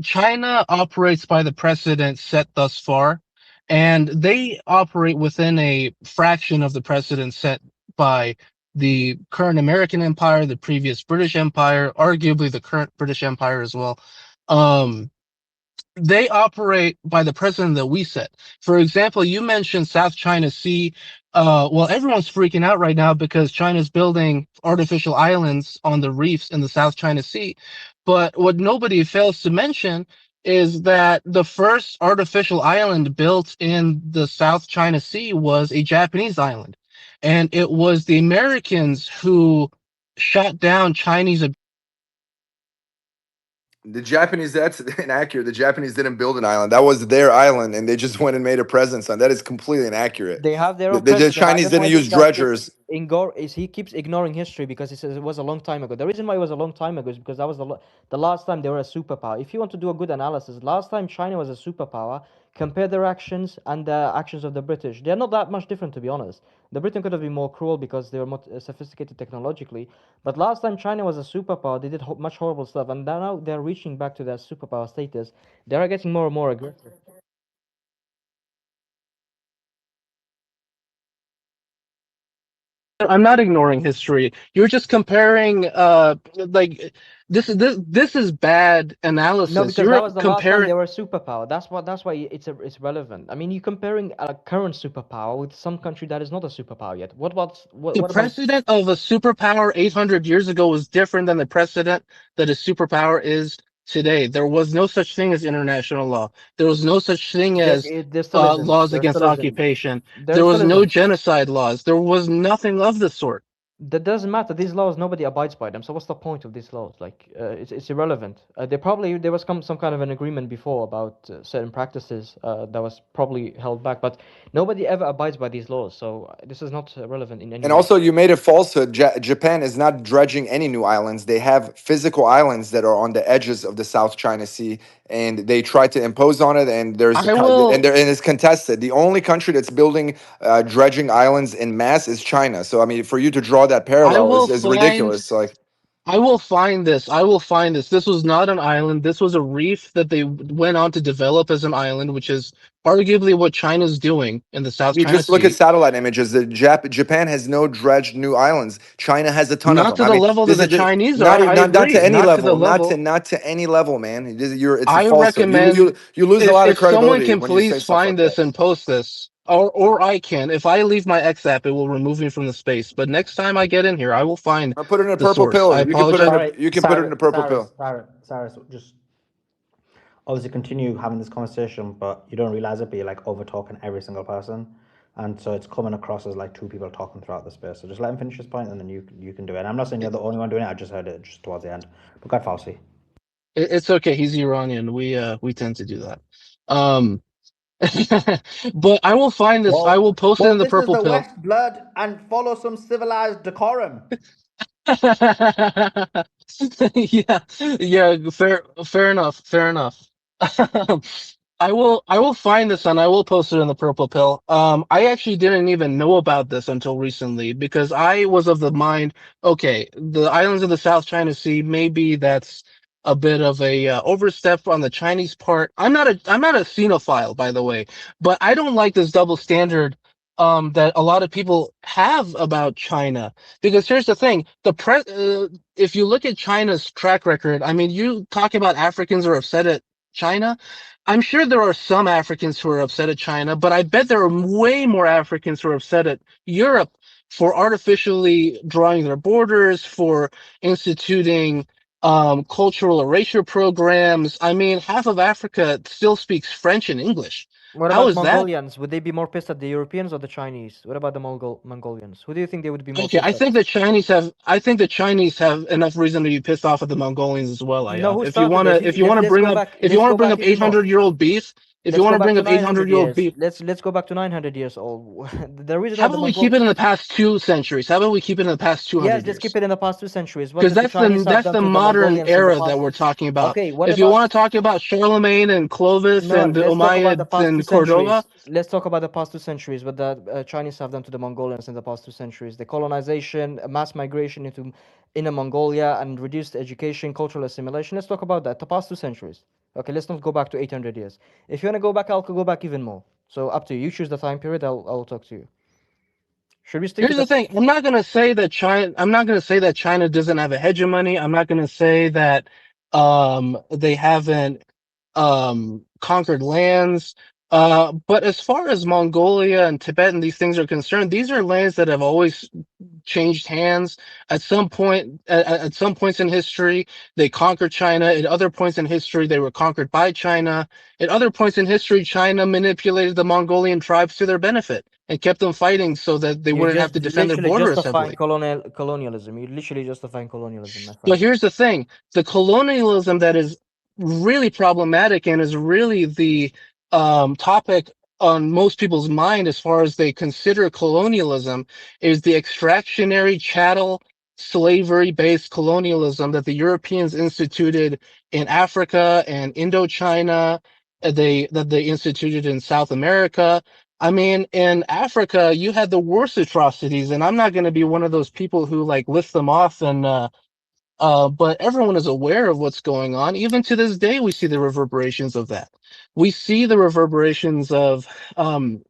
China operates by the precedent set thus far, and they operate within a fraction of the precedent set by the current American Empire, the previous British Empire, arguably the current British Empire as well. They operate by the precedent that we set. For example, you mentioned South China Sea. Well, everyone's freaking out right now because China's building artificial islands on the reefs in the South China Sea. But what nobody fails to mention is that the first artificial island built in the South China Sea was a Japanese island. And it was the Americans who shot down Chinese. The Japanese, that's inaccurate. The Japanese didn't build an island. That was their island, and they just went and made a presence on. That is completely inaccurate. They have their own The president. I Chinese don't know why didn't this use guy keeps dredgers. he keeps ignoring history because he says it was a long time ago. The reason why it was a long time ago is because that was the last time they were a superpower. If you want to do a good analysis, last time China was a superpower, compare their actions and the actions of the British. They're not that much different, to be honest. The Britain could have been more cruel because they were more sophisticated technologically. But last time China was a superpower, they did much horrible stuff, and now they're reaching back to their superpower status. They are getting more and more aggressive. I'm not ignoring history. You're just comparing like this is bad No, analysis. because You're that was the last time comparing they were a superpower. That's why it's relevant. I mean, you're comparing a current superpower with some country that is not a superpower yet. What about the what about precedent of a superpower 800 years ago was different than the precedent that a superpower is today. There was no such thing as international law. There was no such thing as there still isn't. laws There against still isn't. occupation. There There was still no isn't. genocide laws. There was nothing of the sort. That doesn't matter. These laws, nobody abides by them. So what's the point of these laws? Like, it's irrelevant. There was some kind of an agreement before about certain practices that was probably held back, but nobody ever abides by these laws. So this is not relevant in any And way. also, you made a falsehood. Japan is not dredging any new islands. They have physical islands that are on the edges of the South China Sea, and they try to impose on it. And I will. and it's contested. The only country that's building dredging islands in mass is China. So, I mean, for you to draw that I parallel will is find. ridiculous. Like, I will find this. I will find this. This was not an island. This was a reef that they went on to develop as an island, which is arguably what China's doing in the South you China just look at Sea. satellite images. Japan has no dredged new islands. China has a ton of Not them. to I the mean, level that the Chinese are. I not to agree. any Not to the level. level. Not to any level, man. It's a I falsehood. recommend You lose a lot of if someone credibility can when you say please stuff find like that. this and post this, or I can. If I leave my X app, it will remove me from the space. But next time I get in here, I will find Or put it in a the purple source. pill. I You can put it in apologize. a, you can put it in a purple pill. Cyrus, just obviously continue having this conversation, but you don't realize it, but you're like over talking every single person. And so it's coming across as like two people talking throughout the space. So just let him finish his point and then you can do it. And I'm not saying you're the only one doing it, I just heard it just towards the end. But go ahead, Falsey. It's okay. He's Iranian. We tend to do that. Um, but I will find this. I will post it in the this is purple the pill. West blood and follow some civilized decorum. yeah, fair enough. I will find this and I will post it in the purple pill. I actually didn't even know about this until recently because I was of the mind, okay, the islands of the South China Sea, maybe that's a bit of a overstep on the Chinese part. I'm not a xenophile, by the way, but I don't like this double standard that a lot of people have about China. Because here's the thing, if you look at China's track record, I mean, you talk about Africans are upset at China. I'm sure there are some Africans who are upset at China, but I bet there are way more Africans who are upset at Europe for artificially drawing their borders, for instituting cultural erasure programs. I mean, half of Africa still speaks French and English. What How about is that? Mongolians? Would they be more pissed at the Europeans or the Chinese? What about the Mongolians? Who do you think they would be more Okay, pissed I at? think the Chinese have enough reason to be pissed off at the Mongolians as well. No, who If you started it? if you want to bring up Let's go back even more. 800-year-old beef, if you Let's want go to back bring to up 900 800-year-old years. beef, Let's go back to 900 years old. The reason how why the about we keep it in the past 2 centuries? How about we keep it in the past 200 Yes, years? let's keep it in the past 2 centuries. What Because did the Chinese have done the to the modern Mongolians in the era past? that we're talking about. Okay, what If you about want to talk about Charlemagne and Clovis no? and the Let's talk about the Umayyads past 2 and Cordova, centuries. Let's talk about the past 2 centuries. What the Chinese have done to the Mongolians in the past 2 centuries: the colonization, mass migration into inner Mongolia, and reduced education, cultural assimilation. Let's talk about that. The past 2 centuries. Okay, let's not go back to 800 years. If you want to go back, I'll go back even more. So up to you. You choose the time period. I'll talk to you. Should we stick here's to the thing. I'm not gonna say that China doesn't have a hegemony. I'm not gonna say that they haven't conquered lands. But as far as Mongolia and Tibet and these things are concerned, these are lands that have always changed hands. At some points in history, they conquered China. At other points in history, they were conquered by China. At other points in history, China manipulated the Mongolian tribes to their benefit and kept them fighting so that they You're wouldn't have just to defend their literally border justifying assembly. colonialism. You're literally justifying colonialism, my But friend. here's the thing: the colonialism that is really problematic and is really the topic on most people's mind as far as they consider colonialism is the extractionary chattel slavery based colonialism that the Europeans instituted in Africa and Indochina, that they instituted in South America. I mean, in Africa, you had the worst atrocities, and I'm not going to be one of those people who like list them off and but everyone is aware of what's going on. Even to this day, we see the reverberations of that. We see the reverberations of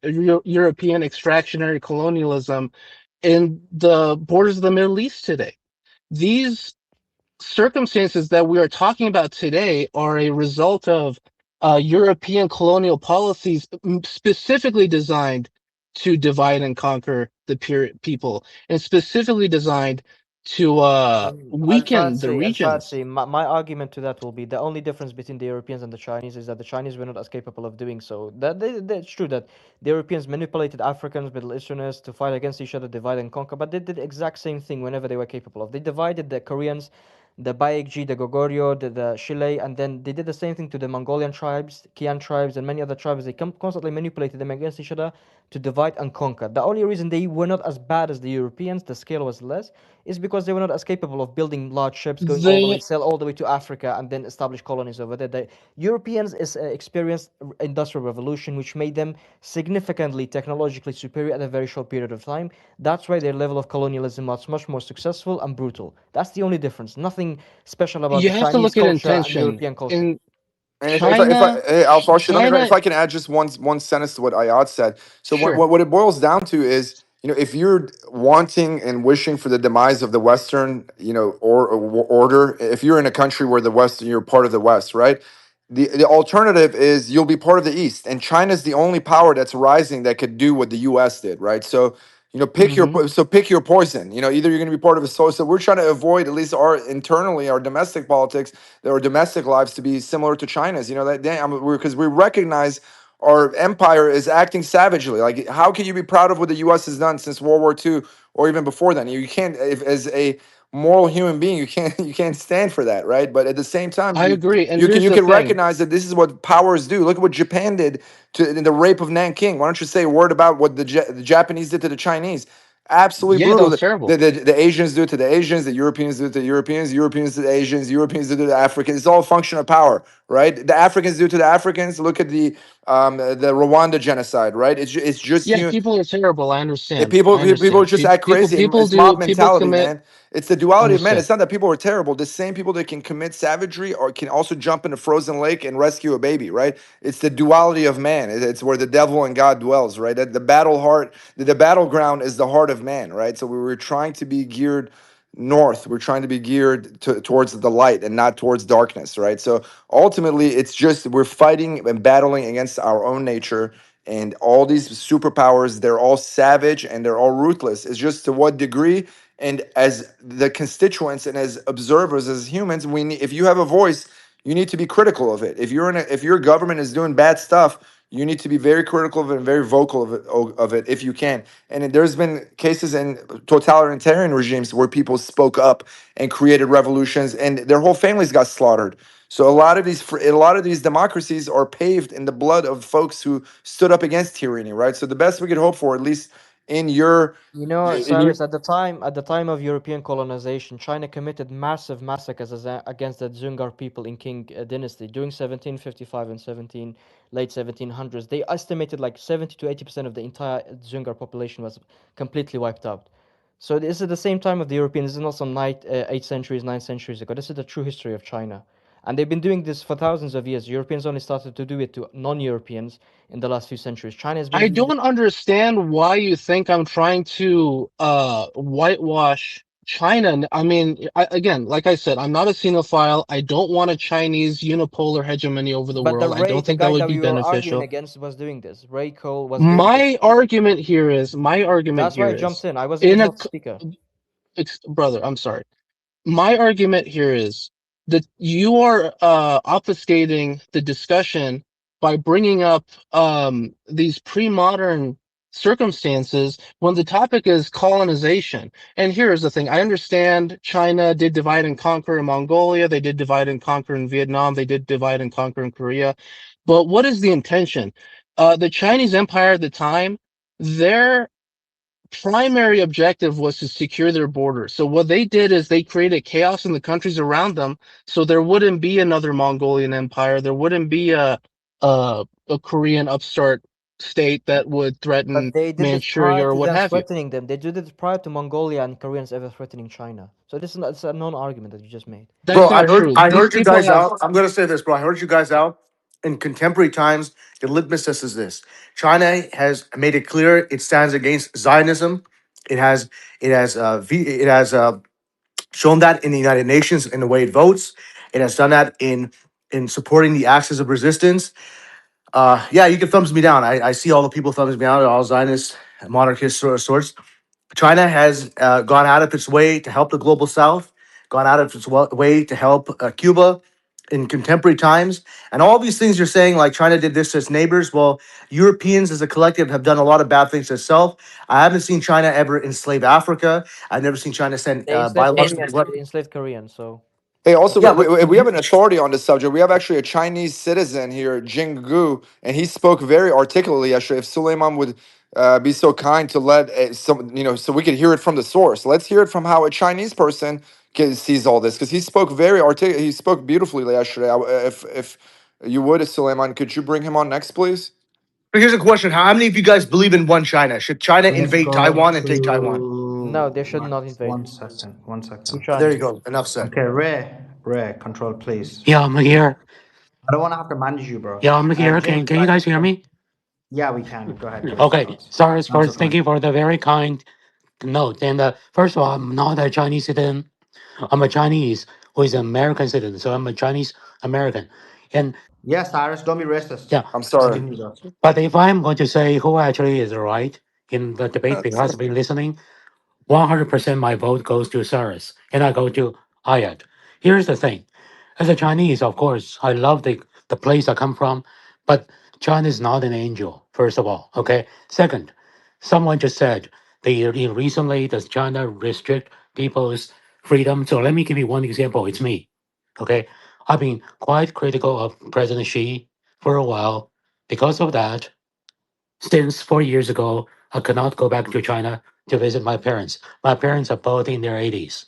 European extractionary colonialism in the borders of the Middle East today. These circumstances that we are talking about today are a result of European colonial policies specifically designed to divide and conquer the people, and specifically designed to weaken the And regions. Fancy, my argument to that will be the only difference between the Europeans and the Chinese is that the Chinese were not as capable of doing so. It's true that the Europeans manipulated Africans, Middle Easterners to fight against each other, divide and conquer, but they did the exact same thing whenever they were capable of. They divided the Koreans, the Baekje, the Goguryeo, the Shillay, and then they did the same thing to the Mongolian tribes, Qian tribes, and many other tribes. They constantly manipulated them against each other to divide and conquer. The only reason they were not as bad as the Europeans, the scale was less, is because they were not as capable of building large ships, going all the way, The sail all the way to Africa, and then establish colonies over there. The Europeans experienced industrial revolution, which made them significantly technologically superior at a very short period of time. That's why their level of colonialism was much more successful and brutal. That's the only difference. Nothing special about you the have to Chinese look at culture and intention European culture. in And China. hey, Alfarsi, let me, China, if I can add just one sentence to what Ayad said. So sure. what it boils down to is, if you're wanting and wishing for the demise of the Western, or order, if you're in a country where the West, you're part of the West, right? The alternative is you'll be part of the East, and China's the only power that's rising that could do what the U.S. did, right? So, Hmm. pick your poison. Either you're going to be part of a so we're trying to avoid, at least our internally, our domestic politics, our domestic lives, to be similar to China's. Because we recognize our empire is acting savagely. Like, how can you be proud of what the U.S. has done since World War II, or even before then? You can't, if, as a moral human being, you can't stand for that, right? But at the same time, I agree. And you here's the can thing. recognize that this is what powers do. Look at what Japan did in the rape of Nanking. Why don't you say a word about what the Japanese did to the Chinese? Absolutely Yeah, that brutal. was terrible. The Asians do it to the Asians, the Europeans do it to the Europeans, Europeans to the Asians, Europeans do it to the Africans. It's all a function of power, right? The Africans do it to the Africans. Look at the Rwanda genocide, right? It's just Yeah, you. people are terrible. I Yeah, understand. people I people understand. just act crazy. It's mob People mentality, commit. man. It's the duality of men. Understood. It's not that people are terrible. The same people that can commit savagery or can also jump in a frozen lake and rescue a baby, right? It's the duality of man. It's where the devil and God dwells, right? The battle heart, the battleground is the heart of man, right? So we were trying to be geared north. We're trying to be geared towards the light and not towards darkness, right? So ultimately, it's just we're fighting and battling against our own nature, and all these superpowers, they're all savage and they're all ruthless. It's just to what degree. And as the constituents and as observers, as humans, we need, if you have a voice, you need to be critical of it. If your government is doing bad stuff, you need to be very critical of it and very vocal of it if you can. And there's been cases in totalitarian regimes where people spoke up and created revolutions, and their whole families got slaughtered. So a lot of these democracies are paved in the blood of folks who stood up against tyranny, right? So the best we could hope for, at least in your, You know, in your Cyrus, at the time of European colonization, China committed massive massacres against the Dzungar people in Qing dynasty during 1755 and late 1700s. They estimated like 70 to 80% of the entire Dzungar population was completely wiped out. So this is the same time of the Europeans. This is not some 8 centuries, 9 centuries ago. This is the true history of China. And they've been doing this for thousands of years. Europeans only started to do it to non-Europeans in the last few centuries. China has been I doing this. don't understand why you think I'm trying to whitewash China. I mean, again, like I said, I'm not a xenophile. I don't want a Chinese unipolar hegemony over the But world. I don't The think that guy would that be we were arguing beneficial. against was doing this. Ray Cole was doing this. My argument That's why I here jumped is, in. I was even in a not speaker. brother, I'm sorry. My argument here is that you are obfuscating the discussion by bringing up these pre-modern circumstances when the topic is colonization. And here's the thing. I understand China did divide and conquer in Mongolia. They did divide and conquer in Vietnam. They did divide and conquer in Korea. But what is the intention? The Chinese Empire at the time, their primary objective was to secure their borders. So what they did is they created chaos in the countries around them, so there wouldn't be another Mongolian empire. There wouldn't be a Korean upstart state that would But threaten they did this Manchuria prior or to what them have you. threatening them. They did it prior to Mongolia and Koreans ever threatening China. So this is not, it's a non-argument that you just made. That's Bro, not true. I These heard you people guys have out. I'm gonna say this, bro. I heard you guys out. In contemporary times, the litmus test is this: China has made it clear it stands against Zionism. It has shown that in the United Nations in the way it votes. It has done that in supporting the axis of resistance. Yeah, you can thumbs me down. I see all the people thumbs me down, all Zionists, monarchists sort of sorts. China has gone out of its way to help the global South, gone out of its way to help Cuba in contemporary times. And all these things you're saying, like China did this to its neighbors. Well, Europeans as a collective have done a lot of bad things to itself. I haven't seen China ever enslave Africa. I've never seen China send They enslaved biological Koreans. weapons. They enslaved Koreans. So Hey, also, Yeah, we have an authority on this subject. We have actually a Chinese citizen here, Jing Gu, and he spoke very articulately. Actually, if Suleiman would be so kind to let some, so we could hear it from the source. Let's hear it from how a Chinese person sees all this, because he spoke very articulate. He spoke beautifully yesterday. If you would, Suleiman, could you bring him on next, please? but here's a question: how many of you guys believe in one China? Should China Let's invade go Taiwan and take Taiwan? no, they to should not invade. one second. One Two second. There you China. go. Enough said. Okay, Ray, control, please. Yeah, I'm here. I don't want to have to manage you, bro. Yeah, I'm here. Jing, Can you guys hear me? yeah, we can. Go ahead. Give us Okay. thoughts. Sorry, Answer first, thank you for the very kind note. And first of all, I'm not a Chinese citizen. I'm a Chinese who is an American citizen. So I'm a Chinese American. And Yes, Cyrus, don't be racist. yeah, I'm sorry. Continue, though. but if I'm going to say who actually is right in the debate, because I've been listening, 100% my vote goes to Cyrus, and I go to Ayat. Here's the thing. As a Chinese, of course, I love the place I come from, but China is not an angel, first of all, okay? Second, someone just said recently does China restrict people's freedom? So let me give you one example. It's me, okay? I've been quite critical of President Xi for a while. Because of that, since 4 years ago, I could not go back to China to visit my parents. My parents are both in their 80s.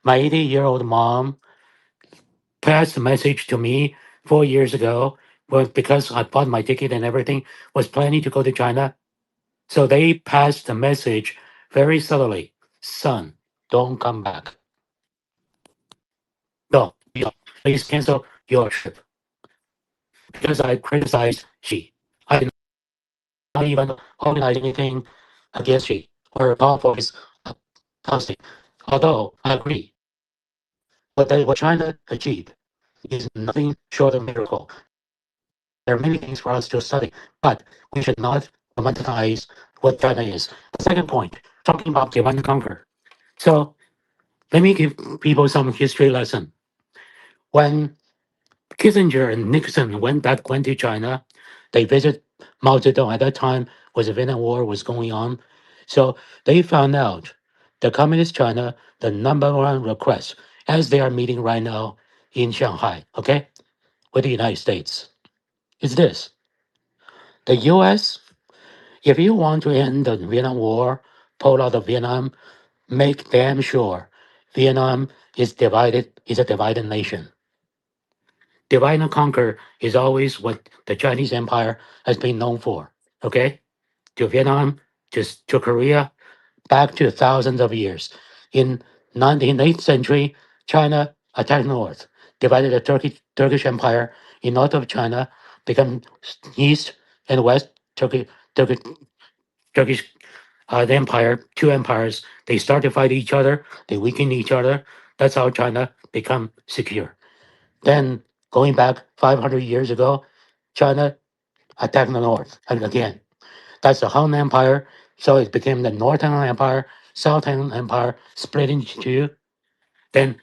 My 80-year-old mom passed a message to me 4 years ago, but because I bought my ticket and everything, was planning to go to China. So they passed the message very subtly. Son, don't come back. No, please cancel your trip. Because I criticized Xi. I did not even organize anything against Xi or call for his policy. Although I agree, what China achieved is nothing short of miracle. There are many things for us to study, but we should not romanticize what China is. The second point, talking about divide and conquer. So let me give people some history lesson. When Kissinger and Nixon went to China, they visited Mao Zedong. At that time, was the Vietnam War was going on. So they found out the communist China, the number one request, as they are meeting right now in Shanghai, okay, with the United States, is this. The US, if you want to end the Vietnam War, pull out of Vietnam, make damn sure Vietnam is a divided nation. Divide and conquer is always what the Chinese Empire has been known for. Okay? To Vietnam, to Korea, back to thousands of years. In 8th century, China attacked north, divided the Turkish Empire in north of China, become east and west Turkish the empire, two empires. They start to fight each other. They weaken each other. That's how China become secure. Then going back 500 years ago, China attacked the north, and again, that's the Han Empire. So it became the Northern Empire, Southern Empire, split into two. Then,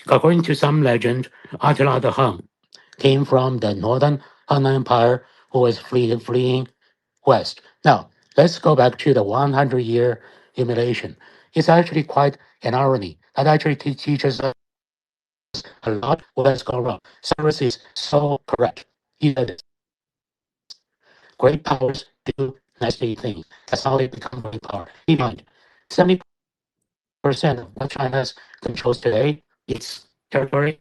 according to some legend, Attila the Hun came from the Northern Han Empire, who was fleeing west. Now, let's go back to the 100-year humiliation. It's actually quite an irony. That actually teaches us a lot what has gone wrong. Cyrus is so correct. He said this. Great powers do nasty things. That's how they become great power. Keep in mind, 70% of what China controls today, its territory,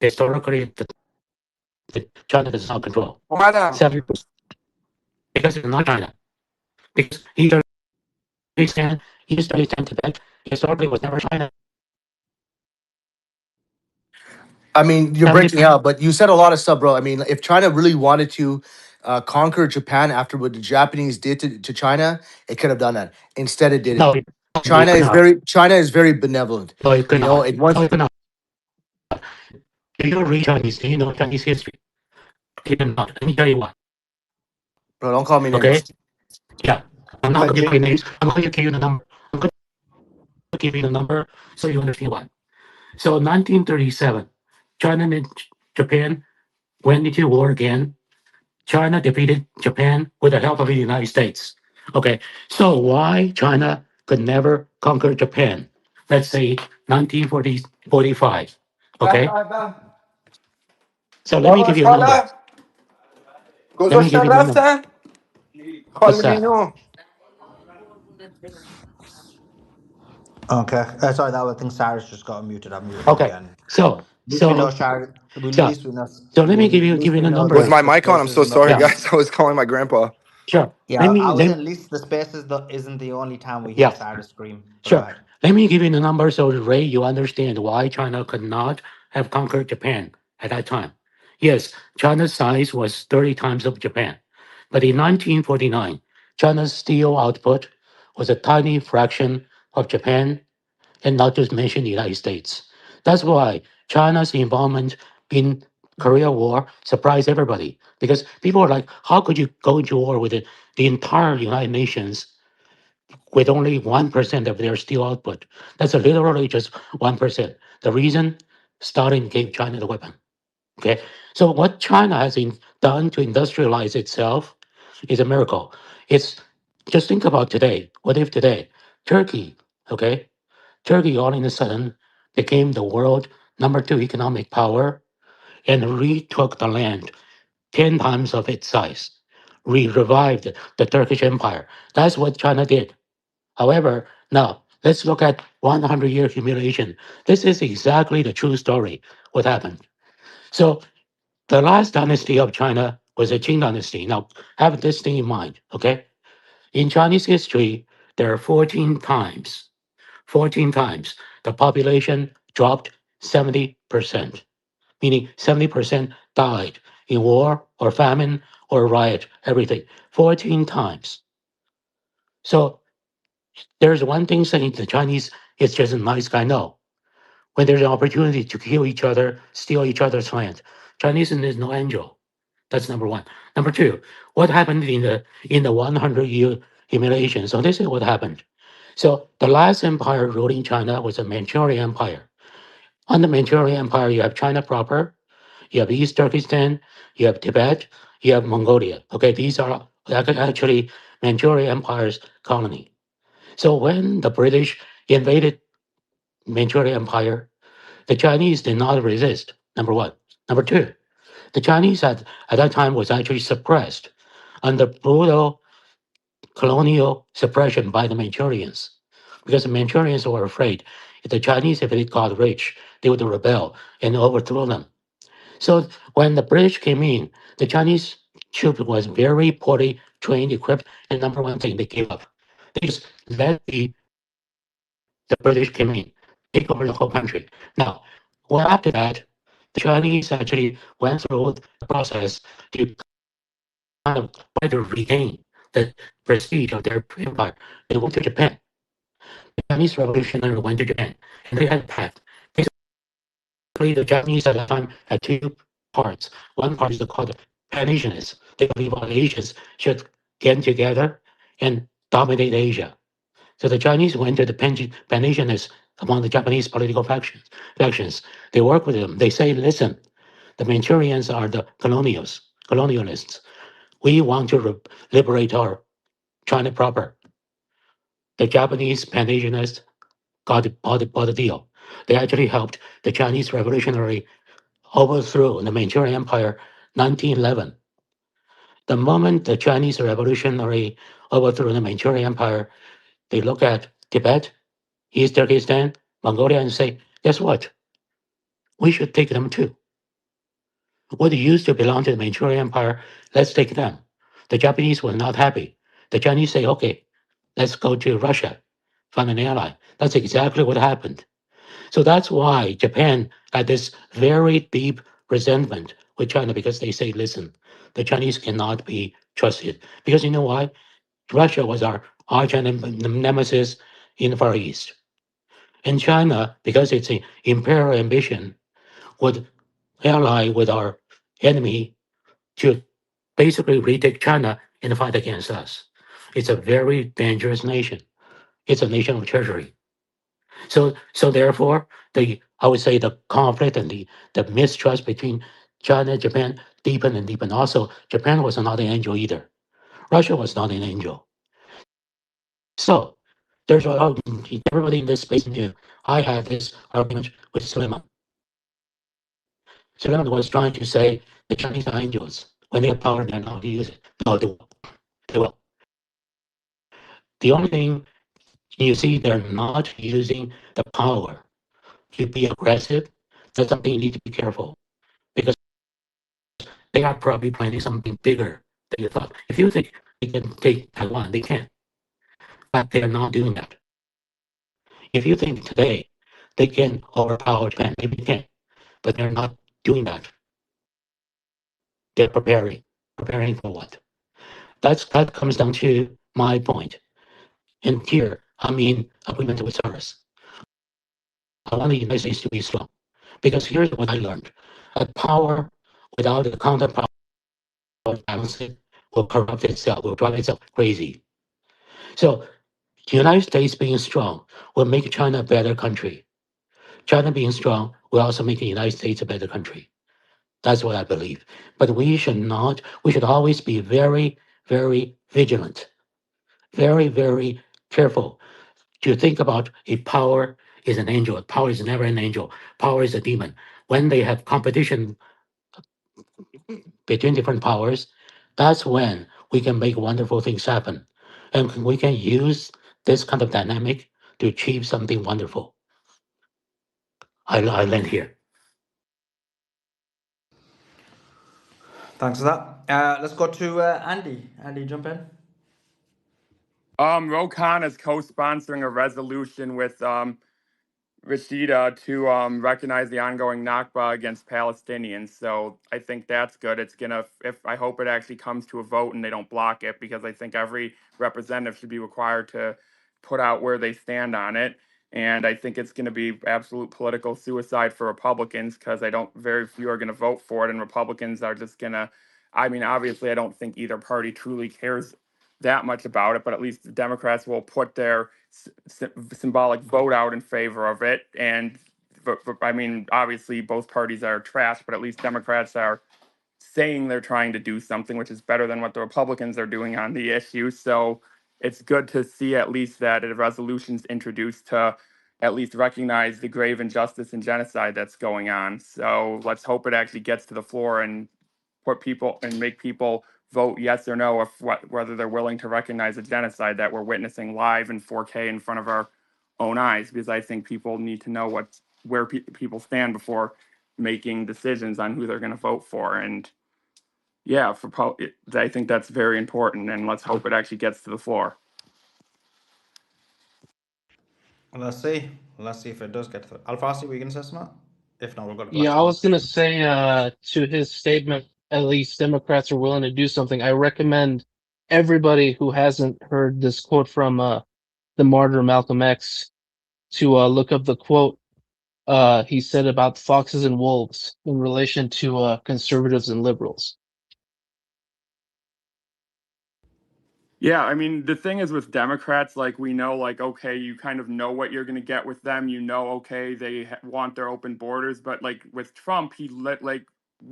historically, China does not control. 70%. Because it's not China. Because East Turkestan, Tibet, historically was never China. I mean, you're 70%. breaking out, but you said a lot of stuff, bro. I mean, if China really wanted to conquer Japan after what the Japanese did to China, it could have done that. Instead, it didn't. No, it China could is not. very benevolent. No, it could You know, not. it No, wants. it could not. Do you read Chinese? Do you know Chinese history? It did not. Let me tell you what. Bro, don't call me Okay? names. Yeah. I'm not But going to give you names. I'm going to give you the number. I'm going to give you the number so you understand why. So 1937, China and Japan went into war again. China defeated Japan with the help of the United States. Okay, so why China could never conquer Japan? Let's say 1945. Okay, so let me give you a number. Let me give you the number. What's that? Okay. Sorry, that was, I think Cyrus just got muted. I muted him Okay, again. so At least we know, so Cyrus. At so least we know. so let me At give least you we the know number. Was my the mic on? I'm space so isn't the sorry, Yeah, only. guys. I was calling my grandpa. sure. Yeah, I was saying at least the space isn't the only time we hear Yeah, Cyrus scream. But go sure. ahead. Let me give you the number so Ray, you understand why China could not have conquered Japan at that time. Yes, China's size was 30 times of Japan. But in 1949, China's steel output was a tiny fraction of Japan, and not to mention the United States. That's why China's involvement in Korea War surprised everybody. Because people were like, how could you go into war with the entire United Nations with only 1% of their steel output? That's literally just 1%. The reason Stalin gave China the weapon. Okay, so what China has done to industrialize itself is a miracle. It's just think about today. What if today Turkey, okay, Turkey all of a sudden became the world #2 economic power and retook the land 10 times of its size, revived the Turkish Empire. That's what China did. However, now let's look at 100-year humiliation. This is exactly the true story. What happened? So the last dynasty of China was the Qing dynasty. Now have this thing in mind, okay? In Chinese history, there are 14 times the population dropped 70%, meaning 70% died in war or famine or riot, everything. 14 times. So there's one thing saying the Chinese is just a nice guy. No. When there's an opportunity to kill each other, steal each other's land, Chinese is no angel. That's number one. Number two, what happened in the 100-year humiliation? So this is what happened. So the last empire ruling China was the Manchurian Empire. On the Manchurian Empire, you have China proper, you have East Turkestan, you have Tibet, you have Mongolia. Okay, these are actually Manchurian Empire's colony. So when the British invaded Manchurian Empire, the Chinese did not resist, number one. Number two, the Chinese at that time was actually suppressed under brutal colonial suppression by the Manchurians, because the Manchurians were afraid if the Chinese, if they got rich, they would rebel and overthrow them. So when the British came in, the Chinese troop was very poorly trained, equipped, and number one thing, they gave up. They just let the British came in, take over the whole country. Now, well, after that, the Chinese actually went through the process to kind of try to regain the prestige of their empire. They went to Japan. The Chinese revolutionary went to Japan, and they had a pact. Basically, the Japanese at that time had two parts. One part is called Pan-Asianists. They believe all Asians should get together and dominate Asia. So the Chinese went to the Pan-Asianists among the Japanese political factions. They work with them. They say, listen, the Manchurians are the colonialists. We want to liberate our China proper. The Japanese Pan-Asianists bought the deal. They actually helped the Chinese revolutionary overthrow the Manchurian Empire 1911. The moment the Chinese revolutionary overthrew the Manchurian Empire, they look at Tibet, East Turkestan, Mongolia, and say, guess what? We should take them too. What used to belong to the Manchurian Empire, let's take them. The Japanese were not happy. The Chinese say, okay, let's go to Russia, find an ally. That's exactly what happened. So that's why Japan had this very deep resentment with China, because they say, listen, the Chinese cannot be trusted. Because you know why? Russia was our arch nemesis in the Far East. And China, because it's an imperial ambition, would ally with our enemy to basically retake China and fight against us. It's a very dangerous nation. It's a nation of treasury. So therefore, I would say the conflict and the mistrust between China and Japan deepened and deepened. Also, Japan was not an angel either. Russia was not an angel. So there's everybody in this space knew I had this argument with Suleiman. Suleiman was trying to say the Chinese are angels. When they have power, they're not to use it. No, they will. They will. The only thing you see, they're not using the power to be aggressive. That's something you need to be careful, because they are probably planning something bigger than you thought. If you think they can take Taiwan, they can, but they are not doing that. If you think today they can overpower Japan, maybe they can, but they're not doing that. They're preparing. Preparing for what? That comes down to my point. And here, I'm in agreement with Cyrus. I want the United States to be strong, because here's what I learned: a power without a counterpower balancing will corrupt itself, will drive itself crazy. So the United States being strong will make China a better country. China being strong will also make the United States a better country. That's what I believe. But we should always be very, very vigilant, very, very careful to think about a power is an angel. Power is never an angel. Power is a demon. When they have competition between different powers, that's when we can make wonderful things happen. And we can use this kind of dynamic to achieve something wonderful. I land here. Thanks for that. Let's go to Andy. Andy, jump in. Rokan is co-sponsoring a resolution with Rashida to recognize the ongoing Nakba against Palestinians. So I think that's good. It's gonna, if I hope it actually comes to a vote and they don't block it, because I think every representative should be required to put out where they stand on it. And I think it's going to be absolute political suicide for Republicans, because very few are going to vote for it, and Republicans are just going to. I mean, obviously, I don't think either party truly cares that much about it, but at least the Democrats will put their symbolic vote out in favor of it. And I mean, obviously, both parties are trash, but at least Democrats are saying they're trying to do something, which is better than what the Republicans are doing on the issue. So it's good to see at least that a resolution's introduced to at least recognize the grave injustice and genocide that's going on. So let's hope it actually gets to the floor and make people vote yes or no whether they're willing to recognize a genocide that we're witnessing live in 4K in front of our own eyes. Because I think people need to know where people stand before making decisions on who they're going to vote for. And yeah, I think that's very important, and let's hope it actually gets to the floor. Let's see. Let's see if it does get to Alfasi, were you going to say something? If not, we'll go to Yeah, I Blackstone. was gonna say to his statement, at least Democrats are willing to do something. I recommend everybody who hasn't heard this quote from the martyr Malcolm X to look up the quote he said about foxes and wolves in relation to conservatives and liberals. Yeah, I mean, the thing is with Democrats, like, we know, like, okay, you kind of know what you're going to get with them. You know, okay, they want their open borders. But, like, with Trump, I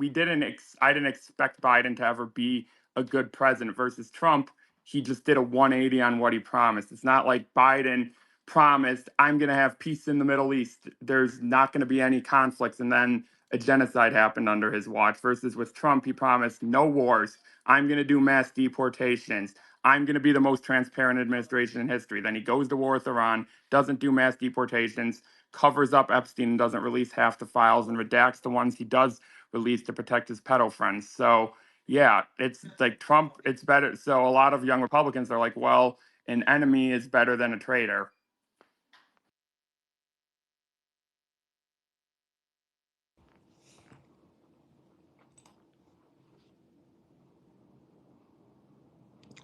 didn't expect Biden to ever be a good president versus Trump. he just did a 180 on what he promised. It's not like Biden promised, I'm going to have peace in the Middle East. There's not going to be any conflicts. And then a genocide happened under his watch. Versus with Trump, he promised no wars. I'm going to do mass deportations. I'm going to be the most transparent administration in history. Then he goes to war with Iran, doesn't do mass deportations, covers up Epstein and doesn't release half the files and redacts the ones he does release to protect his pedo friends. So, yeah, it's like Trump, it's better. So a lot of young Republicans are like, well, an enemy is better than a traitor.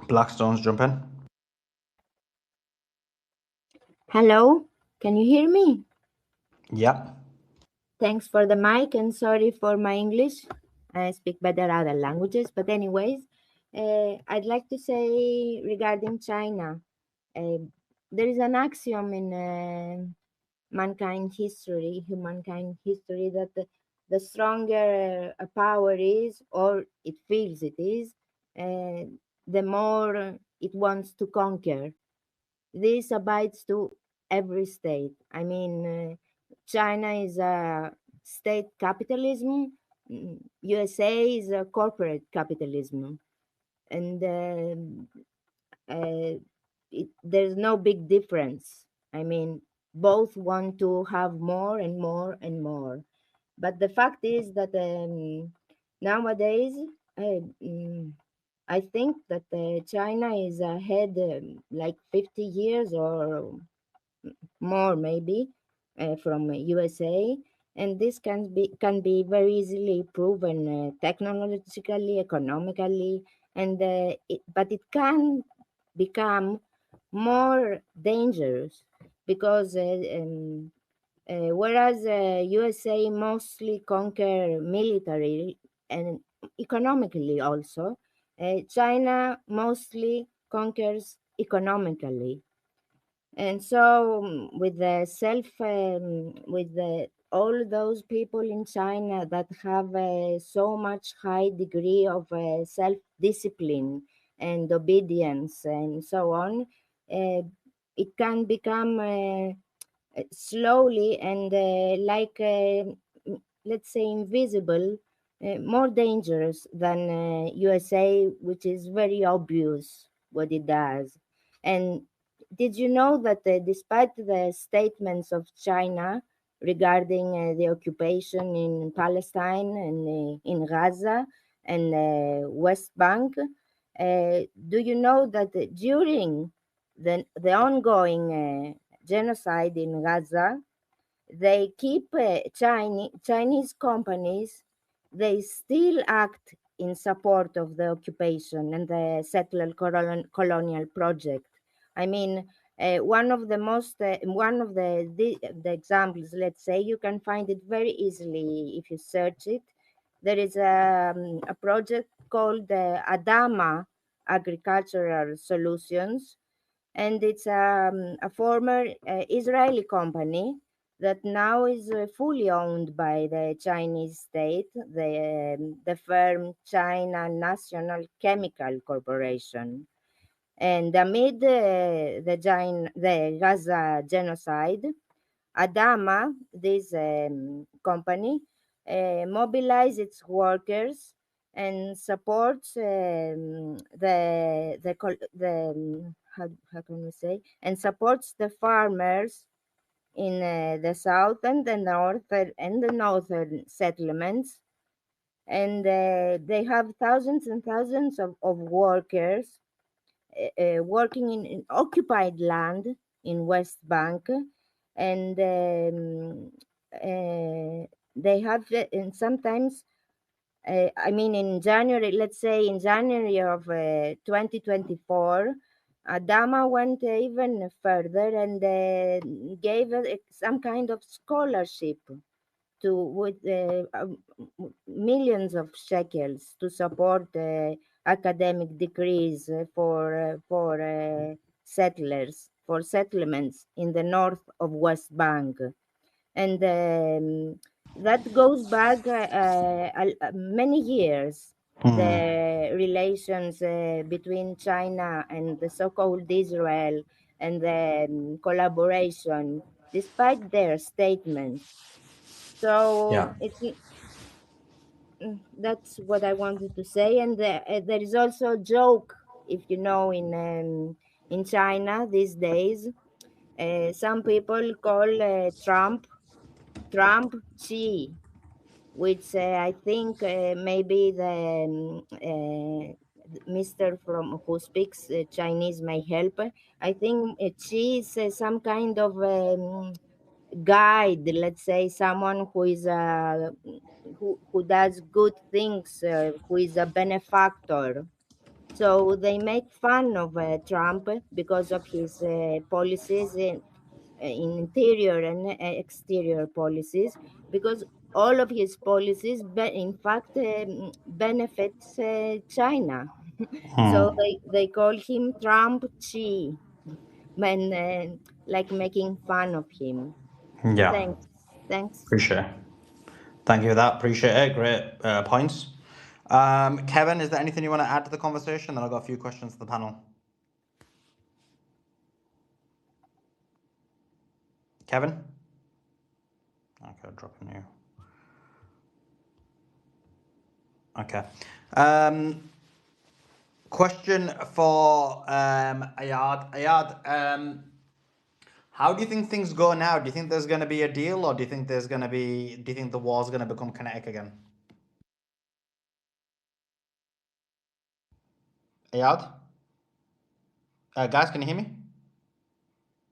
Blackstone's jumping. Hello, can you hear me? Yeah. Thanks for the mic and sorry for my English. I speak better other languages, but anyways, I'd like to say regarding China, there is an axiom in humankind history, that the stronger a power is, or it feels it is, the more it wants to conquer. This abides to every state. I mean, China is a state capitalism. USA is a corporate capitalism, and there's no big difference. I mean, both want to have more and more and more. But the fact is that nowadays, I think that China is ahead like 50 years or more maybe from USA, and this can be very easily proven technologically, economically, and but it can become more dangerous because whereas USA mostly conquer military and economically also, China mostly conquers economically. And so, with the all those people in China that have so much high degree of self-discipline and obedience and so on, it can become slowly and let's say invisible, more dangerous than USA, which is very obvious what it does. And did you know that despite the statements of China regarding the occupation in Palestine and in Gaza and West Bank, do you know that during the ongoing genocide in Gaza, they keep Chinese companies, they still act in support of the occupation and the settler colonial project. I mean, one of the examples, let's say, you can find it very easily if you search it. There is a project called Adama Agricultural Solutions, and it's a former Israeli company that now is fully owned by the Chinese state, the firm China National Chemical Corporation. And amid the Gaza genocide, Adama, this company, mobilized its workers and supports how can we say, and supports the farmers in the south and the northern settlements, and they have thousands and thousands of workers working in occupied land in West Bank, and they have and sometimes I mean in January, let's say in January of 2024, Adama went even further and gave some kind of scholarship to with millions of shekels to support academic degrees for settlers, for settlements in the north of West Bank, and that goes back many years. the relations between China and the so-called Israel and the collaboration, despite their statements. So that's what I wanted to say. And there is also a joke, if you know, in China these days. Some people call Trump Xi, which I think maybe the Mr. from who speaks Chinese may help. I think Xi is some kind of guide, let's say, someone who is who does good things, who is a benefactor. So they make fun of Trump because of his policies in interior and exterior policies, because all of his policies, in fact, benefits China. So they call him Trump Chi, and like making fun of him. Yeah, Thanks. appreciate it. Thank you for that. Appreciate it. Great points. Kevin, is there anything you want to add to the conversation? Then I've got a few questions to the panel. Kevin? Okay, dropping you. Okay. Question for Ayad. Ayad, how do you think things go now? Do you think there's going to be a deal, or do you think there's going to be? Do you think the war's going to become kinetic again? Ayad, guys, can you hear me?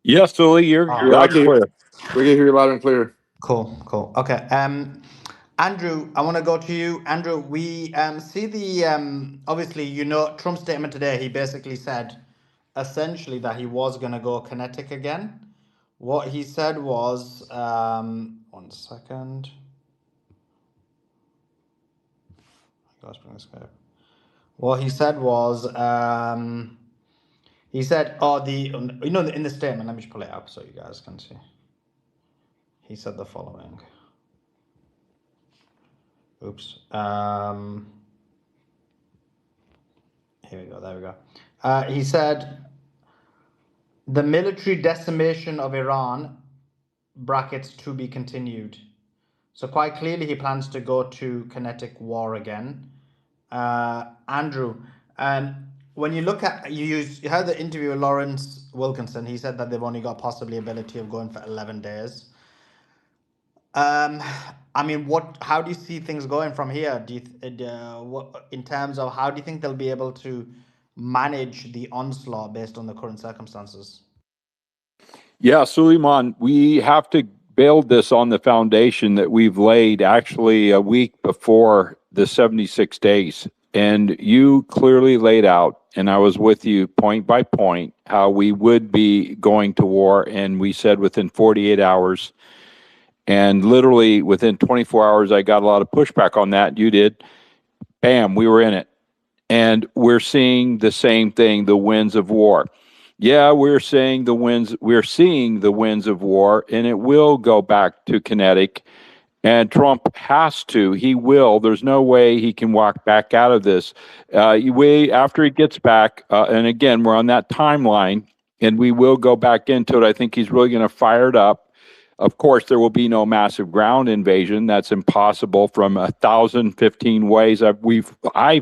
Yes, Sully, you're Oh, loud and clear. We can hear you loud and clear. Cool. Okay. Andrew, I want to go to you. Andrew, we see the obviously, you know, Trump's statement today. He basically said essentially that he was going to go kinetic again. What he said was, 1 second. What he said was, he said, you know, in the statement, let me just pull it up so you guys can see. He said the following. Oops. Here we go. There we go. He said, the military decimation of Iran, brackets, to be continued. So quite clearly he plans to go to kinetic war again. Andrew, when you look at, you heard the interview with Lawrence Wilkinson, he said that they've only got possibly ability of going for 11 days. I mean, how do you see things going from here? In terms of how do you think they'll be able to manage the onslaught based on the current circumstances? Yeah, Suleiman, we have to build this on the foundation that we've laid actually a week before the 76 days. And you clearly laid out, and I was with you point by point, how we would be going to war. And we said within 48 hours, and literally within 24 hours, I got a lot of pushback on that. You did. Bam, we were in it. And we're seeing the same thing, the winds of war. Yeah, we're seeing the winds of war, and it will go back to kinetic. And Trump has to. He will. There's no way he can walk back out of this. After he gets back, and again, we're on that timeline, and we will go back into it. I think he's really going to fire it up. Of course, there will be no massive ground invasion. That's impossible from 1,015 ways I've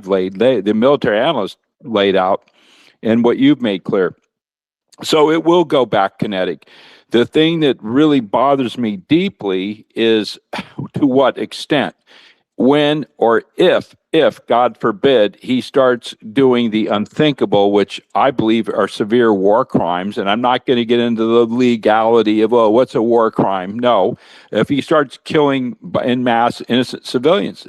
laid, the military analysts laid out, and what you've made clear. So it will go back kinetic. The thing that really bothers me deeply is to what extent, when or if God forbid, he starts doing the unthinkable, which I believe are severe war crimes. And I'm not going to get into the legality of, what's a war crime? No. If he starts killing en masse innocent civilians,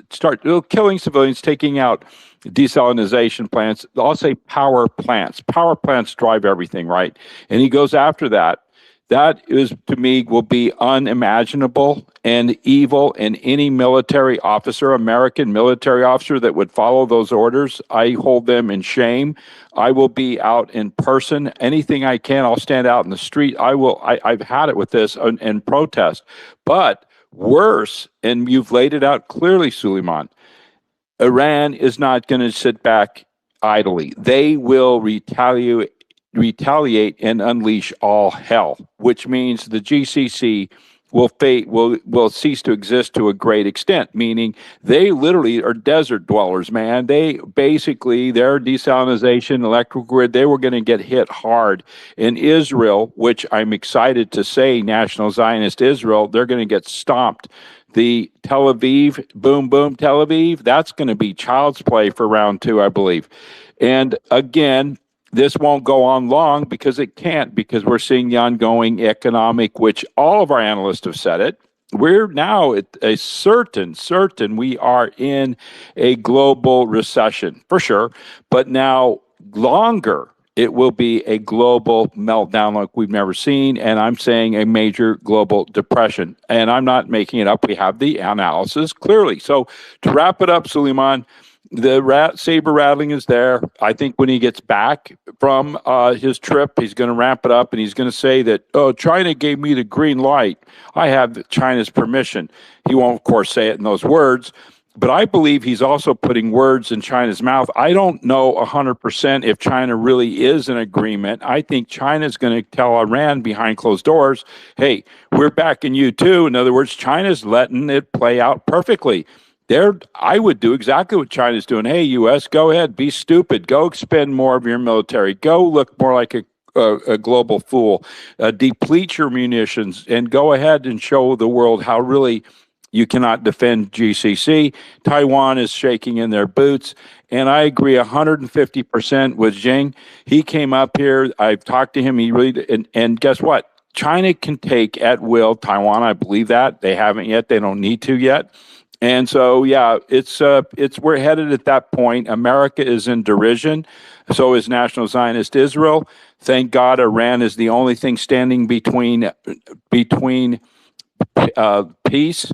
killing civilians, taking out desalination plants, I'll say power plants. Power plants drive everything, right? And he goes after that. That is, to me, will be unimaginable and evil. And any military officer, American military officer that would follow those orders, I hold them in shame. I will be out in person. Anything I can, I'll stand out in the street. I've had it with this and protest. But worse, and you've laid it out clearly, Suleiman, Iran is not going to sit back idly. They will retaliate and unleash all hell, which means the GCC will cease to exist to a great extent, meaning they literally are desert dwellers, man. They basically, their desalination, electrical grid, they were going to get hit hard. In Israel, which I'm excited to say, National Zionist Israel, they're going to get stomped. The Tel Aviv, boom, boom, Tel Aviv, that's going to be child's play for round 2, I believe. And again, this won't go on long because it can't, because we're seeing the ongoing economic, which all of our analysts have said it. We're now at a certain, we are in a global recession for sure, but now longer, it will be a global meltdown like we've never seen. And I'm saying a major global depression. And I'm not making it up. We have the analysis clearly. So to wrap it up, Suleiman, the saber rattling is there. I think when he gets back from his trip, he's going to ramp it up and he's going to say that, oh, China gave me the green light. I have China's permission. He won't, of course, say it in those words, but I believe he's also putting words in China's mouth. I don't know 100% if China really is in agreement. I think China's going to tell Iran behind closed doors, hey, we're backing you too. In other words, China's letting it play out perfectly. I would do exactly what China's doing. Hey, U.S., go ahead, be stupid. Go expend more of your military. Go look more like a global fool. Deplete your munitions and go ahead and show the world how really you cannot defend GCC. Taiwan is shaking in their boots. And I agree 150% with Jing. He came up here. I've talked to him. He really, and guess what? China can take at will Taiwan. I believe that. They haven't yet. They don't need to yet. And so, yeah, we're headed at that point. America is in derision. So is National Zionist Israel. Thank God Iran is the only thing standing between peace,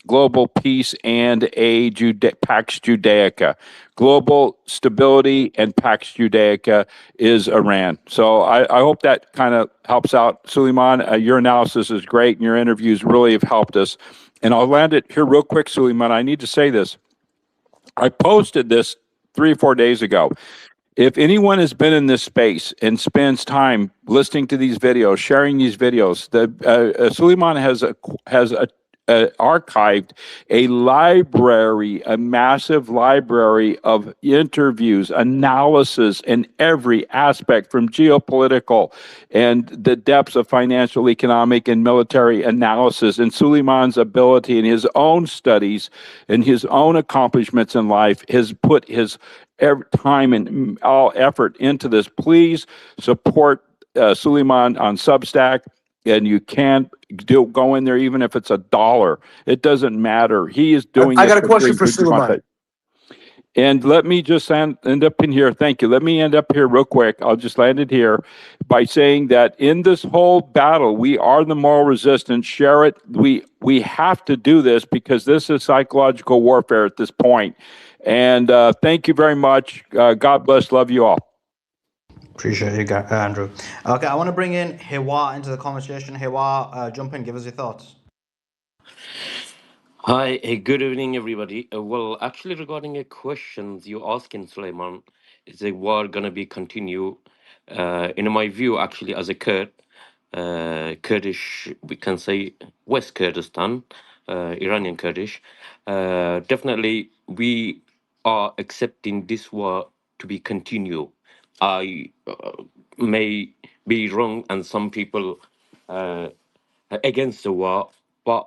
global peace, and a Pax Judaica. Global stability and Pax Judaica is Iran. So I hope that kind of helps out. Suleiman, your analysis is great, and your interviews really have helped us. And I'll land it here real quick, Suleiman. I need to say this. I posted this 3 or 4 days ago. If anyone has been in this space and spends time listening to these videos, sharing these videos, Suleiman has archived a library, a massive library of interviews, analysis in every aspect, from geopolitical and the depths of financial, economic, and military analysis. And Suleiman's ability in his own studies and his own accomplishments in life has put his time and all effort into this. Please support Suleiman on Substack. And you can go in there even if it's $1. It doesn't matter. He is doing. I got a question for Suleiman. And let me just end up in here. Thank you. Let me end up here real quick. I'll just land it here by saying that in this whole battle, we are the moral resistance. Share it. We have to do this because this is psychological warfare at this point. And thank you very much. God bless. Love you all. Appreciate you, Andrew. Okay, I want to bring in Hewa into the conversation. Hewa, jump in, give us your thoughts. Hi, good evening, everybody. Well, actually, regarding a question you asking, Suleiman, is the war gonna be continue? In my view, actually, as a Kurd, Kurdish, we can say West Kurdistan, Iranian Kurdish, definitely we are accepting this war to be continue. I may be wrong, and some people against the war, but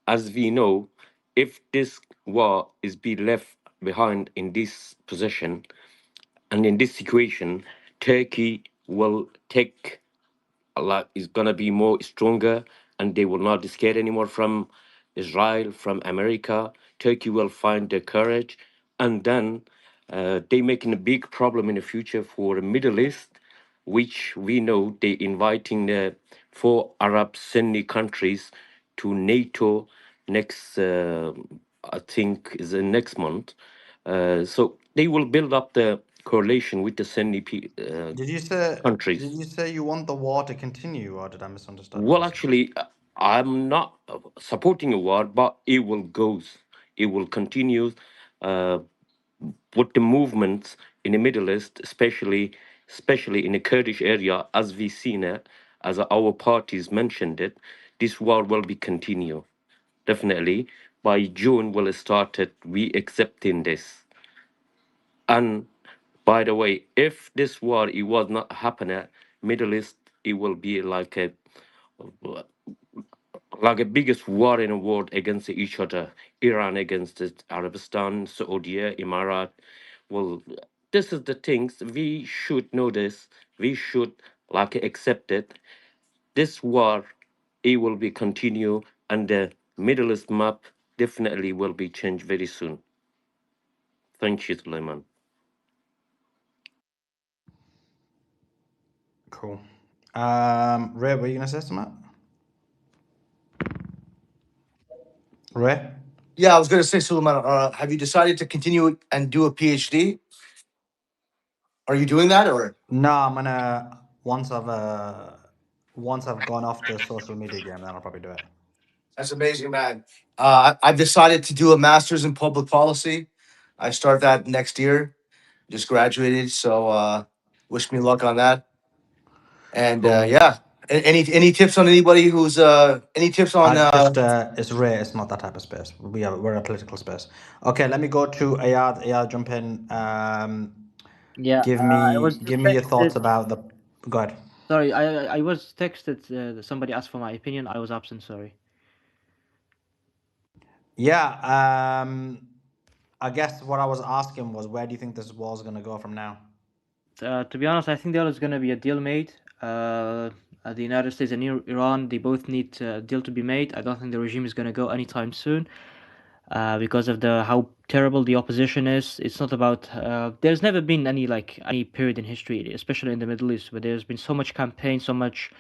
as we know, if this war is be left behind in this position and in this situation, Turkey will take a lot, is gonna be more stronger, and they will not be scared anymore from Israel, from America. Turkey will find the courage, and then they making a big problem in the future for the Middle East, which we know they inviting the 4 Arab Sunni countries to NATO next, I think is next month. So they will build up the correlation with the Sunni countries. Did you say you want the war to continue, or did I misunderstand? Well, actually, I'm not supporting a war, but it will continue. uh, with the movements in the Middle East, especially in the Kurdish area, as we've seen it, as our parties mentioned it, this war will be continue. Definitely, by June will start it. We accepting this. And by the way, if this war it was not happening, Middle East it will be like a biggest war in the world against each other. Iran against it, Arabistan, Saudi, Emirat. Well, this is the things we should know this. We should like accept it. This war, it will be continue, and the Middle East map definitely will be changed very soon. Thank you, Suleiman. Cool. Ray, were you gonna say something? Ray? Yeah, I was gonna say, Suleiman, have you decided to continue and do a PhD? Are you doing that, or No, I'm gonna once I've gone off the social media game, then I'll probably do it. that's amazing, man. I've decided to do a master's in public policy. I start that next year. Just graduated, so wish me luck on that. And Cool. yeah, any tips on anybody who's any tips on It's Ray. It's not that type of space. We're a political space. Okay, let me go to Ayad. Ayad, jump in. Yeah, Give I was me your thoughts texted. about the. Go ahead. Sorry, I was texted. Somebody asked for my opinion. I was absent. Sorry. Yeah. I guess what I was asking was, where do you think this war is gonna go from now? To be honest, I think there is going to be a deal made. The United States and Iran, they both need a deal to be made. I don't think the regime is going to go anytime soon, because of how terrible the opposition is. It's not about. There's never been any period in history, especially in the Middle East, where there's been so much campaign, so much.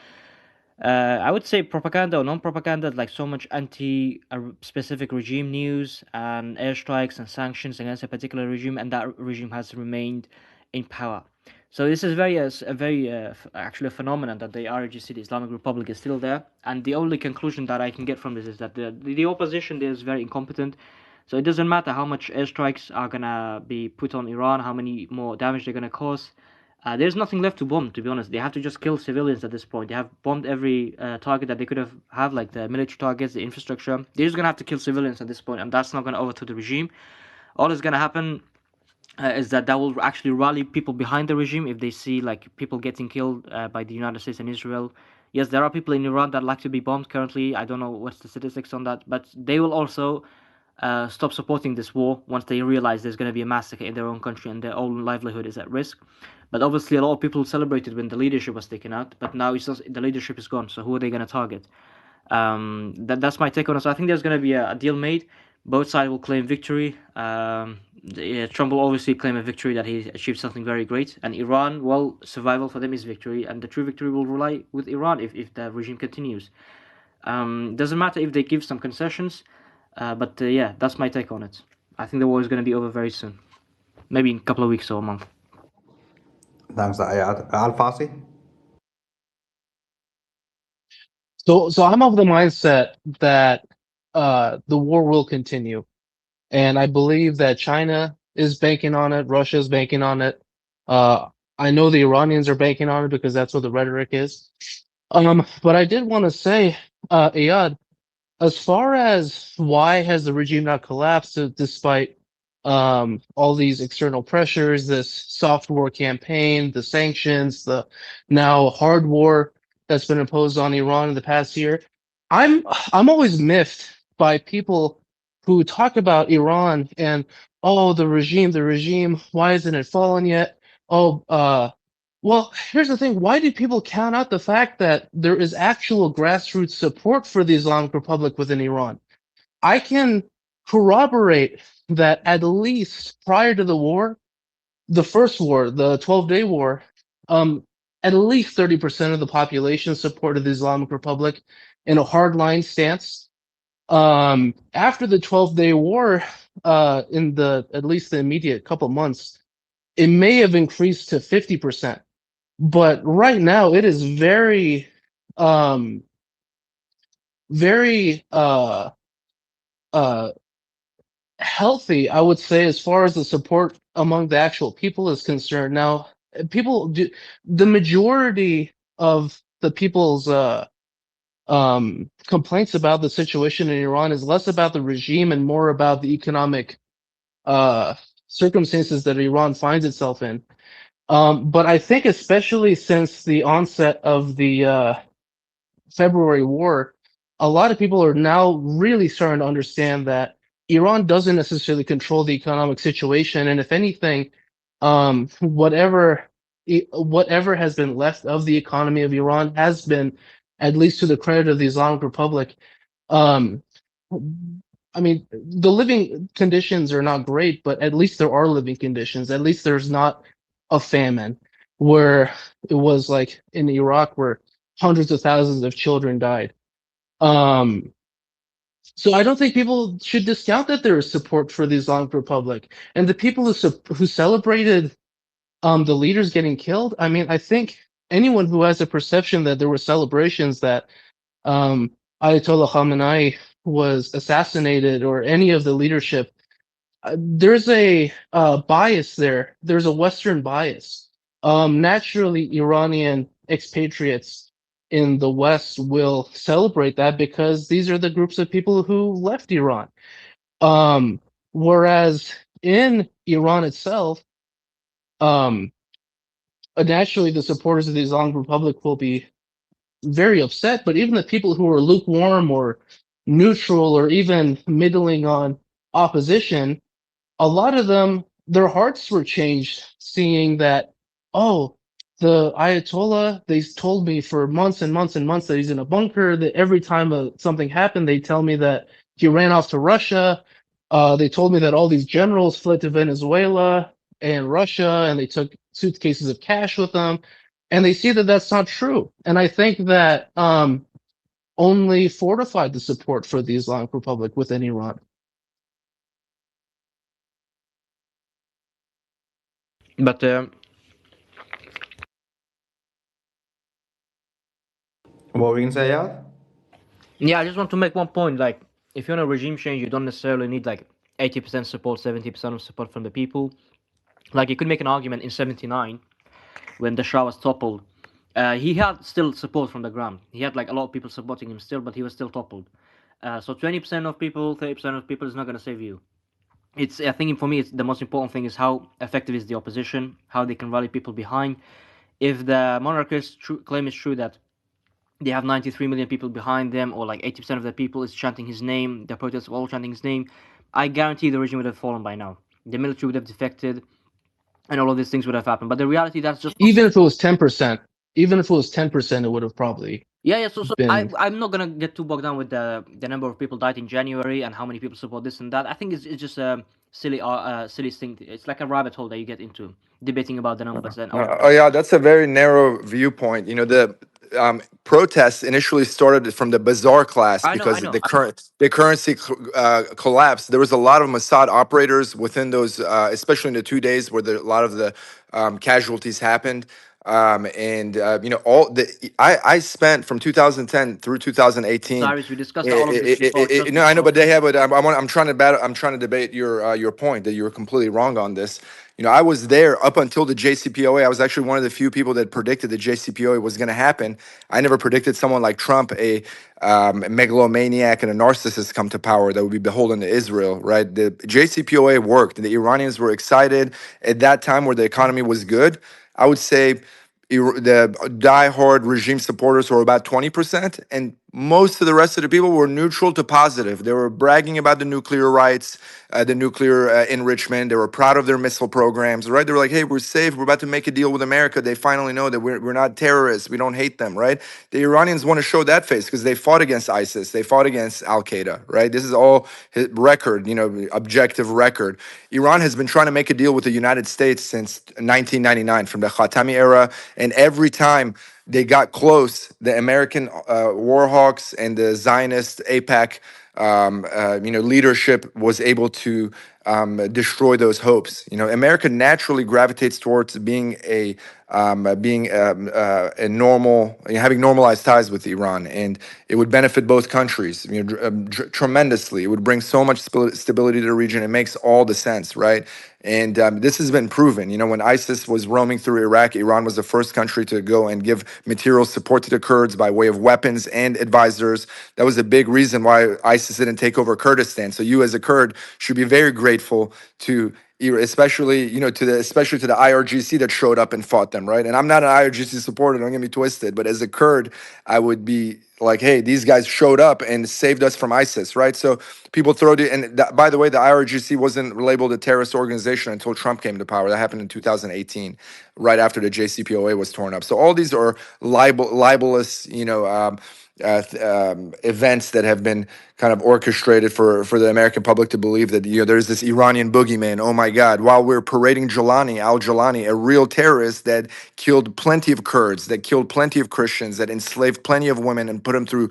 I would say propaganda or non-propaganda, like so much anti-specific regime news and airstrikes and sanctions against a particular regime, and that regime has remained in power. So this is actually a phenomenon that the RGC, the Islamic Republic, is still there. And the only conclusion that I can get from this is that the opposition there is very incompetent. So it doesn't matter how much airstrikes are gonna be put on Iran, how many more damage they're gonna cause. There's nothing left to bomb, to be honest. They have to just kill civilians at this point. They have bombed every target that they could have, like the military targets, the infrastructure. They're just gonna have to kill civilians at this point, and that's not gonna overthrow the regime. All that's gonna happen is that will actually rally people behind the regime if they see like people getting killed by the United States and Israel. Yes, there are people in Iran that like to be bombed currently. I don't know what's the statistics on that, but they will also stop supporting this war once they realize there's going to be a massacre in their own country and their own livelihood is at risk. But obviously, a lot of people celebrated when the leadership was taken out, but now the leadership is gone. So who are they going to target? That's my take on it. So I think there's going to be a deal made. Both sides will claim victory. Trump will obviously claim a victory that he achieved something very great, and Iran, well, survival for them is victory, and the true victory will rely with Iran if the regime continues. Doesn't matter if they give some concessions, but yeah, that's my take on it. I think the war is going to be over very soon, maybe in a couple of weeks or a month. Thanks, Ayad. Al-Fasi? So I'm of the mindset that the war will continue, and I believe that China is banking on it, Russia is banking on it. I know the Iranians are banking on it because that's what the rhetoric is. But I did want to say, Ayad, as far as why has the regime not collapsed despite all these external pressures, this soft war campaign, the sanctions, the now hard war that's been imposed on Iran in the past year, I'm always miffed by people who talk about Iran and the regime, why isn't it fallen yet? Well, here's the thing. Why do people count out the fact that there is actual grassroots support for the Islamic Republic within Iran? I can corroborate that at least prior to the war, the first war, the 12-day war, at least 30% of the population supported the Islamic Republic in a hardline stance. After the 12-day war, in at least the immediate couple months, it may have increased to 50%. But right now, it is very healthy, I would say, as far as the support among the actual people is concerned. Now, people do the majority of the people's complaints about the situation in Iran is less about the regime and more about the economic uh, circumstances that Iran finds itself in. But I think, especially since the onset of the February war, a lot of people are now really starting to understand that Iran doesn't necessarily control the economic situation, and if anything, whatever has been left of the economy of Iran has been, at least to the credit of the Islamic Republic. Um, I mean, the living conditions are not great, but at least there are living conditions. At least there's not a famine where it was like in Iraq where hundreds of thousands of children died. Um, so I don't think people should discount that there is support for the Islamic Republic and the people who celebrated the leaders getting killed. I mean, I think anyone who has a perception that there were celebrations that um, Ayatollah Khamenei was assassinated or any of the leadership, there's a bias there. There's a Western bias. Naturally, Iranian expatriates in the West will celebrate that because these are the groups of people who left Iran. Whereas in Iran itself, naturally the supporters of the Islamic Republic will be very upset, but even the people who are lukewarm or neutral or even middling on opposition, a lot of them, their hearts were changed seeing that, oh, the Ayatollah, they told me for months and months and months that he's in a bunker, that every time something happened, they tell me that he ran off to Russia. They told me that all these generals fled to Venezuela and Russia, and they took suitcases of cash with them. And they see that that's not true. And I think that only fortified the support for the Islamic Republic within Iran. But What were you gonna say, yeah? yeah, I just want to make one point. Like, if you want a regime change, you don't necessarily need like 80% support, 70% of support from the people. Like, you could make an argument in '79 when the Shah was toppled. He had still support from the ground. He had like a lot of people supporting him still, but he was still toppled. So 20% of people, 30% of people is not going to save you. I think for me, it's the most important thing is how effective is the opposition, how they can rally people behind. If the monarchists claim it's true that they have 93 million people behind them, or like 80% of the people is chanting his name, the protests are all chanting his name, I guarantee the regime would have fallen by now. The military would have defected, and all of these things would have happened. But the reality, that's just even if it was 10%, even if it was 10%, it would have probably yeah. So been. I'm not gonna get too bogged down with the number of people died in January and how many people support this and that. I think it's just a silly thing. It's like a rabbit hole that you get into debating about the numbers and all. Oh yeah, that's a very narrow viewpoint. You know, the protests initially started from the bazaar class I know. because the currency collapsed. There was a lot of Mossad operators within those, especially in the 2 days where a lot of the casualties happened. And you know, I spent from 2010 through 2018. Cyrus, we discussed all of this before. No, I know, but I'm trying to debate your point that you're completely wrong on this. You know, I was there up until the JCPOA. I was actually one of the few people that predicted the JCPOA was going to happen. I never predicted someone like Trump, a megalomaniac and a narcissist, come to power that would be beholden to Israel, right? The JCPOA worked. The Iranians were excited at that time where the economy was good. I would say the diehard regime supporters were about 20%, and most of the rest of the people were neutral to positive. They were bragging about the nuclear rights, the nuclear enrichment. They were proud of their missile programs, right? They were like, hey, we're safe. We're about to make a deal with America. They finally know that we're not terrorists. We don't hate them, right? The Iranians want to show that face because they fought against ISIS. They fought against Al-Qaeda, right? This is all record, you know, objective record. Iran has been trying to make a deal with the United States since 1999, from the Khatami era. And every time they got close, the American war hawks and the Zionist AIPAC, you know, leadership was able to destroy those hopes. You know, America naturally gravitates towards being a normal, having normalized ties with Iran, and it would benefit both countries, you know, tremendously. It would bring so much stability to the region. It makes all the sense, right? And this has been proven. You know, when ISIS was roaming through Iraq, Iran was the first country to go and give material support to the Kurds by way of weapons and advisors. That was a big reason why ISIS didn't take over Kurdistan. So you, as a Kurd, should be very grateful to, especially, you know, especially to the IRGC that showed up and fought them, right? And I'm not an IRGC supporter, don't get me twisted, but as a Kurd, I would be like, hey, these guys showed up and saved us from ISIS, right? So people throw the, and by the way, the IRGC wasn't labeled a terrorist organization until Trump came to power. That happened in 2018, right after the JCPOA was torn up. So all these are libelous, you know, events that have been kind of orchestrated for the American public to believe that, you know, there's this Iranian boogeyman. Oh my God! While we're parading al-Jawlani, a real terrorist that killed plenty of Kurds, that killed plenty of Christians, that enslaved plenty of women and put them through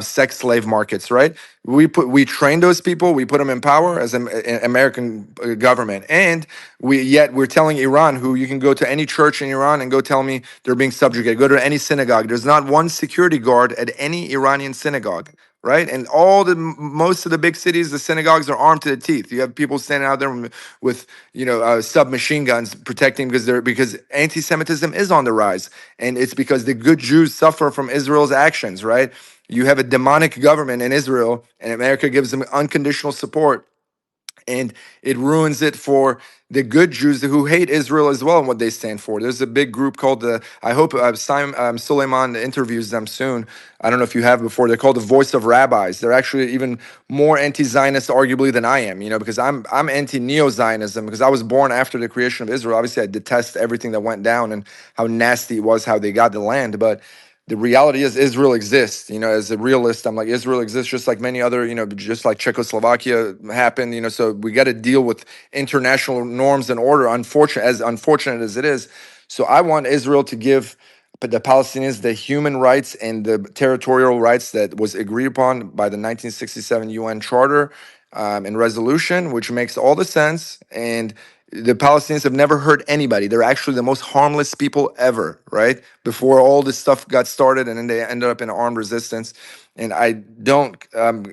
sex slave markets. Right? We train those people. We put them in power as an American government, and we're telling Iran, who you can go to any church in Iran and go tell me they're being subjugated. Go to any synagogue. There's not one security guard at any Iranian synagogue. Right, and most of the big cities, the synagogues are armed to the teeth. You have people standing out there with you know, submachine guns protecting, because anti-Semitism is on the rise, and it's because the good Jews suffer from Israel's actions. Right, you have a demonic government in Israel, and America gives them unconditional support, and it ruins it for the good Jews who hate Israel as well and what they stand for. There's a big group called I hope Suleiman interviews them soon. I don't know if you have before. They're called the Voice of Rabbis. They're actually even more anti-Zionist, arguably, than I am. You know, because I'm anti-neo-Zionism, because I was born after the creation of Israel. Obviously, I detest everything that went down and how nasty it was, how they got the land, but the reality is Israel exists. You know, as a realist, I'm like, Israel exists just like many other, you know, just like Czechoslovakia happened, you know, so we got to deal with international norms and order, unfortunate as it is. So I want Israel to give the Palestinians the human rights and the territorial rights that was agreed upon by the 1967 UN Charter and resolution, which makes all the sense. And the Palestinians have never hurt anybody. They're actually the most harmless people ever, right? Before all this stuff got started, and then they ended up in armed resistance. And I don't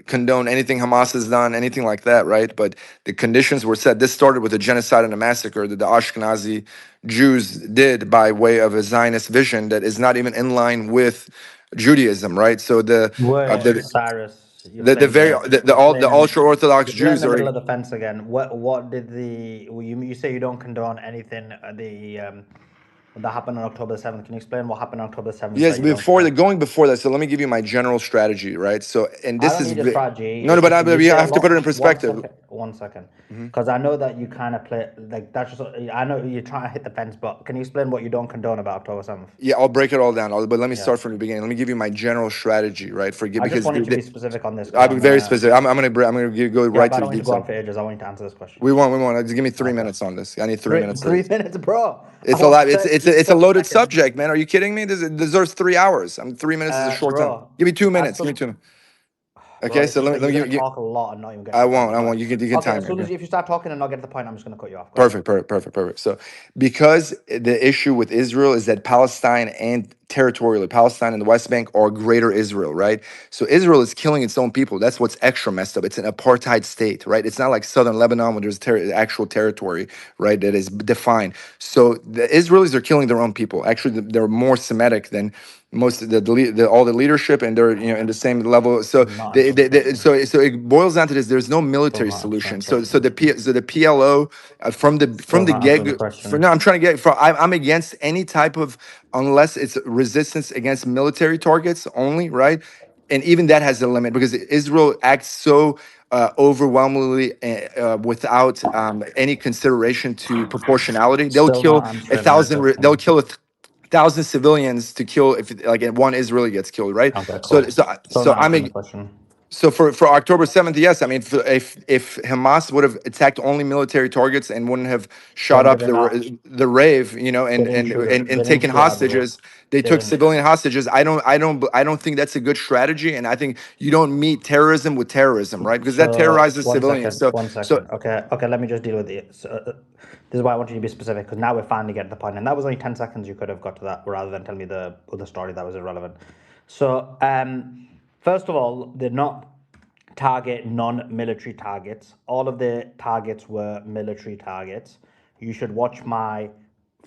condone anything Hamas has done, anything like that, right? But the conditions were set. This started with a genocide and a massacre that the Ashkenazi Jews did by way of a Zionist vision that is not even in line with Judaism, right? So Cyrus, you're the playing very the playing ultra Orthodox you're playing in Jews the are. middle of the fence again. What did you say you don't condone anything that happened on October 7th? Can you explain what happened on October 7th? Yes, going before that. So let me give you my general strategy, right? So, and I this don't is need a strategy. no, but I You say a have to put it in lot. perspective. One second, because I know that you kind of play like that's just. I know you're trying to hit the fence, but can you explain what you don't condone about October 7th? Yeah, I'll break it all down. But let me Yeah. start from the beginning. Let me give you my general strategy, right? I just want you to be specific on this. I'll be very specific. I'm gonna go Yeah, right but I to don't the want you to go on detail. for ages. I want you to answer this question. We won't. Just give me 3 minutes on this. I need 3 minutes. 3 minutes, bro. It's a lot. It's a loaded subject, man. Are you kidding me? It deserves 3 hours. 3 minutes is a short time. Give me 2 minutes. Give me 2 minutes. Okay, so let me talk a lot and not even get. I won't. You can Okay, time. as soon as if you start talking and not get to the point, I'm just gonna cut you off. Perfect. So, because the issue with Israel is that Palestine and territorially, Palestine and the West Bank are greater Israel, right? So Israel is killing its own people. That's what's extra messed up. It's an apartheid state, right? It's not like southern Lebanon where there's actual territory, right, that is defined. So the Israelis are killing their own people. Actually, they're more Semitic than most of all the leadership, and they're, you know, in the same level. So so it boils down to this: there's no military solution. So the PLO from the get. No, I'm trying to get. I'm against any type of, unless it's resistance against military targets only, right? And even that has a limit, because Israel acts so overwhelmingly without any consideration to proportionality. They'll kill 1,000. They'll kill 1,000 civilians to kill if like one Israeli gets killed, right? Okay, cool. So I'm So for October 7th, yes. I mean, if Hamas would have attacked only military targets and wouldn't have shot Then up did it not? the rave, you know, They didn't shoot it. They and didn't taken shoot out the roof. hostages, they They took didn't. civilian hostages. I don't think that's a good strategy, and I think you don't meet terrorism with terrorism, right? Because that So terrorizes civilians. So one so second. Okay. Let me just deal with it. So, this is why I want you to be specific, because now we're finally getting to the point, and that was only 10 seconds. You could have got to that rather than tell me the other story that was irrelevant. So, first of all, they're not target non-military targets. All of the targets were military targets. You should watch my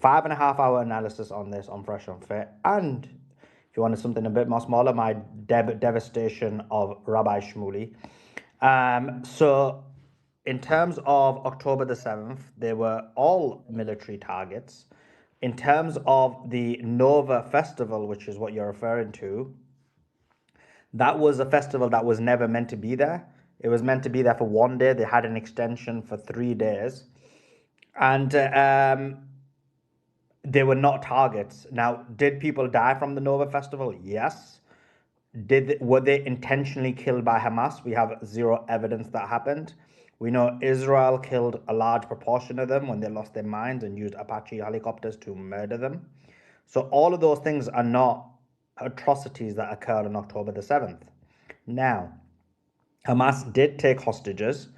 5.5 hour analysis on this on Fresh and Fit, and if you wanted something a bit more smaller, my devastation of Rabbi Shmuley. So in terms of October the 7th, they were all military targets. In terms of the Nova Festival, which is what you're referring to, that was a festival that was never meant to be there. It was meant to be there for one day. They had an extension for 3 days. And they were not targets. Now, did people die from the Nova Festival? Yes. Were they intentionally killed by Hamas? We have zero evidence that happened. We know Israel killed a large proportion of them when they lost their minds and used Apache helicopters to murder them. So all of those things are not atrocities that occurred on October the 7th. Now, Hamas did take hostages.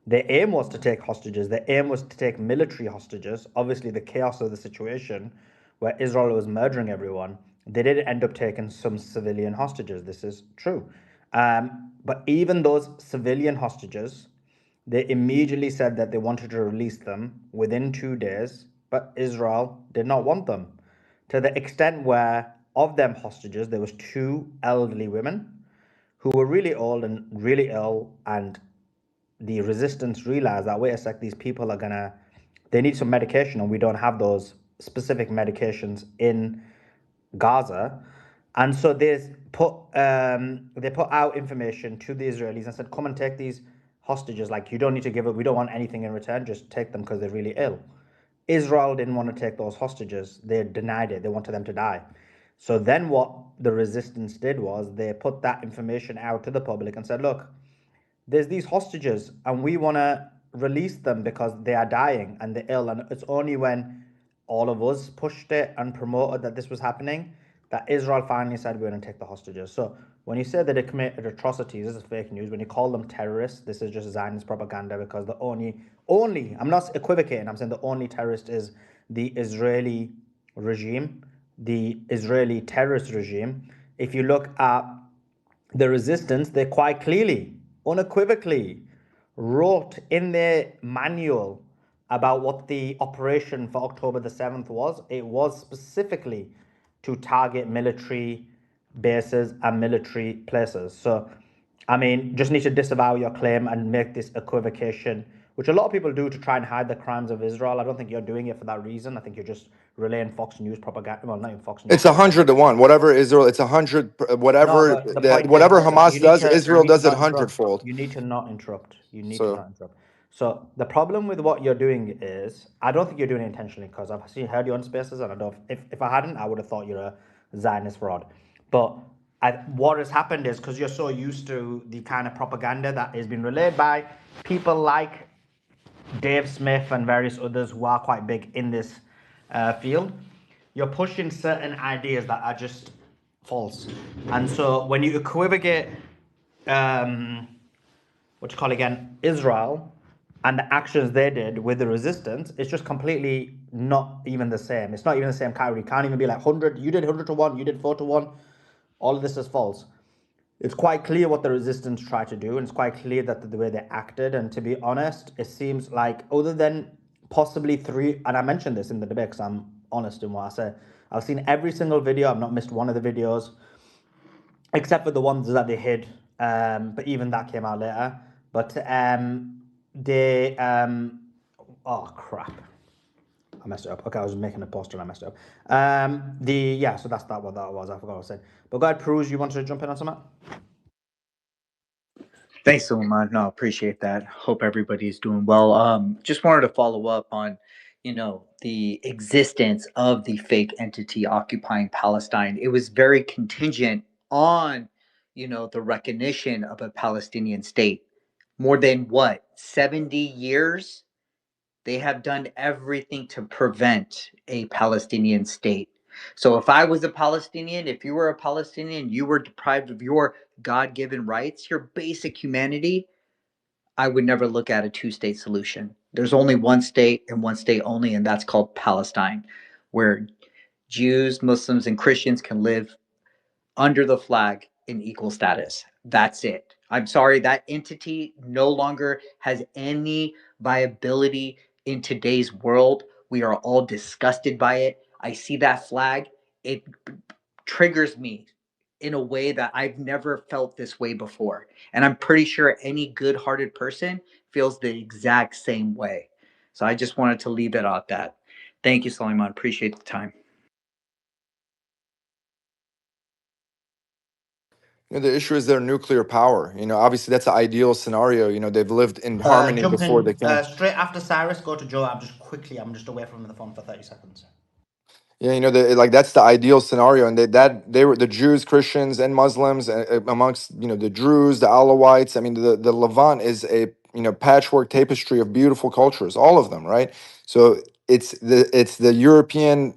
Their aim was to take hostages. Their aim was to take military hostages. Obviously, the chaos of the situation where Israel was murdering everyone, they did end up taking some civilian hostages. This is true. But even those civilian hostages, they immediately said that they wanted to release them within 2 days, but Israel did not want them. To the extent where, of them hostages, there was 2 elderly women who were really old and really ill, and the resistance realized that, wait a sec, these people they need some medication, and we don't have those specific medications in Gaza. And so they put out information to the Israelis and said, come and take these hostages. Like, you don't need to give it. We don't want anything in return. Just take them because they're really ill. Israel didn't want to take those hostages. They denied it. They wanted them to die. So then what the resistance did was they put that information out to the public and said, look, there's these hostages and we want to release them because they are dying and they're ill. And it's only when all of us pushed it and promoted that this was happening that Israel finally said we're going to take the hostages. So when you say that they committed atrocities, this is fake news. When you call them terrorists, this is just Zionist propaganda, because the only, I'm not equivocating, I'm saying the only terrorist is the Israeli regime, the Israeli terrorist regime. If you look at the resistance, they quite clearly, unequivocally wrote in their manual about what the operation for October the 7th was. It was specifically to target military bases and military places. So, I mean, just need to disavow your claim and make this equivocation, which a lot of people do to try and hide the crimes of Israel. I don't think you're doing it for that reason. I think you're just relaying Fox News propaganda. Well, not even Fox News. it's 100 to 1. Whatever Israel, it's 100. No, Whatever but the that point is, whatever listen, Hamas does, you Israel need to does it not interrupt. 100-fold. You need to not interrupt. You need to So not interrupt. So the problem with what you're doing is, I don't think you're doing it intentionally, because I've heard you on spaces, and I don't. If I hadn't, I would have thought you're a Zionist fraud. But what has happened is, because you're so used to the kind of propaganda that has been relayed by people like Dave Smith and various others who are quite big in this field, you're pushing certain ideas that are just false. And so when you equivocate, Israel and the actions they did with the resistance, it's just completely not even the same. It's not even the same category. It can't even be like 100, you did 100 to 1, you did 4 to 1. All of this is false. It's quite clear what the resistance tried to do, and it's quite clear that the way they acted. And to be honest, it seems like, other than possibly 3, and I mentioned this in the debate because I'm honest in what I say, I've seen every single video. I've not missed one of the videos, except for the ones that they hid. But even that came out later. But oh crap, I messed it up. Okay, I was making a poster and I messed it up. So that's what that was. I forgot what I was saying. But go ahead, Peruse, you wanted to jump in on something? Thanks, Suleiman. No, appreciate that. Hope everybody's doing well. Just wanted to follow up on, the existence of the fake entity occupying Palestine. It was very contingent on, the recognition of a Palestinian state. More than what, 70 years? They have done everything to prevent a Palestinian state. So if I was a Palestinian, if you were a Palestinian, you were deprived of your God given rights, your basic humanity, I would never look at a two-state solution. There's only one state and one state only, and that's called Palestine, where Jews, Muslims, and Christians can live under the flag in equal status. That's it. I'm sorry, that entity no longer has any viability in today's world. We are all disgusted by it. I see that flag, it triggers me in a way that I've never felt this way before. And I'm pretty sure any good hearted person feels the exact same way. So I just wanted to leave it at that. Thank you, Suleiman. Appreciate the time. The issue is their nuclear power. Obviously that's the ideal scenario. They've lived in harmony Jump before they in can. straight after Cyrus. Go to Joe. I'm just away from the phone for 30 seconds. Yeah, that's the ideal scenario, and they were the Jews, Christians, and Muslims amongst the Druze, the Alawites. I mean, the Levant is a patchwork tapestry of beautiful cultures, all of them, right? So it's the European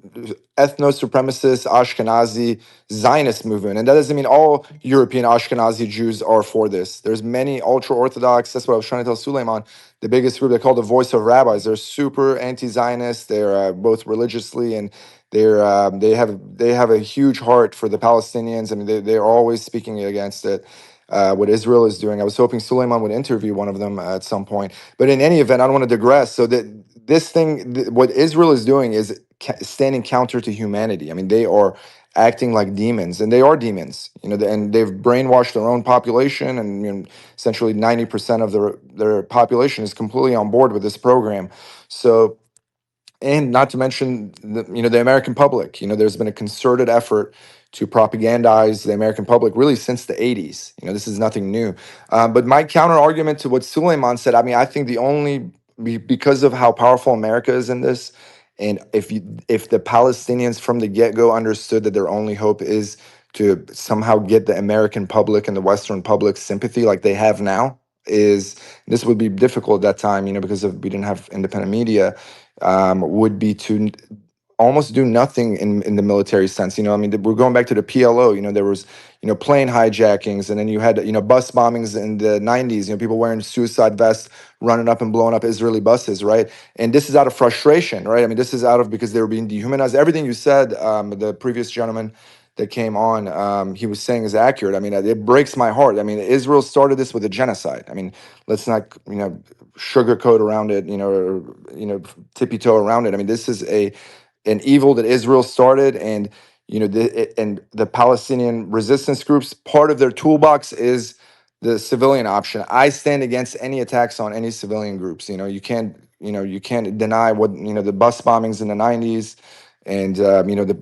ethno supremacist Ashkenazi Zionist movement, and that doesn't mean all European Ashkenazi Jews are for this. There's many ultra Orthodox. That's what I was trying to tell Suleiman. The biggest group they call the Voice of Rabbis. They're super anti-Zionist. They're both religiously and they have a huge heart for the Palestinians. I mean, they're always speaking against it. What Israel is doing. I was hoping Suleiman would interview one of them at some point. But in any event, I don't want to digress. So that this thing, what Israel is doing is standing counter to humanity. I mean, they are acting like demons, and they are demons. And they've brainwashed their own population, and essentially 90% of their population is completely on board with this program. So. And not to mention the American public. There's been a concerted effort to propagandize the American public really since the 80s. This is nothing new. But my counter argument to what Suleiman said, I mean, I think because of how powerful America is in this, and if the Palestinians from the get-go understood that their only hope is to somehow get the American public and the Western public sympathy like they have now, this would be difficult at that time, because we didn't have independent media, would be to almost do nothing in the military sense. I mean, we're going back to the PLO. There was plane hijackings, and then you had bus bombings in the 90s. People wearing suicide vests, running up and blowing up Israeli buses, right? And this is out of frustration, right? I mean, this is out of because they were being dehumanized. Everything you said, the previous gentleman that came on, he was saying is accurate. I mean, it breaks my heart. I mean, Israel started this with a genocide. I mean, let's not sugarcoat around it, or tippy toe around it. I mean, this is an evil that Israel started, and the Palestinian resistance groups, part of their toolbox is the civilian option. I stand against any attacks on any civilian groups. You can't deny what the bus bombings in the 90s. And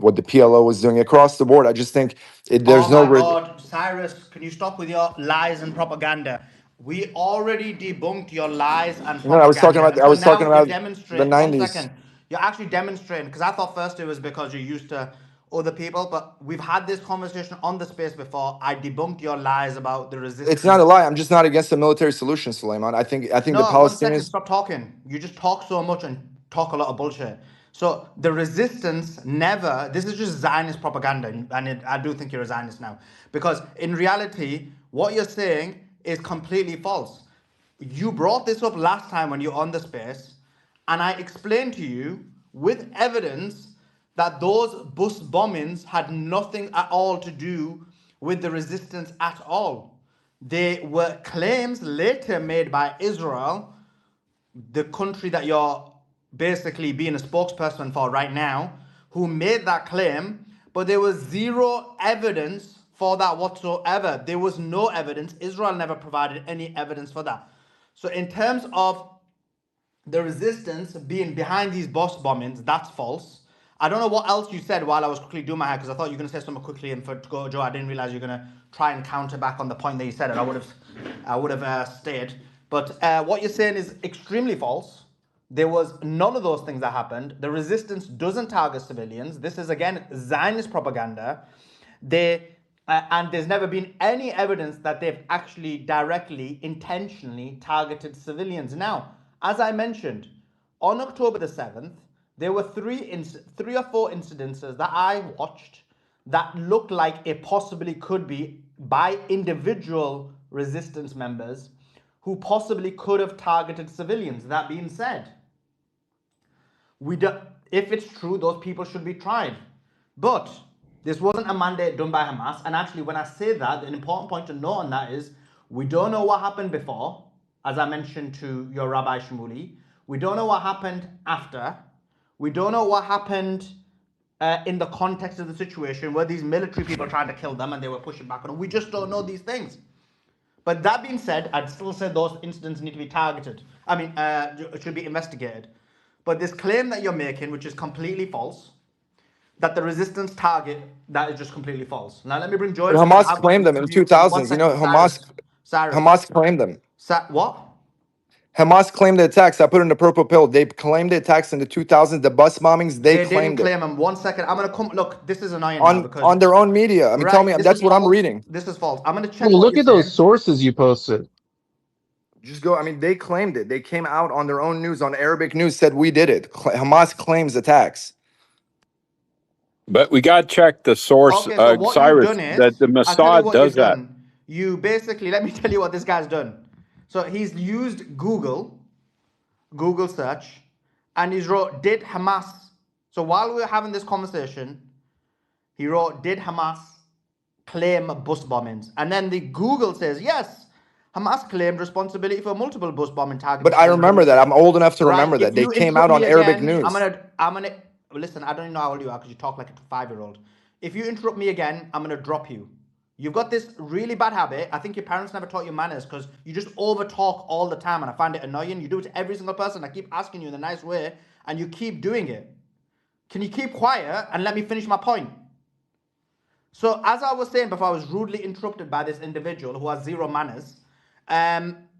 what the PLO was doing across the board. I just think there's oh no. my God, Cyrus, can you stop with your lies and propaganda? We already debunked your lies and propaganda. No, I was talking about. I was talking about the demonstrate. 90s. 1 second. You're actually demonstrating, because I thought first it was because you're used to other people, but we've had this conversation on the space before. I debunked your lies about the resistance. It's not a lie. I'm just not against the military solution, Suleiman. I think No, the 1 second, Palestinians. stop talking. You just talk so much and talk a lot of bullshit. So the resistance never, this is just Zionist propaganda, and I do think you're a Zionist now. Because in reality, what you're saying is completely false. You brought this up last time when you're on the space, and I explained to you with evidence that those bus bombings had nothing at all to do with the resistance at all. They were claims later made by Israel, the country that you're basically being a spokesperson for right now, who made that claim, but there was zero evidence for that whatsoever. There was no evidence. Israel never provided any evidence for that. So in terms of the resistance being behind these bus bombings, that's false. I don't know what else you said while I was quickly doing my hair, because I thought you were going to say something quickly, and to go, Joe, I didn't realize you were going to try and counter back on the point that you said, and I would have stayed. But what you're saying is extremely false. There was none of those things that happened. The resistance doesn't target civilians. This is, again, Zionist propaganda. They And there's never been any evidence that they've actually directly, intentionally targeted civilians. Now, as I mentioned, on October the 7th, there were three or four incidences that I watched that looked like it possibly could be by individual resistance members who possibly could have targeted civilians. That being said, if it's true, those people should be tried. But this wasn't a mandate done by Hamas. And actually, when I say that, an important point to note on that is we don't know what happened before, as I mentioned to your Rabbi Shmuley. We don't know what happened after. We don't know what happened in the context of the situation where these military people trying to kill them and they were pushing back on them. We just don't know these things. But that being said, I'd still say those incidents need to be targeted. I mean, should be investigated. But this claim that you're making, which is completely false, that the resistance target, that is just completely false. Now let me bring Joel. But Hamas claimed them in 2000s. You know, Hamas claimed them. What? Hamas claimed the attacks. I put it in the purple pill. They claimed the attacks in the 2000s, the bus bombings. They claimed didn't claim them. 1 second. I'm gonna come. Look, this is annoying on their own media. I mean, tell me. That's what I'm reading. This is false. I'm gonna check. Well, look at those sources you posted. Just go. I mean, they claimed it. They came out on their own news, on Arabic news, said we did it. Hamas claims attacks. But we got to check the source, Okay, so what Cyrus, you've done is, that the I'll tell you Mossad what does you've that. done. You basically, let me tell you what this guy's done. So he's used Google search, and he's wrote, did Hamas, so while we were having this conversation, he wrote, did Hamas claim bus bombings? And then the Google says, yes, Hamas claimed responsibility for multiple bus bombing targets. But I remember that. I'm old enough to remember that. They came out on Arabic news. I'm gonna listen, I don't even know how old you are because you talk like a 5-year-old. If you interrupt me again, I'm gonna drop you. You've got this really bad habit. I think your parents never taught you manners because you just over talk all the time, and I find it annoying. You do it to every single person. I keep asking you in a nice way, and you keep doing it. Can you keep quiet and let me finish my point? So as I was saying before, I was rudely interrupted by this individual who has zero manners.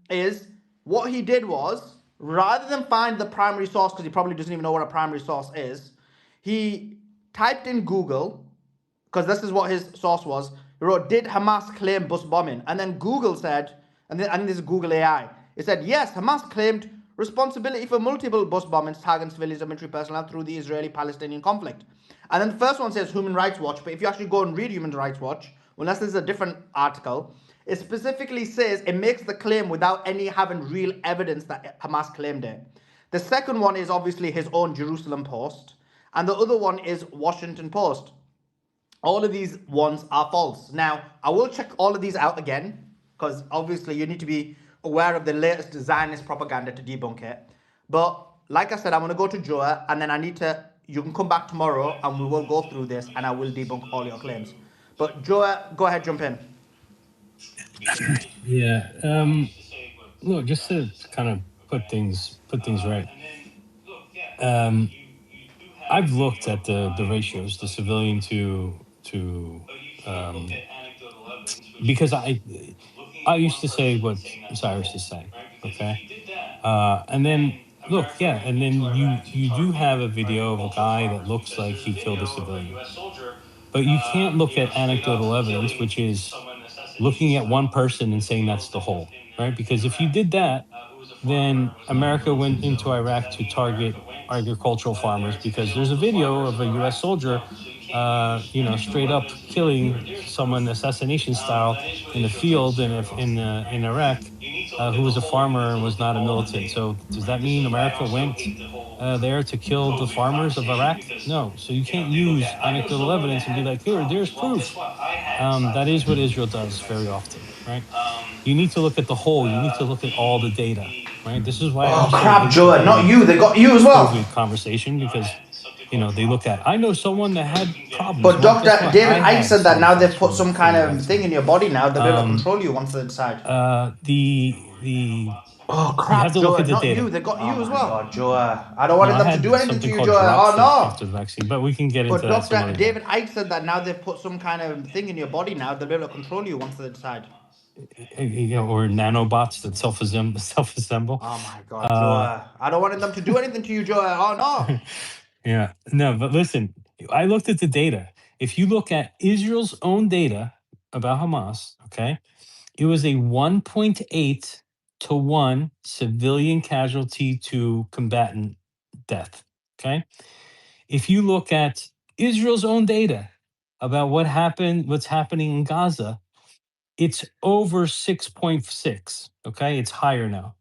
Is what he did was, rather than find the primary source, because he probably doesn't even know what a primary source is, he typed in Google, because this is what his source was. He wrote, did Hamas claim bus bombing? And then Google said, and this is Google AI, it said, yes, Hamas claimed responsibility for multiple bus bombings targeting civilians and military personnel through the Israeli-Palestinian conflict. And then the first one says Human Rights Watch, but if you actually go and read Human Rights Watch, unless this is a different article, it specifically says it makes the claim without any having real evidence that Hamas claimed it. The second one is obviously his own Jerusalem Post, and the other one is Washington Post. All of these ones are false. Now, I will check all of these out again, because obviously you need to be aware of the latest Zionist propaganda to debunk it. But like I said, I'm going to go to Joa, and then you can come back tomorrow, and we will go through this, and I will debunk all your claims. But Joa, go ahead, jump in. Yeah. Look, just to kind of put things right. I've looked at the ratios, the civilian to because I used to say what Cyrus is saying, okay, and then look, yeah, and then you do have a video of a guy that looks like he killed a civilian, but you can't look at anecdotal evidence, which is looking at one person and saying that's the whole, right? Because if you did that, then America went into Iraq to target agricultural farmers, because there's a video of a U.S. soldier, straight up killing someone assassination style in the field in Iraq, who was a farmer and was not a militant. So does that mean America went there to kill the farmers of Iraq? No. So you can't use anecdotal evidence and be like, there's proof. That is what Israel does very often, right? You need to look at the whole. You need to look at all the data, right? This is why. Oh crap, Joe! Not you. They got you as well. Conversation, because they look at. I know someone that had problems. But Dr. David Icke said that now they've put some kind of thing in your body now. They'll be able to control you once they decide. Oh crap, you have to Joe! Look at the not data. you. They got you as well. God, Joe! I don't want them to do anything to you, Joe. Oh no! After the vaccine, but we can get into that. But Dr. David Icke said that now they've put some kind of thing in your body now. They'll be able to control you once they decide. Or nanobots that self-assemble. Oh my God, Joe! I don't want them to do anything to you, Joe. Oh no! Yeah, no, but listen, I looked at the data. If you look at Israel's own data, about Hamas, okay, it was a 1.8 to 1 civilian casualty to combatant death. Okay. If you look at Israel's own data about what's happening in Gaza, it's over 6.6. Okay. It's higher now.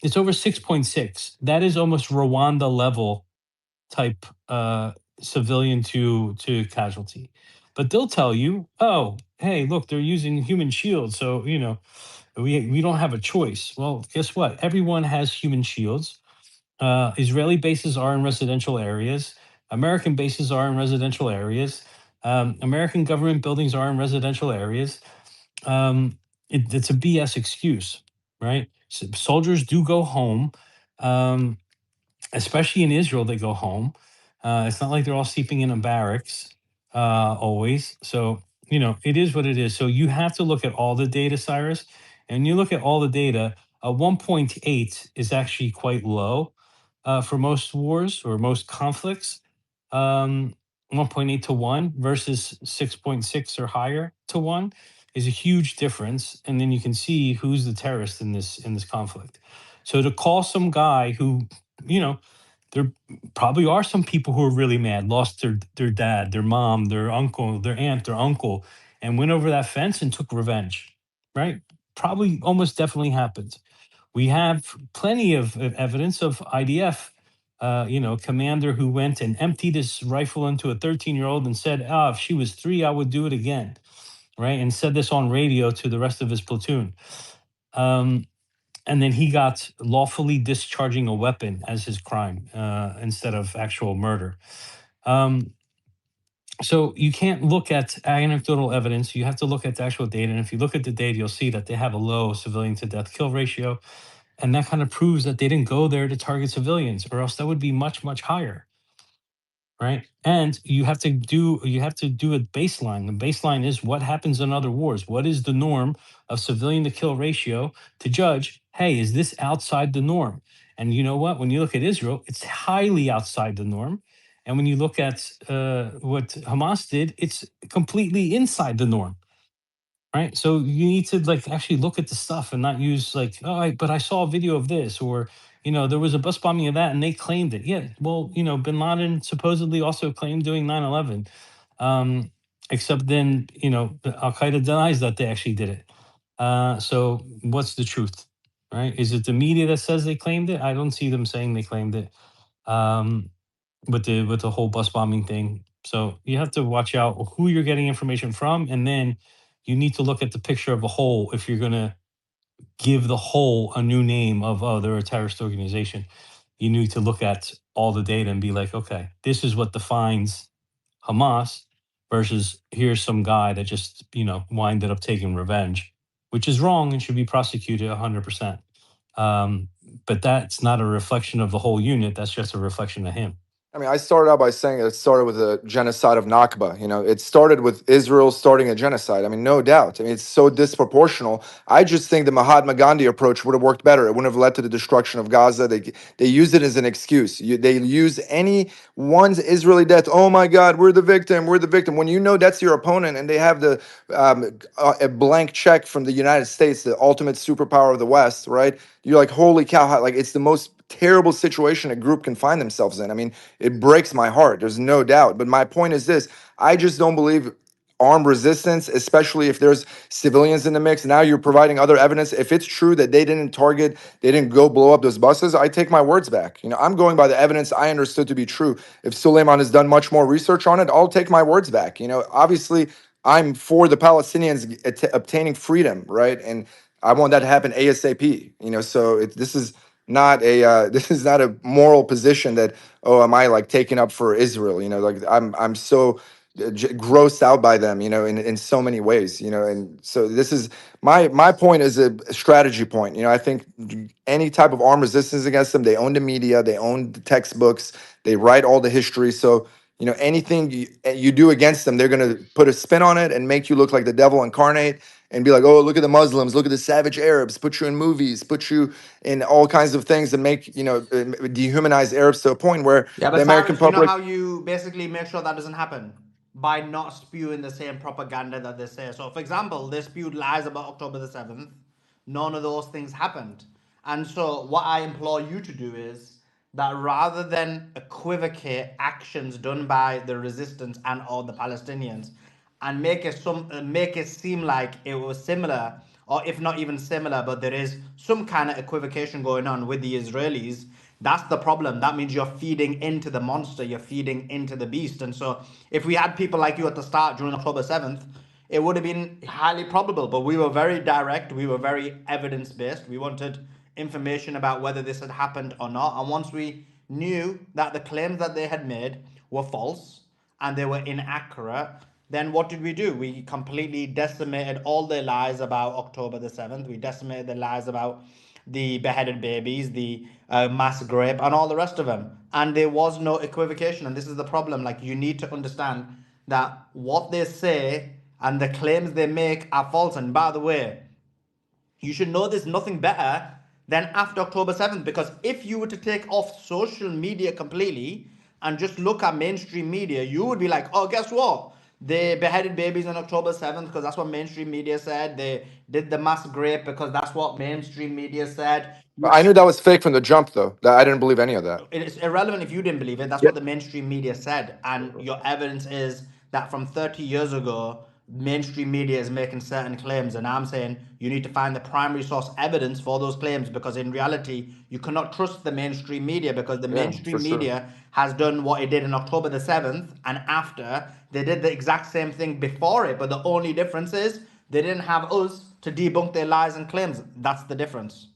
It's over 6.6. That is almost Rwanda level type civilian to casualty. But they'll tell you, oh, hey, look, they're using human shields, so we don't have a choice. Well, guess what? Everyone has human shields. Israeli bases are in residential areas. American bases are in residential areas. American government buildings are in residential areas. It's a BS excuse, right? Soldiers do go home. Especially in Israel, they go home. It's not like they're all sleeping in a barracks always. So, it is what it is. So you have to look at all the data, Cyrus. And you look at all the data, 1.8 is actually quite low for most wars or most conflicts. 1.8 to 1 versus 6.6 or higher to 1 is a huge difference. And then you can see who's the terrorist in this conflict. So to call some guy who, there probably are some people who are really mad, lost their dad, their mom, their uncle, their aunt, their uncle, and went over that fence and took revenge, right? Probably almost definitely happens. We have plenty of evidence of IDF, commander who went and emptied his rifle into a 13-year-old and said, if she was 3, I would do it again, right? And said this on radio to the rest of his platoon. And then he got lawfully discharging a weapon as his crime instead of actual murder. So you can't look at anecdotal evidence. You have to look at the actual data. And if you look at the data, you'll see that they have a low civilian to death kill ratio. And that kind of proves that they didn't go there to target civilians, or else that would be much, much higher. Right. And you have to do a baseline. The baseline is what happens in other wars. What is the norm of civilian to kill ratio to judge, hey, is this outside the norm? And you know what? When you look at Israel, it's highly outside the norm. And when you look at what Hamas did, it's completely inside the norm. Right. So you need to actually look at the stuff and not use but I saw a video of this, or, there was a bus bombing of that and they claimed it. Yeah. Well, bin Laden supposedly also claimed doing 9/11. Except then, Al Qaeda denies that they actually did it. So what's the truth? Right. Is it the media that says they claimed it? I don't see them saying they claimed it. With the whole bus bombing thing. So you have to watch out who you're getting information from, and then you need to look at the picture of a whole if you're going to give the whole a new name of, they're a terrorist organization. You need to look at all the data and be like, okay, this is what defines Hamas versus here's some guy that just, winded up taking revenge, which is wrong and should be prosecuted 100%. But that's not a reflection of the whole unit. That's just a reflection of him. I mean, I started out by saying it started with the genocide of Nakba. It started with Israel starting a genocide. I mean, no doubt. I mean, it's so disproportional. I just think the Mahatma Gandhi approach would have worked better. It wouldn't have led to the destruction of Gaza. They used it as an excuse. They use any one's Israeli death. Oh my God, we're the victim. We're the victim. When you know that's your opponent, and they have a blank check from the United States, the ultimate superpower of the West, right? You're like, holy cow! It's the most terrible situation a group can find themselves in. I mean, it breaks my heart. There's no doubt. But my point is this: I just don't believe armed resistance, especially if there's civilians in the mix. Now you're providing other evidence. If it's true that they didn't go blow up those buses, I take my words back. I'm going by the evidence I understood to be true. If Suleiman has done much more research on it, I'll take my words back. Obviously, I'm for the Palestinians obtaining freedom, right? And I want that to happen ASAP. So this is not a moral position that, oh, am I taking up for Israel? I'm so grossed out by them, in so many ways, and so this is my point is a strategy point. I think any type of armed resistance against them, they own the media, they own the textbooks, they write all the history. So anything you do against them, they're going to put a spin on it and make you look like the devil incarnate and be like, oh, look at the Muslims, look at the savage Arabs, put you in movies, put you in all kinds of things that make, dehumanize Arabs to a point where Yeah, the but American Cyrus, you know public. how you basically make sure that doesn't happen? by not spewing the same propaganda that they say. So, for example, they spewed lies about October the 7th. None of those things happened. And so, what I implore you to do is that rather than equivocate actions done by the resistance and or the Palestinians, and make it seem like it was similar, or if not even similar, but there is some kind of equivocation going on with the Israelis. That's the problem. That means you're feeding into the monster, you're feeding into the beast. And so if we had people like you at the start during October 7th, it would have been highly probable. But we were very direct, we were very evidence-based. We wanted information about whether this had happened or not. And once we knew that the claims that they had made were false and they were inaccurate, then what did we do? We completely decimated all their lies about October the 7th. We decimated the lies about the beheaded babies, the mass grape, and all the rest of them. And there was no equivocation. And this is the problem. Like, you need to understand that what they say and the claims they make are false. And by the way, you should know there's nothing better than after October 7th, because if you were to take off social media completely and just look at mainstream media, you would be like, oh, guess what? They beheaded babies on October 7th because that's what mainstream media said. They did the mass grape because that's what mainstream media said. I knew that was fake from the jump, though. That I didn't believe any of that. It's irrelevant if you didn't believe it. That's Yeah. what the mainstream media said. And your evidence is that from 30 years ago, mainstream media is making certain claims. And I'm saying you need to find the primary source evidence for those claims, because in reality, you cannot trust the mainstream media, because the Yeah, mainstream for sure. media has done what it did on October the 7th. And after, they did the exact same thing before it. But the only difference is they didn't have us to debunk their lies and claims. That's the difference.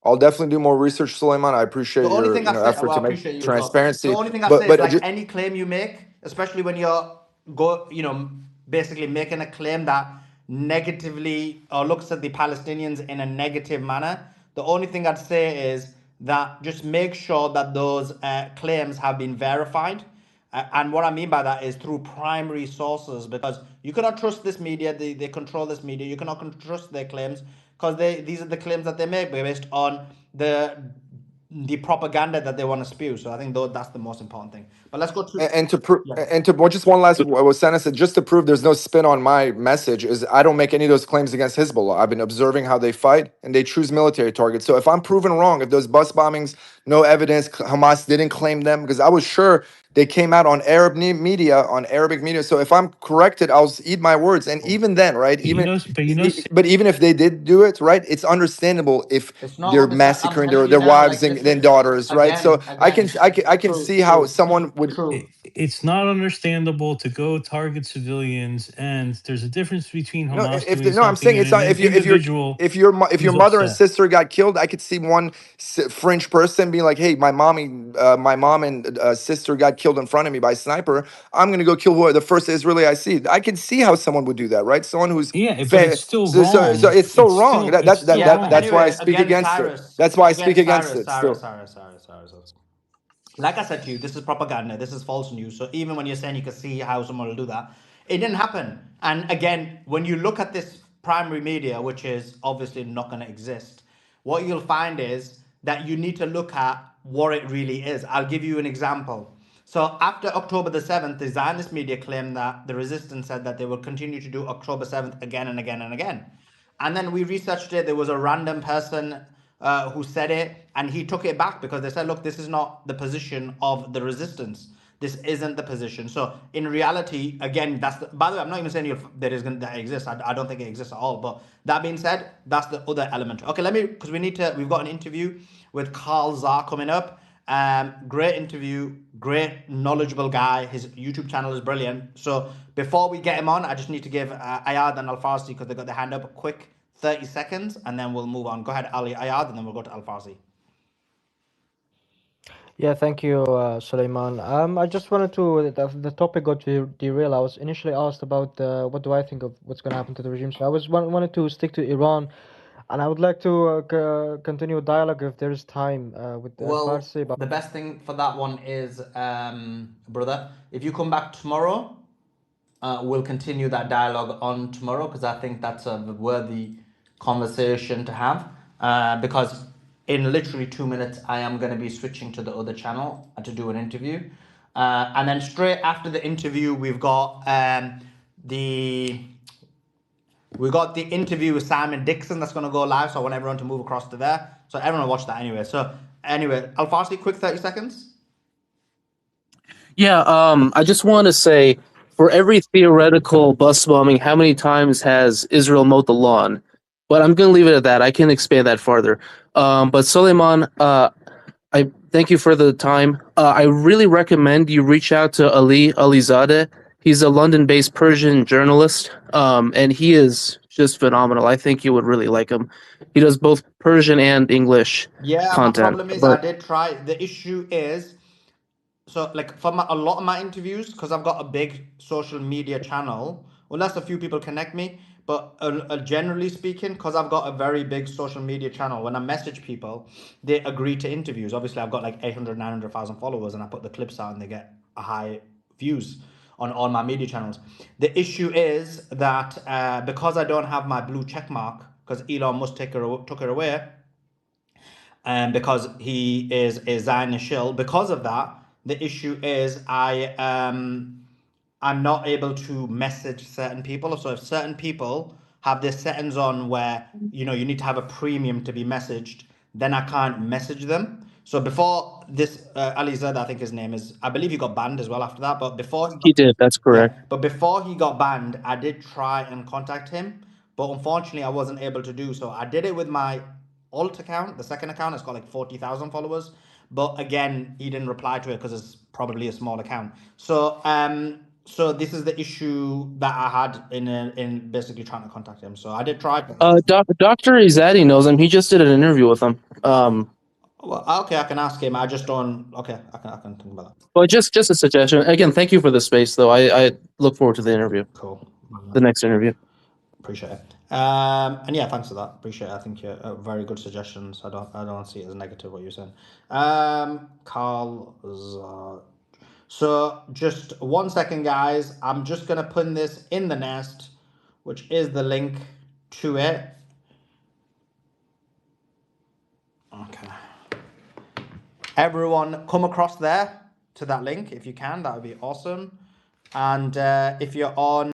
I'll definitely do more research, Suleiman. I appreciate The only your thing I say, effort well, I to make appreciate you as well. The transparency. only thing I say is But like any claim you make, especially when you're basically making a claim that negatively or looks at the Palestinians in a negative manner. The only thing I'd say is that just make sure that those claims have been verified. And what I mean by that is through primary sources, because you cannot trust this media. They control this media. You cannot trust their claims, because these are the claims that they make based on the propaganda that they want to spew. So I think that's the most important thing. But let's go to and to prove yeah. and to well, just one last what Sana said, just to prove there's no spin on my message, is I don't make any of those claims against Hezbollah. I've been observing how they fight and they choose military targets. So if I'm proven wrong, if those bus bombings, no evidence, Hamas didn't claim them, because I was sure they came out on Arabic media. So if I'm corrected, I'll eat my words. And even then, right? But even if they did do it, right? It's understandable if It's not they're understand. I'm massacring telling their you now, wives like, and listen, daughters, right? So I can true, see how someone would. true. It's not understandable to go target civilians, and there's a difference between No, Hamas if doing no, I'm saying something and it's not. an individual If your who's mother and upset. sister got killed, I could see one French person being like, "Hey, my mom and sister got killed in front of me by a sniper. I'm gonna go kill the first Israeli I see." I can see how someone would do that, right? Someone who's But it's still wrong. so it's so wrong. It's still wrong. That's why I Anyway, speak again, against it. Cyrus, That's why I speak against it. Still. Cyrus. Like I said to you, this is propaganda. This is false news. So even when you're saying you can see how someone will do that, it didn't happen. And again, when you look at this primary media, which is obviously not going to exist, what you'll find is that you need to look at what it really is. I'll give you an example. So after October the 7th, the Zionist media claimed that the resistance said that they will continue to do October 7th again and again and again. And then we researched it. There was a random person who said it, and he took it back because they said, look, this is not the position of the resistance. This isn't the position. So in reality, again, by the way, I'm not even saying that exists. I don't think it exists at all. But that being said, that's the other element. Okay, because we've got an interview with Carl Zar coming up. Great interview, great knowledgeable guy. His YouTube channel is brilliant. So before we get him on, I just need to give Ayad and Al Farsi, because they got their hand up, a quick 30 seconds, and then we'll move on. Go ahead, Ali Ayad, and then we'll go to Al Farsi. Yeah, thank you, Suleiman. I just wanted to, the topic got derailed. I was initially asked about what do I think of what's going to happen to the regime. So I wanted to stick to Iran, and I would like to continue a dialogue if there is time with Farsi. The best thing for that one is, brother, if you come back tomorrow, we'll continue that dialogue on tomorrow, because I think that's a worthy conversation to have. Because in literally 2 minutes, I am going to be switching to the other channel to do an interview. And then straight after the interview, we've got the interview with Simon Dixon that's going to go live. So I want everyone to move across to there. So everyone will watch that anyway. So anyway, Al-Farsi, quick 30 seconds. Yeah, I just want to say, for every theoretical bus bombing, how many times has Israel mowed the lawn? But I'm going to leave it at that. I can expand that farther. But Suleiman, I thank you for the time. I really recommend you reach out to Ali Alizadeh. He's a London-based Persian journalist, and he is just phenomenal. I think you would really like him. He does both Persian and English Yeah, content. my problem is But I did try. The issue is, so like for a lot of my interviews, because I've got a big social media channel, unless a few people connect me, but generally speaking, because I've got a very big social media channel, when I message people, they agree to interviews. Obviously, I've got like 800, 900,000 followers, and I put the clips out and they get a high views on all my media channels. The issue is that because I don't have my blue check mark, because Elon Musk took it away, and because he is a Zionist shill, because of that, the issue is I'm not able to message certain people. So if certain people have their settings on where you need to have a premium to be messaged, then I can't message them. So before this, Ali Zed, I think his name is, I believe he got banned as well after that. But before he he got, did. That's yeah, correct. but before he got banned, I did try and contact him, but unfortunately, I wasn't able to do so. I did it with my alt account, the second account. It's got like 40,000 followers, but again, he didn't reply to it because it's probably a small account. So this is the issue that I had in basically trying to contact him. So I did try. Dr. Izadi knows him. He just did an interview with him. Well, okay, I can ask him. I just don't. Okay, I can think about that. But just a suggestion. Again, thank you for the space, though. I look forward to the interview. Cool. The next interview. Appreciate it. And yeah, thanks for that. Appreciate it. I think you're very good suggestions. I don't see it as negative what you're saying. Carl. So just 1 second, guys. I'm just gonna put this in the nest, which is the link to it. Okay. Everyone, come across there to that link if you can. That would be awesome. And if you're on